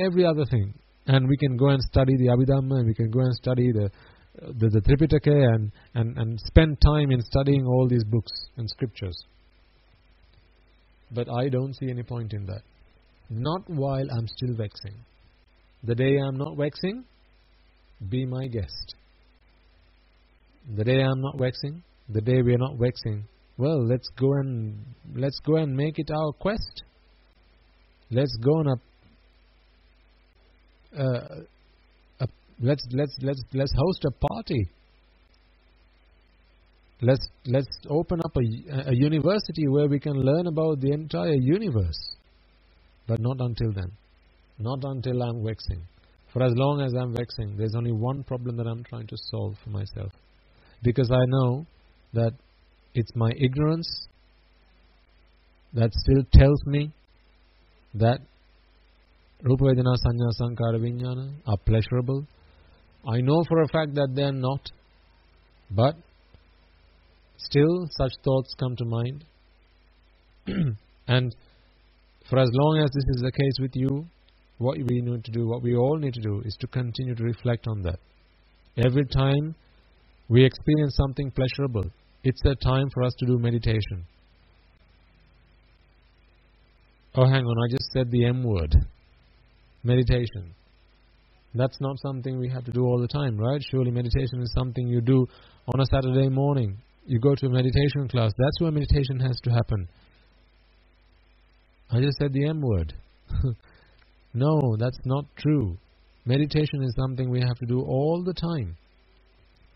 A: every other thing. And we can go and study the Abhidhamma, and we can go and study the Tripitaka, and spend time in studying all these books and scriptures. But I don't see any point in that. Not while I'm still vexing. The day I'm not vexing, be my guest. The day I'm not vexing, the day we are not vexing, well, let's go and make it our quest. Let's go on let's host a party. Let's open up a university where we can learn about the entire universe. But not until then. Not until I'm vexing. For as long as I'm vexing, there's only one problem that I'm trying to solve for myself. Because I know that it's my ignorance that still tells me that Rupa Vedana Sanya Sankara Vijnana are pleasurable. I know for a fact that they are not. But still such thoughts come to mind. And for as long as this is the case with you, what we need to do, what we all need to do, is to continue to reflect on that. Every time we experience something pleasurable, it's a time for us to do meditation. Oh, hang on, I just said the M word. Meditation. That's not something we have to do all the time, right? Surely meditation is something you do on a Saturday morning. You go to a meditation class. That's where meditation has to happen. I just said the M word. No, that's not true. Meditation is something we have to do all the time.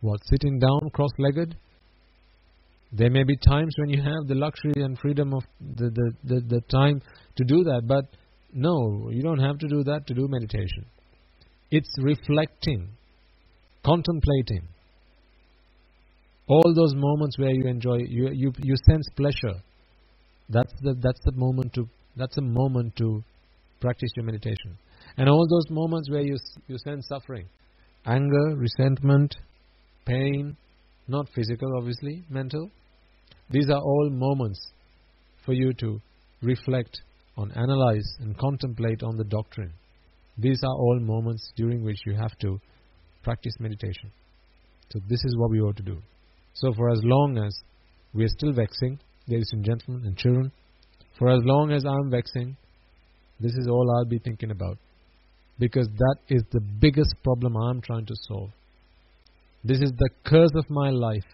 A: What, sitting down cross-legged? There may be times when you have the luxury and freedom of the time to do that, but no, you don't have to do that to do meditation. It's reflecting, contemplating. All those moments where you enjoy, you sense pleasure. That's a moment to practice your meditation. And all those moments where you sense suffering, anger, resentment, pain, not physical obviously, mental. These are all moments for you to reflect on, analyze and contemplate on the doctrine. These are all moments during which you have to practice meditation. So this is what we ought to do. So for as long as we are still vexing, ladies and gentlemen and children, for as long as I'm vexing, this is all I'll be thinking about. Because that is the biggest problem I'm trying to solve. This is the curse of my life.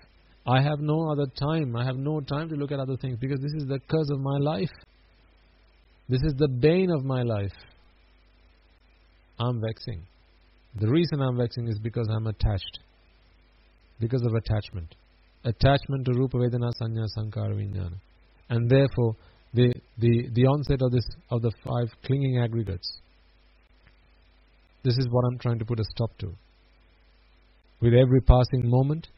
A: I have no other time. I have no time to look at other things because this is the curse of my life. This is the bane of my life. I'm vexing. The reason I'm vexing is because I'm attached. Because of attachment. Attachment to Rupa Vedana Sanya Sankara Vijnana. And therefore, the onset of the 5 clinging aggregates. This is what I'm trying to put a stop to. With every passing moment,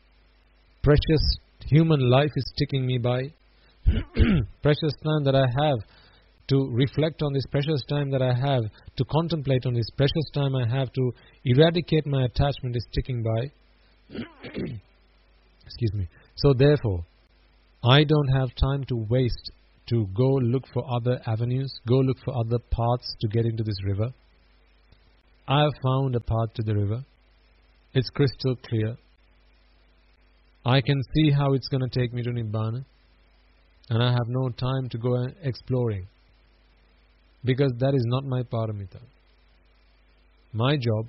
A: precious human life is ticking me by. Precious time that I have to reflect on this, precious time that I have to contemplate on this, precious time I have to eradicate my attachment is ticking by. Excuse me. So therefore, I don't have time to waste to go look for other avenues, go look for other paths to get into this river. I have found a path to the river. It's crystal clear. I can see how it's going to take me to Nibbana. And I have no time to go exploring. Because that is not my paramita. My job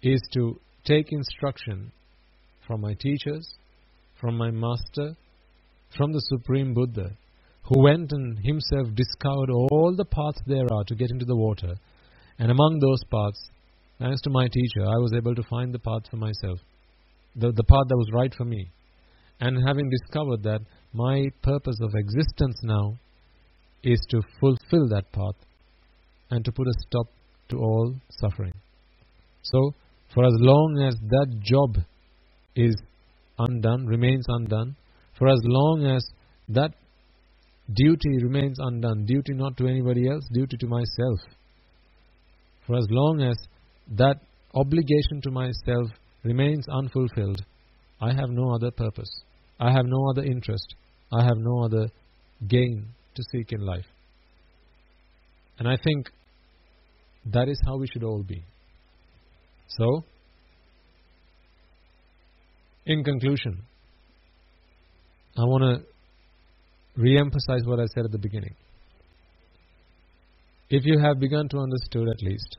A: is to take instruction from my teachers, from my master, from the Supreme Buddha, who went and himself discovered all the paths there are to get into the water. And among those paths, thanks to my teacher, I was able to find the path for myself. The path that was right for me. And having discovered that, my purpose of existence now is to fulfill that path and to put a stop to all suffering. So, for as long as that job is undone, remains undone, for as long as that duty remains undone, duty not to anybody else, duty to myself, for as long as that obligation to myself remains unfulfilled, I have no other purpose. I have no other interest. I have no other gain to seek in life. And I think that is how we should all be. So, in conclusion, I want to re-emphasize what I said at the beginning. If you have begun to understand at least,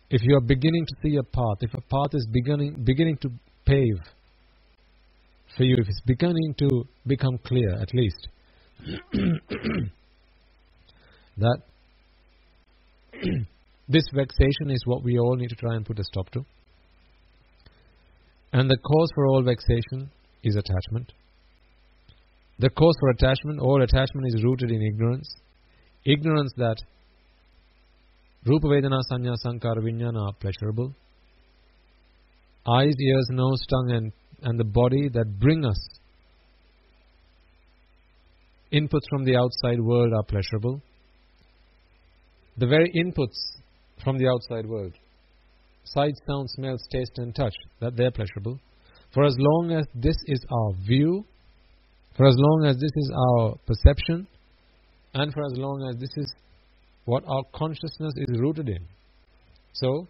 A: if you are beginning to see a path, if a path is beginning to pave for you, if it's beginning to become clear at least, that This vexation is what we all need to try and put a stop to. And the cause for all vexation is attachment. The cause for attachment, all attachment is rooted in ignorance. Ignorance that Rupa Vedana Sanya Sankara Vijnana are pleasurable. Eyes, ears, nose, tongue and the body that bring us inputs from the outside world are pleasurable. The very inputs from the outside world, sight, sound, smells, taste and touch, that they are pleasurable. For as long as this is our view, for as long as this is our perception, and for as long as this is what our consciousness is rooted in. So,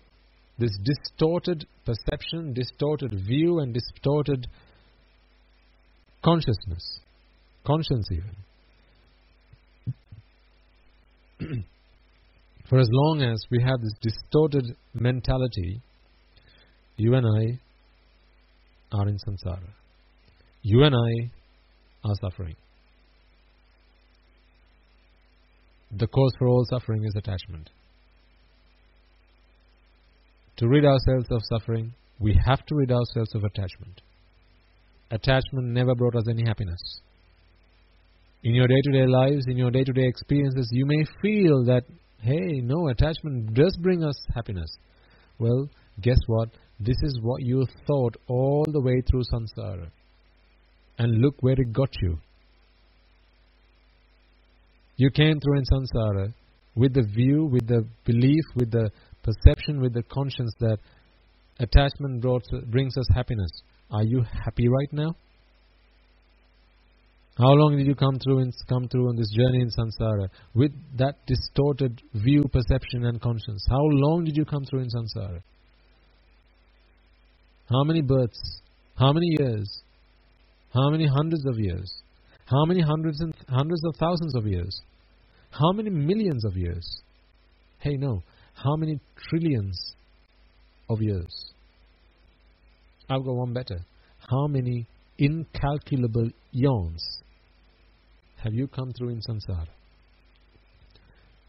A: this distorted perception, distorted view and distorted consciousness, conscience even. For as long as we have this distorted mentality, you and I are in samsara. You and I are suffering. The cause for all suffering is attachment. To rid ourselves of suffering, we have to rid ourselves of attachment. Attachment never brought us any happiness. In your day-to-day lives, in your day-to-day experiences, you may feel that, hey, no, attachment does bring us happiness. Well, guess what? This is what you thought all the way through samsara. And look where it got you. You came through in samsara with the view, with the belief, with the perception, with the conscience that attachment brings us happiness. Are you happy right now? How long did you come through on this journey in samsara with that distorted view, perception and conscience? How long did you come through in samsara? How many births? How many years? How many hundreds of years? How many hundreds of thousands of years? How many millions of years? Hey, no. How many trillions of years? I've got one better. How many incalculable eons have you come through in samsara?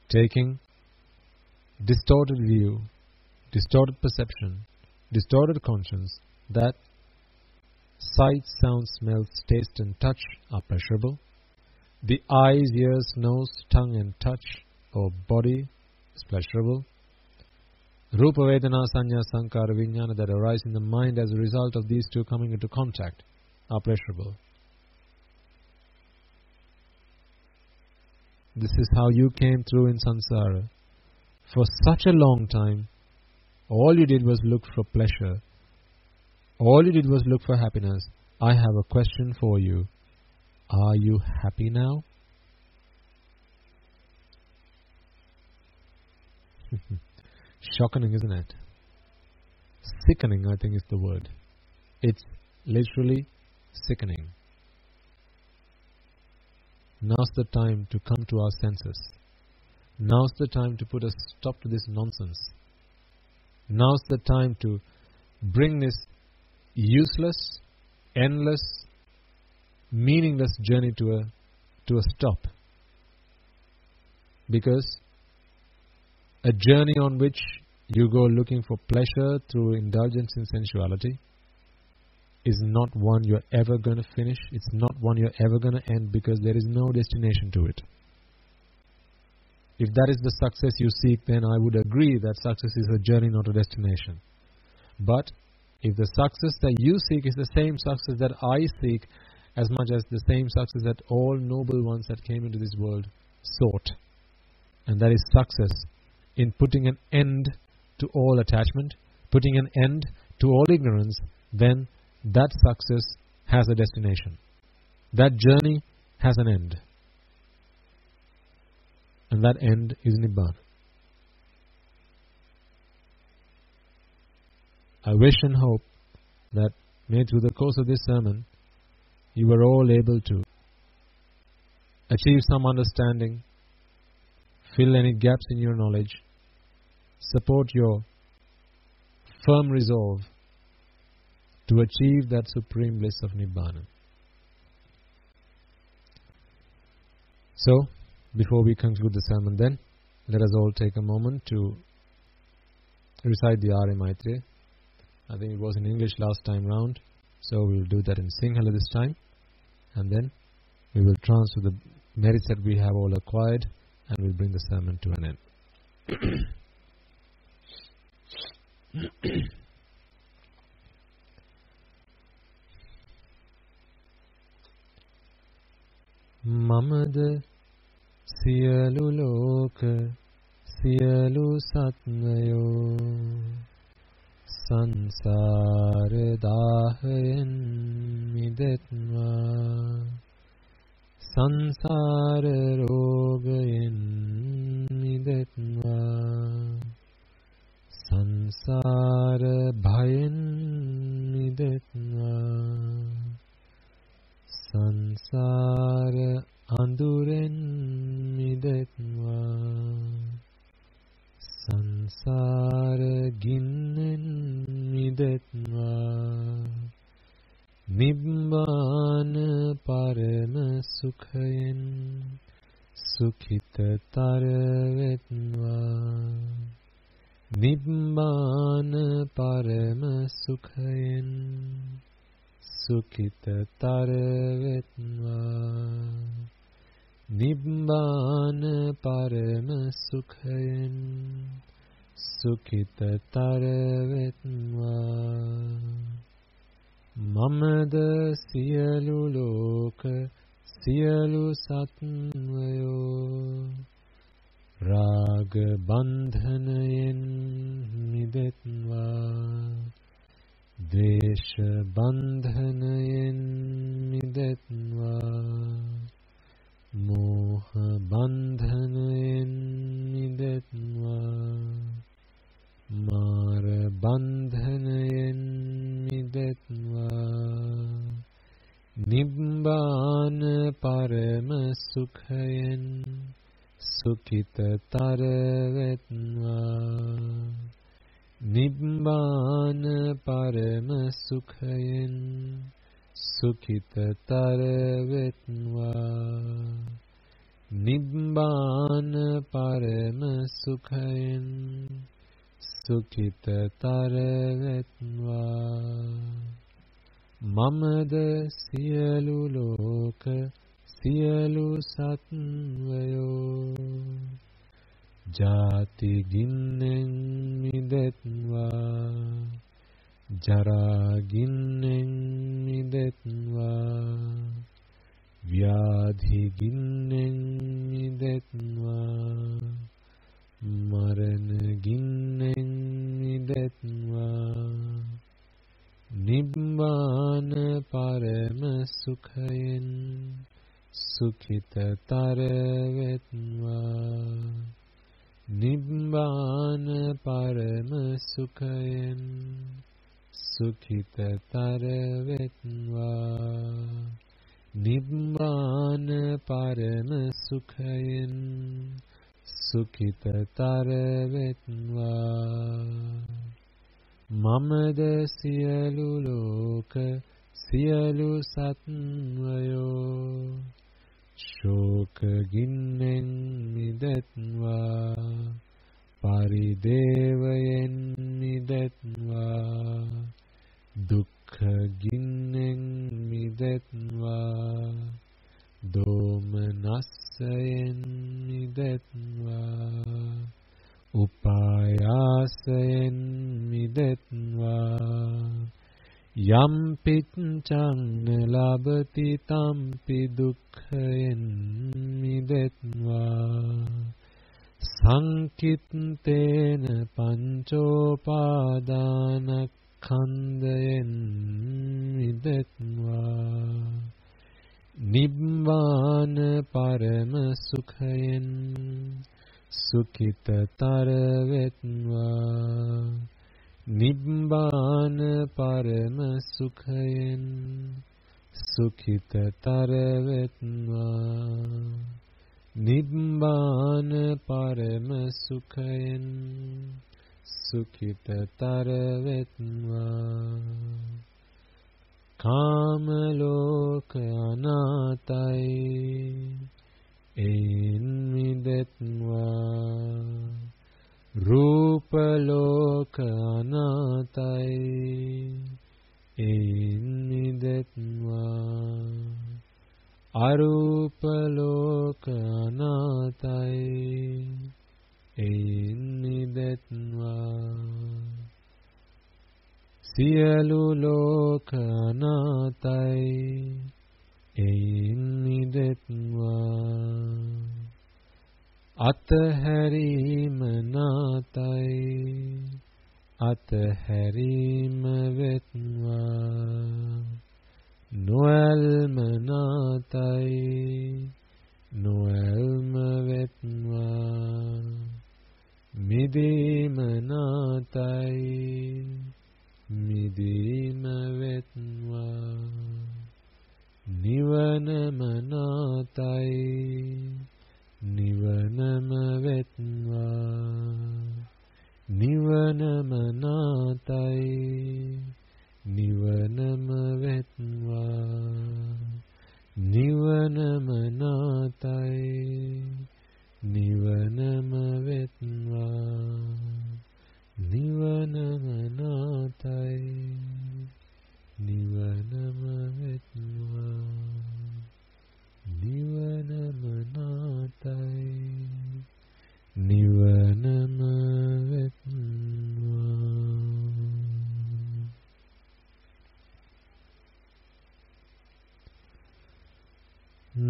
A: Taking distorted view, distorted perception, distorted conscience, that sight, sound, smells, taste and touch are pleasurable. The eyes, ears, nose, tongue and touch or body is pleasurable. Rupa Vedana Sanya Sankara Vijnana that arise in the mind as a result of these two coming into contact are pleasurable. This is how you came through in samsara. For such a long time, all you did was look for pleasure. All you did was look for happiness. I have a question for you. Are you happy now? Shocking, isn't it? Sickening, I think is the word. It's literally sickening. Now's the time to come to our senses. Now's the time to put a stop to this nonsense. Now's the time to bring this useless, endless, meaningless journey to a stop. Because a journey on which you go looking for pleasure through indulgence in sensuality is not one you're ever going to finish. It's not one you're ever going to end, because there is no destination to it. If that is the success you seek, then I would agree that success is a journey, not a destination. But if the success that you seek is the same success that I seek, as much as the same success that all noble ones that came into this world sought, and that is success in putting an end to all attachment, putting an end to all ignorance, then that success has a destination. That journey has an end. And that end is Nibbana. I wish and hope that may through the course of this sermon you were all able to achieve some understanding, fill any gaps in your knowledge, support your firm resolve to achieve that supreme bliss of Nibbana. So, before we conclude the sermon then, let us all take a moment to recite the Arya Maitri. I think it was in English last time round, so we will do that in Sinhala this time, and then we will transfer the merits that we have all acquired, and we'll bring the sermon to an end. Mamada siyalu loka siyalu satnayo sansara dahayan midetma sansara rogayan midetma sansara bhayan midetma sansara anduren midetma sansara ginnen midetma nibbana parama sukhayen sukhitara vetma nibbana parama sukhayen sukhitara vetma nibbana parama sukhayen sukhitara vetma mamada siyalu loka siyalu satvayo raga bandhanayen midetva desha bandhanayen midetva moha bandhanayen midetva mara bandhanayen midetva nibbana parama sukhayen sukhitara vetva nibbana parama sukhayen sukhitara vetva nibbana parama sukhayen sukhitara vetva mamada siyalu loka siyalu satvayo jati ginnen midetva jara ginnen midetva vyadhi ginnen midetva marana ginnen midetva nibbana parama sukhayen sukhitara vetva nibbana parama sukhayen sukhitara vetva nibbana parama sukhayen sukhitara vetva mamada siyalu loka siyalu satvayo shoka ginnen midetva paridevayen midetva dukkha ginnen midetva domanassayen midetva upayasayen midetva yam pitchang labati tampi dukkhayen midetva sankittena panchopadanakkhandayen midetva nibbana parama sukhayen sukhitara vetva nibbana parama sukhayen sukhitara vetva nibbana parama sukhayen sukhitara vetva kama loka anatai එයින් මිදෙත්වා රූප ලෝක අනාතයි එයින් මිදෙත්වා අරූප ලෝක අනාතයි එයින් මිදෙත්වා සියලු ලෝක අනාතයි එයින් මිදෙත්වා අතහැරීම නාතයි අතහැරීම වෙත්වා නොඇල්ම නාතයි නොඇල්ම වෙත්වා මිදීම නාතයි මිදීම වෙත්වා නිවනම නාතයි නිවනම වෙත්වා නිවනම නාතයි නිවනම වෙත්වා නිවනම නාතයි නිවනම වෙත්වා නිවනම නාතයි නිවනම වෙත්වා නිවනම නාතයි නිවනම වෙත්වා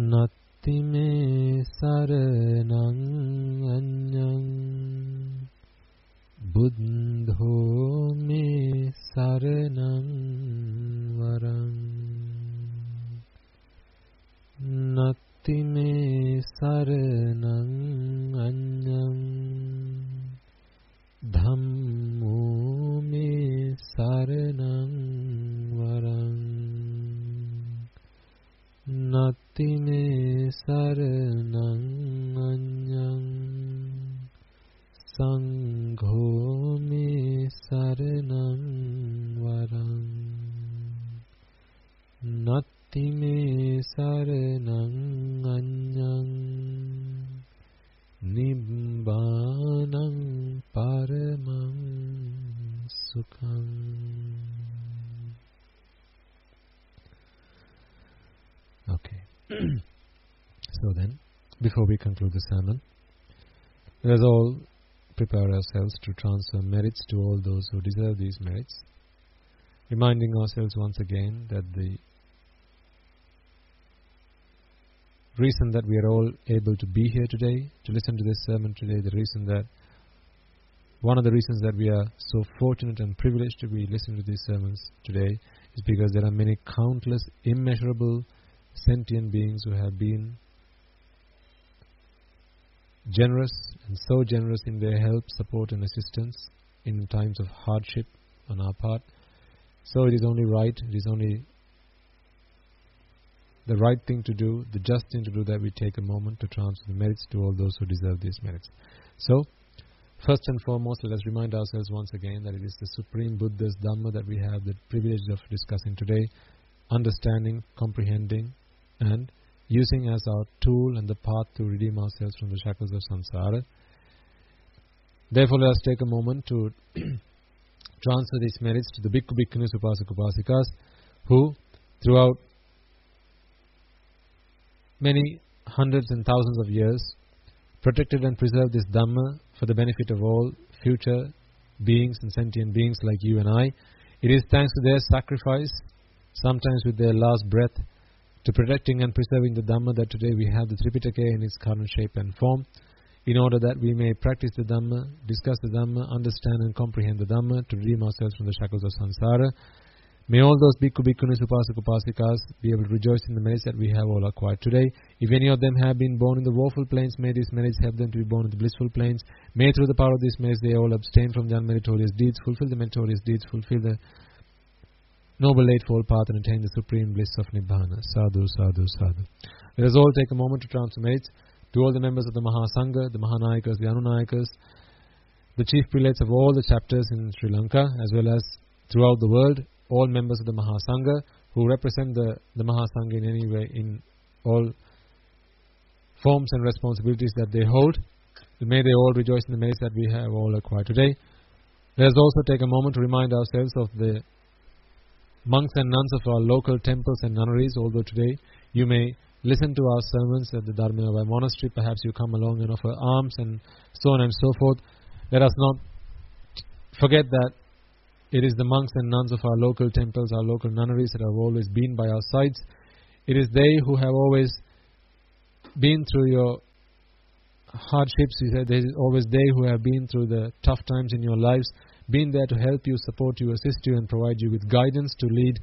A: නත්ති මේ සරණං අඤ්ඤං බුද්ධෝ මේ සරණං වරං නත්ති මේ සරණං අඤ්ඤං ධම්මෝ මේ සරණං වරං නත්ති මේ සරණං අඤ්ඤං සංඝෝ මේ සරණං වරං නත්ති මේ සරණං අඤ්ඤං නිබ්බානං පරමං සුඛං. Okay. So then, before we conclude the sermon, let us all prepare ourselves to transfer merits to all those who deserve these merits, reminding ourselves once again that the reason that we are all able to be here today, to listen to this sermon today, one of the reasons that we are so fortunate and privileged to be listening to these sermons today is because there are many countless, immeasurable sentient beings who have been generous and so generous in their help, support and assistance in times of hardship on our part. So it is only right, it is only the right thing to do, the just thing to do, that we take a moment to transfer the merits to all those who deserve these merits. So, first and foremost, let us remind ourselves once again that it is the Supreme Buddha's Dhamma that we have the privilege of discussing today, understanding, comprehending and using as our tool and the path to redeem ourselves from the shackles of samsara. Therefore, let us take a moment to transfer these merits to the Bhikkhu, Bhikkhunis, Upasaka, Upasikas, who throughout many hundreds and thousands of years protected and preserved this Dhamma for the benefit of all future beings and sentient beings like you and I. It is thanks to their sacrifice, sometimes with their last breath, to protecting and preserving the Dhamma that today we have the Tripitaka in its current shape and form, in order that we may practice the Dhamma, discuss the Dhamma, understand and comprehend the Dhamma to redeem ourselves from the shackles of samsara. May all those Bhikkhu, Bhikkhunis, Upasaka, Upasikas be able to rejoice in the merits that we have all acquired today. If any of them have been born in the woeful planes, may these merits help them to be born in the blissful planes. May through the power of these merits they all abstain from the unmeritorious deeds, fulfill the meritorious deeds, fulfill the Noble Eightfold Path and attain the supreme bliss of Nibbana. Sadhu, sadhu, sadhu. Let us all take a moment to transfer merits to all the members of the Mahasangha, the Mahanayakas, the Anunayakas, the chief prelates of all the chapters in Sri Lanka, as well as throughout the world, all members of the Mahasangha who represent the Mahasangha in any way in all forms and responsibilities that they hold. May they all rejoice in the merits that we have all acquired today. Let us also take a moment to remind ourselves of the monks and nuns of our local temples and nunneries, although today you may listen to our sermons at the Dharamayai Obai monastery. Perhaps you come along and offer alms and so on and so forth. Let us not forget that it is the monks and nuns of our local temples, our local nunneries that have always been by our sides. It is they who have always been through your hardships. It is always they who have been through the tough times in your lives, been there to help you, support you, assist you, and provide you with guidance to lead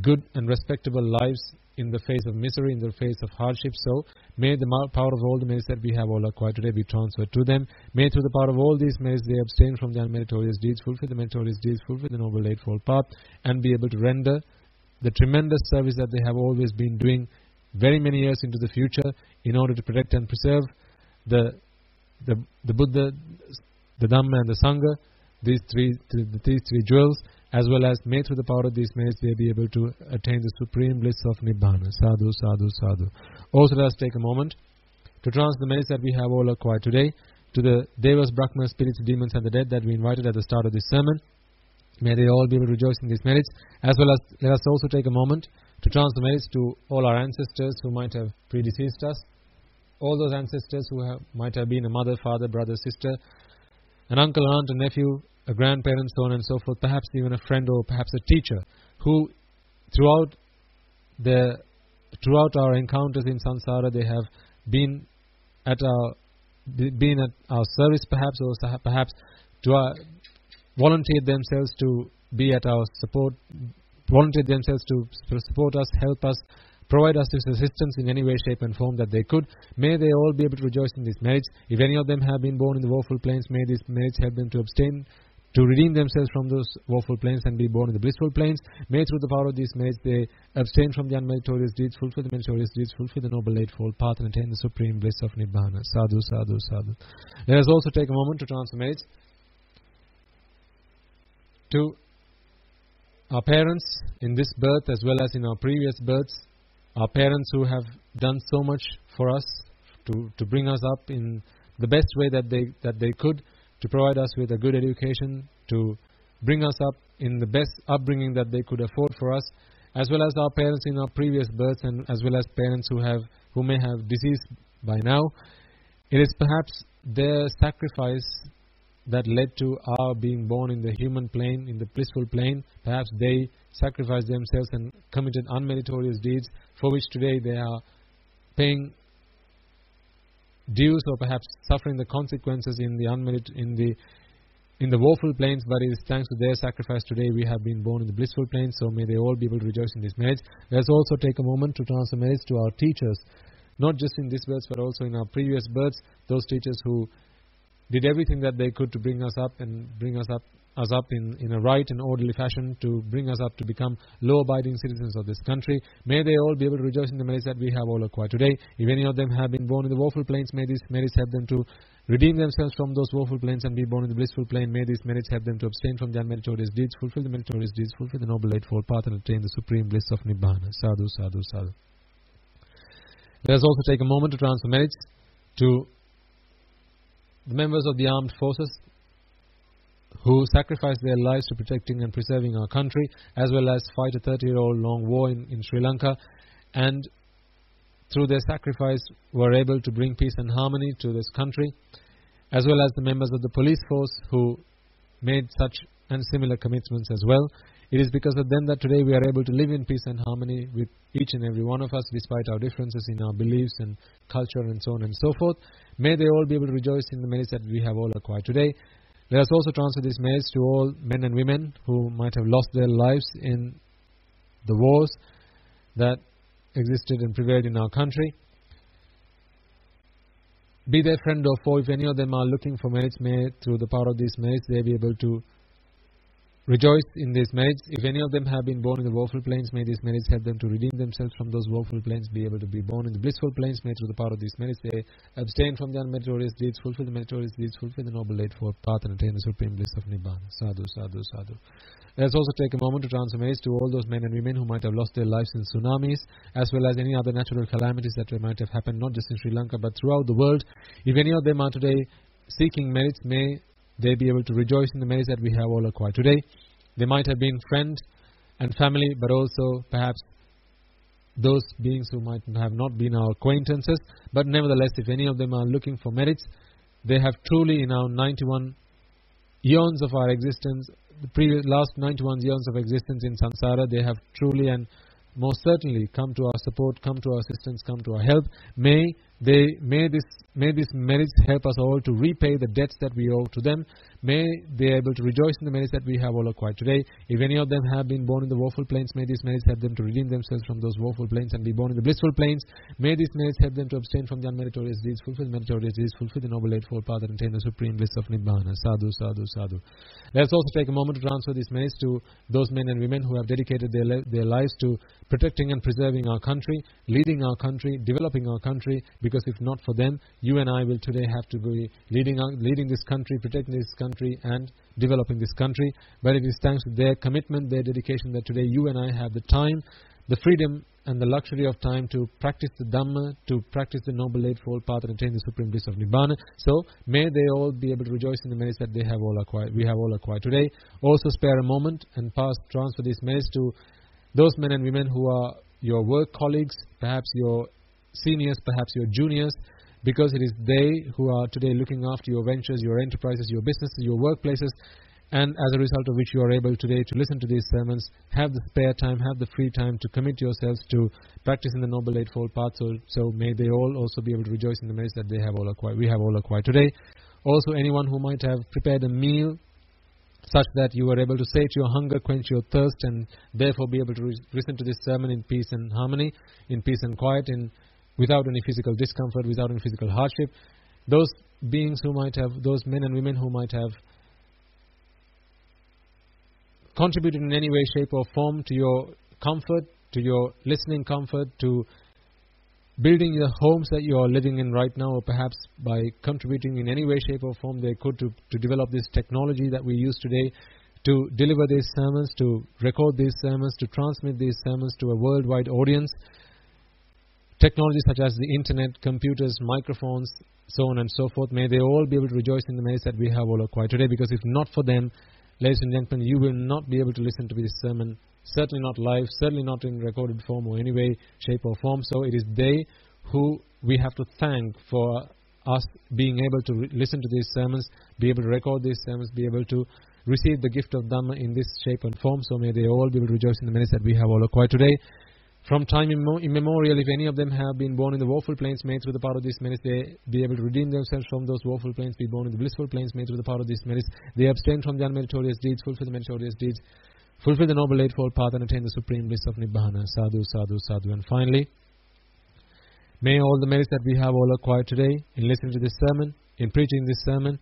A: good and respectable lives in the face of misery, in the face of hardship. So may the power of all the merits that we have all acquired today be transferred to them. May through the power of all these merits they abstain from the unmeritorious deeds, fulfill the meritorious deeds, fulfill the noble eightfold path, and be able to render the tremendous service that they have always been doing very many years into the future in order to protect and preserve the Buddha, the Dhamma and the Sangha, these three jewels, as well as may through the power of these merits they be able to attain the supreme bliss of Nibbana. Sadhu, sadhu, sadhu. Also let us take a moment to transfer the merits that we have all acquired today to the Devas, Brahmas, spirits, demons and the dead that we invited at the start of this sermon. May they all be able to rejoice in these merits, as well as let us also take a moment to transfer the merits to all our ancestors who might have predeceased us, all those ancestors who might have been a mother, father, brother, sister, an uncle, aunt, a nephew, a grandparent, so on and so forth, perhaps even a friend or perhaps a teacher, who throughout our encounters in samsara they have been at our service, perhaps, or perhaps volunteered themselves to be at our support, volunteered themselves to support us, help us, provide us with assistance in any way, shape and form that they could. May they all be able to rejoice in these merits. If any of them have been born in the woeful planes, may these merits help them to abstain, to redeem themselves from those woeful planes and be born in the blissful planes. May through the power of these merits they abstain from the unmeritorious deeds, fulfill the meritorious deeds, fulfill the noble eightfold path and attain the supreme bliss of Nibbana. Sadhu, sadhu, sadhu. Let us also take a moment to transfer merits to our parents in this birth as well as in our previous births, our parents who have done so much for us to bring us up in the best way that they could, to provide us with a good education, to bring us up in the best upbringing that they could afford for us, as well as our parents in our previous births, and as well as parents who may have deceased by now. It is perhaps their sacrifice that led to our being born in the human plane, in the blissful plane. Perhaps they sacrificed themselves and committed unmeritorious deeds for which today they are paying dues or perhaps suffering the consequences in the woeful planes, but it is thanks to their sacrifice today we have been born in the blissful planes. So may they all be able to rejoice in these merits. Let us also take a moment to transfer merits to our teachers, not just in this birth but also in our previous births, those teachers who did everything that they could to bring us up and bring us up in a right and orderly fashion, to bring us up to become law-abiding citizens of this country. May they all be able to rejoice in the merits that we have all acquired today. If any of them have been born in the woeful planes, may these merits help them to redeem themselves from those woeful planes and be born in the blissful plane. May these merits help them to abstain from the unmeritorious deeds, fulfill the meritorious deeds, fulfill the noble eightfold path and attain the supreme bliss of Nibbana. Sadhu, sadhu, sadhu. Let us also take a moment to transfer merits to the members of the armed forces who sacrificed their lives to protecting and preserving our country, as well as fight a 30-year-old long war in Sri Lanka, and through their sacrifice were able to bring peace and harmony to this country, as well as the members of the police force who made such and similar commitments as well. It is because of them that today we are able to live in peace and harmony with each and every one of us, despite our differences in our beliefs and culture and so on and so forth. May they all be able to rejoice in the merits that we have all acquired today. Let us also transfer these merits to all men and women who might have lost their lives in the wars that existed and prevailed in our country. Be their friend or foe, if any of them are looking for merits, may through the power of these merits they be able to rejoice in these merits. If any of them have been born in the woeful planes, may these merits help them to redeem themselves from those woeful planes, be able to be born in the blissful planes. May through the power of these merits they abstain from the unmeritorious deeds, fulfill the meritorious deeds, fulfill the noble eightfold path, and attain the supreme bliss of Nibbana. Sadhu, sadhu, sadhu. Let us also take a moment to transfer merits to all those men and women who might have lost their lives in tsunamis, as well as any other natural calamities that might have happened, not just in Sri Lanka, but throughout the world. If any of them are today seeking merits, may they be able to rejoice in the merits that we have all acquired today. They might have been friend and family, but also perhaps those beings who might have not been our acquaintances. But nevertheless, if any of them are looking for merits, they have truly in our 91 eons of our existence, the last 91 eons of existence in samsara, they have truly and most certainly come to our support, come to our assistance, come to our help. May these merits help us all to repay the debts that we owe to them. May they be able to rejoice in the merits that we have all acquired today. If any of them have been born in the woeful planes, may these merits help them to redeem themselves from those woeful planes and be born in the blissful planes. May these merits help them to abstain from the unmeritorious deeds, fulfill the meritorious deeds, fulfill the noble eightfold path, and attain the supreme bliss of Nibbana. Sadhu, sadhu, sadhu. Let us also take a moment to transfer these merits to those men and women who have dedicated their lives to protecting and preserving our country, leading our country, developing our country, because if not for them, you and I will today have to be leading this country, protecting this country and developing this country. But it is thanks to their commitment, their dedication, that today you and I have the time, the freedom and the luxury of time to practice the Dhamma, to practice the Noble Eightfold Path and attain the supreme bliss of Nibbana. So may they all be able to rejoice in the merits that they have all acquired. We have all acquired today. Also spare a moment and transfer these merits to those men and women who are your work colleagues, perhaps your seniors, perhaps your juniors, because it is they who are today looking after your ventures, your enterprises, your businesses, your workplaces, and as a result of which you are able today to listen to these sermons, have the spare time, have the free time to commit yourselves to practicing the Noble Eightfold Path. So may they all also be able to rejoice in the merits that they have all acquired. We have all acquired today. Also, anyone who might have prepared a meal such that you are able to sate your hunger, quench your thirst, and therefore be able to listen to this sermon in peace and harmony, in peace and quiet, without any physical discomfort, without any physical hardship. Those beings who might have, those men and women who might have contributed in any way, shape or form to your comfort, to your listening comfort, to building the homes that you are living in right now, or perhaps by contributing in any way, shape or form they could to develop this technology that we use today, to deliver these sermons, to record these sermons, to transmit these sermons to a worldwide audience. Technologies such as the internet, computers, microphones, so on and so forth, may they all be able to rejoice in the merits that we have all acquired today, because if not for them, ladies and gentlemen, you will not be able to listen to this sermon, certainly not live, certainly not in recorded form or any way, shape or form. So it is they who we have to thank for us being able to listen to these sermons, be able to record these sermons, be able to receive the gift of Dhamma in this shape and form. So may they all be able to rejoice in the merits that we have all acquired today. From time immemorial, if any of them have been born in the woeful planes, may through the power of these merits they be able to redeem themselves from those woeful planes, be born in the blissful planes, may through the power of these merits they abstain from the unmeritorious deeds, fulfill the meritorious deeds, fulfill the Noble Eightfold Path and attain the supreme bliss of Nibbana. Sadhu, sadhu, sadhu. And finally, may all the merits that we have all acquired today in listening to this sermon, in preaching this sermon,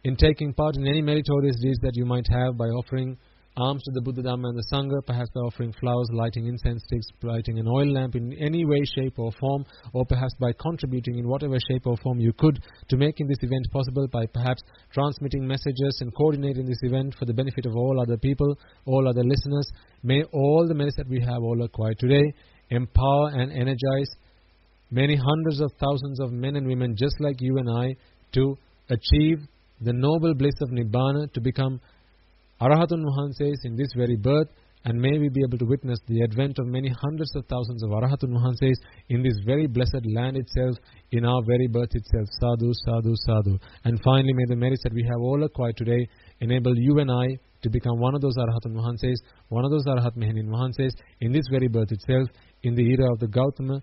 A: in taking part in any meritorious deeds that you might have by offering alms to the Buddha, Dhamma and the Sangha, perhaps by offering flowers, lighting incense sticks, lighting an oil lamp in any way, shape or form, or perhaps by contributing in whatever shape or form you could to making this event possible, by perhaps transmitting messages and coordinating this event for the benefit of all other people, all other listeners. May all the merits that we have all acquired today empower and energize many hundreds of thousands of men and women just like you and I to achieve the noble bliss of Nibbana, to become Arahatun Mahanses in this very birth, and may we be able to witness the advent of many hundreds of thousands of Arahatun Mahanses in this very blessed land itself, in our very birth itself. Sadhu, sadhu, sadhu. And finally, may the merits that we have all acquired today enable you and I to become one of those Arahatun Mahanses, one of those Arahat Mehenin Mahanses in this very birth itself, in the era of the Gautama,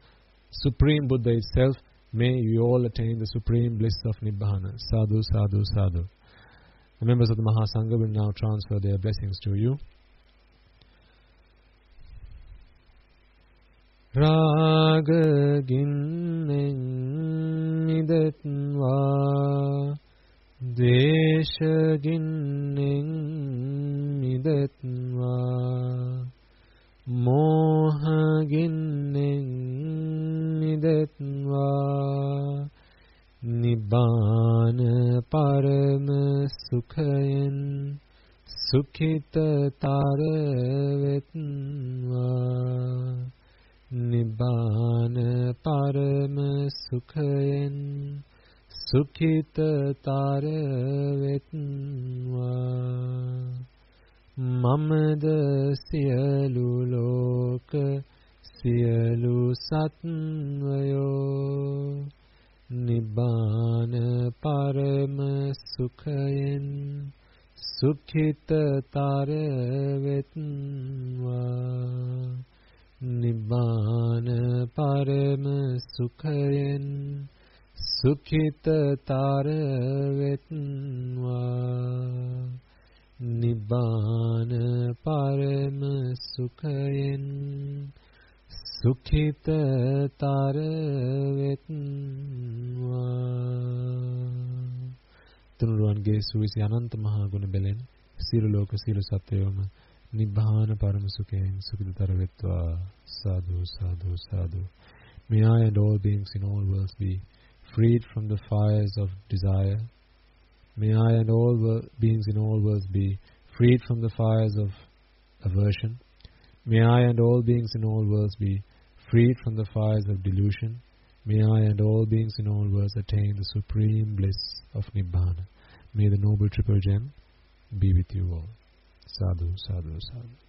A: Supreme Buddha itself. May we all attain the supreme bliss of Nibbana. Sadhu, sadhu, sadhu. The members of the Mahasangha will now transfer their blessings to you. Raga ginnen midatva, desha ginnen midatva, මෝහගින්නෙන් නිදෙත්වා නිබ්බාන පරම සුඛයෙන් සුඛිතතර වෙත්වා නිබ්බාන පරම සුඛයෙන් සුඛිතතර වෙත්වා මමද සියලු ලෝක සියලු සත්වයෝ නිබ්බාන පරම සුඛයෙන් සුඛිතතර වෙත්වා නිබ්බාන පරම සුඛයෙන් සුඛිතතර වෙත්වා නිබ්බාන පරම සුඛයෙන් සුඛිතතර වෙත්වා තුනුරුවන්ගේ සුවිසි අනන්ත මහා ගුණ බැලෙන් සියලු ලෝක සියලු සත්වයෝම නිබ්බාන පරම සුඛයෙන් සුඛිතතර වෙත්වා සාදු සාදු සාදු. May I and all beings in all worlds be freed from the fires of desire. May I and all beings in all worlds be freed from the fires of aversion. May I and all beings in all worlds be freed from the fires of delusion. May I and all beings in all worlds attain the supreme bliss of Nibbana. May the noble triple gem be with you all. Sadhu, sadhu, sadhu.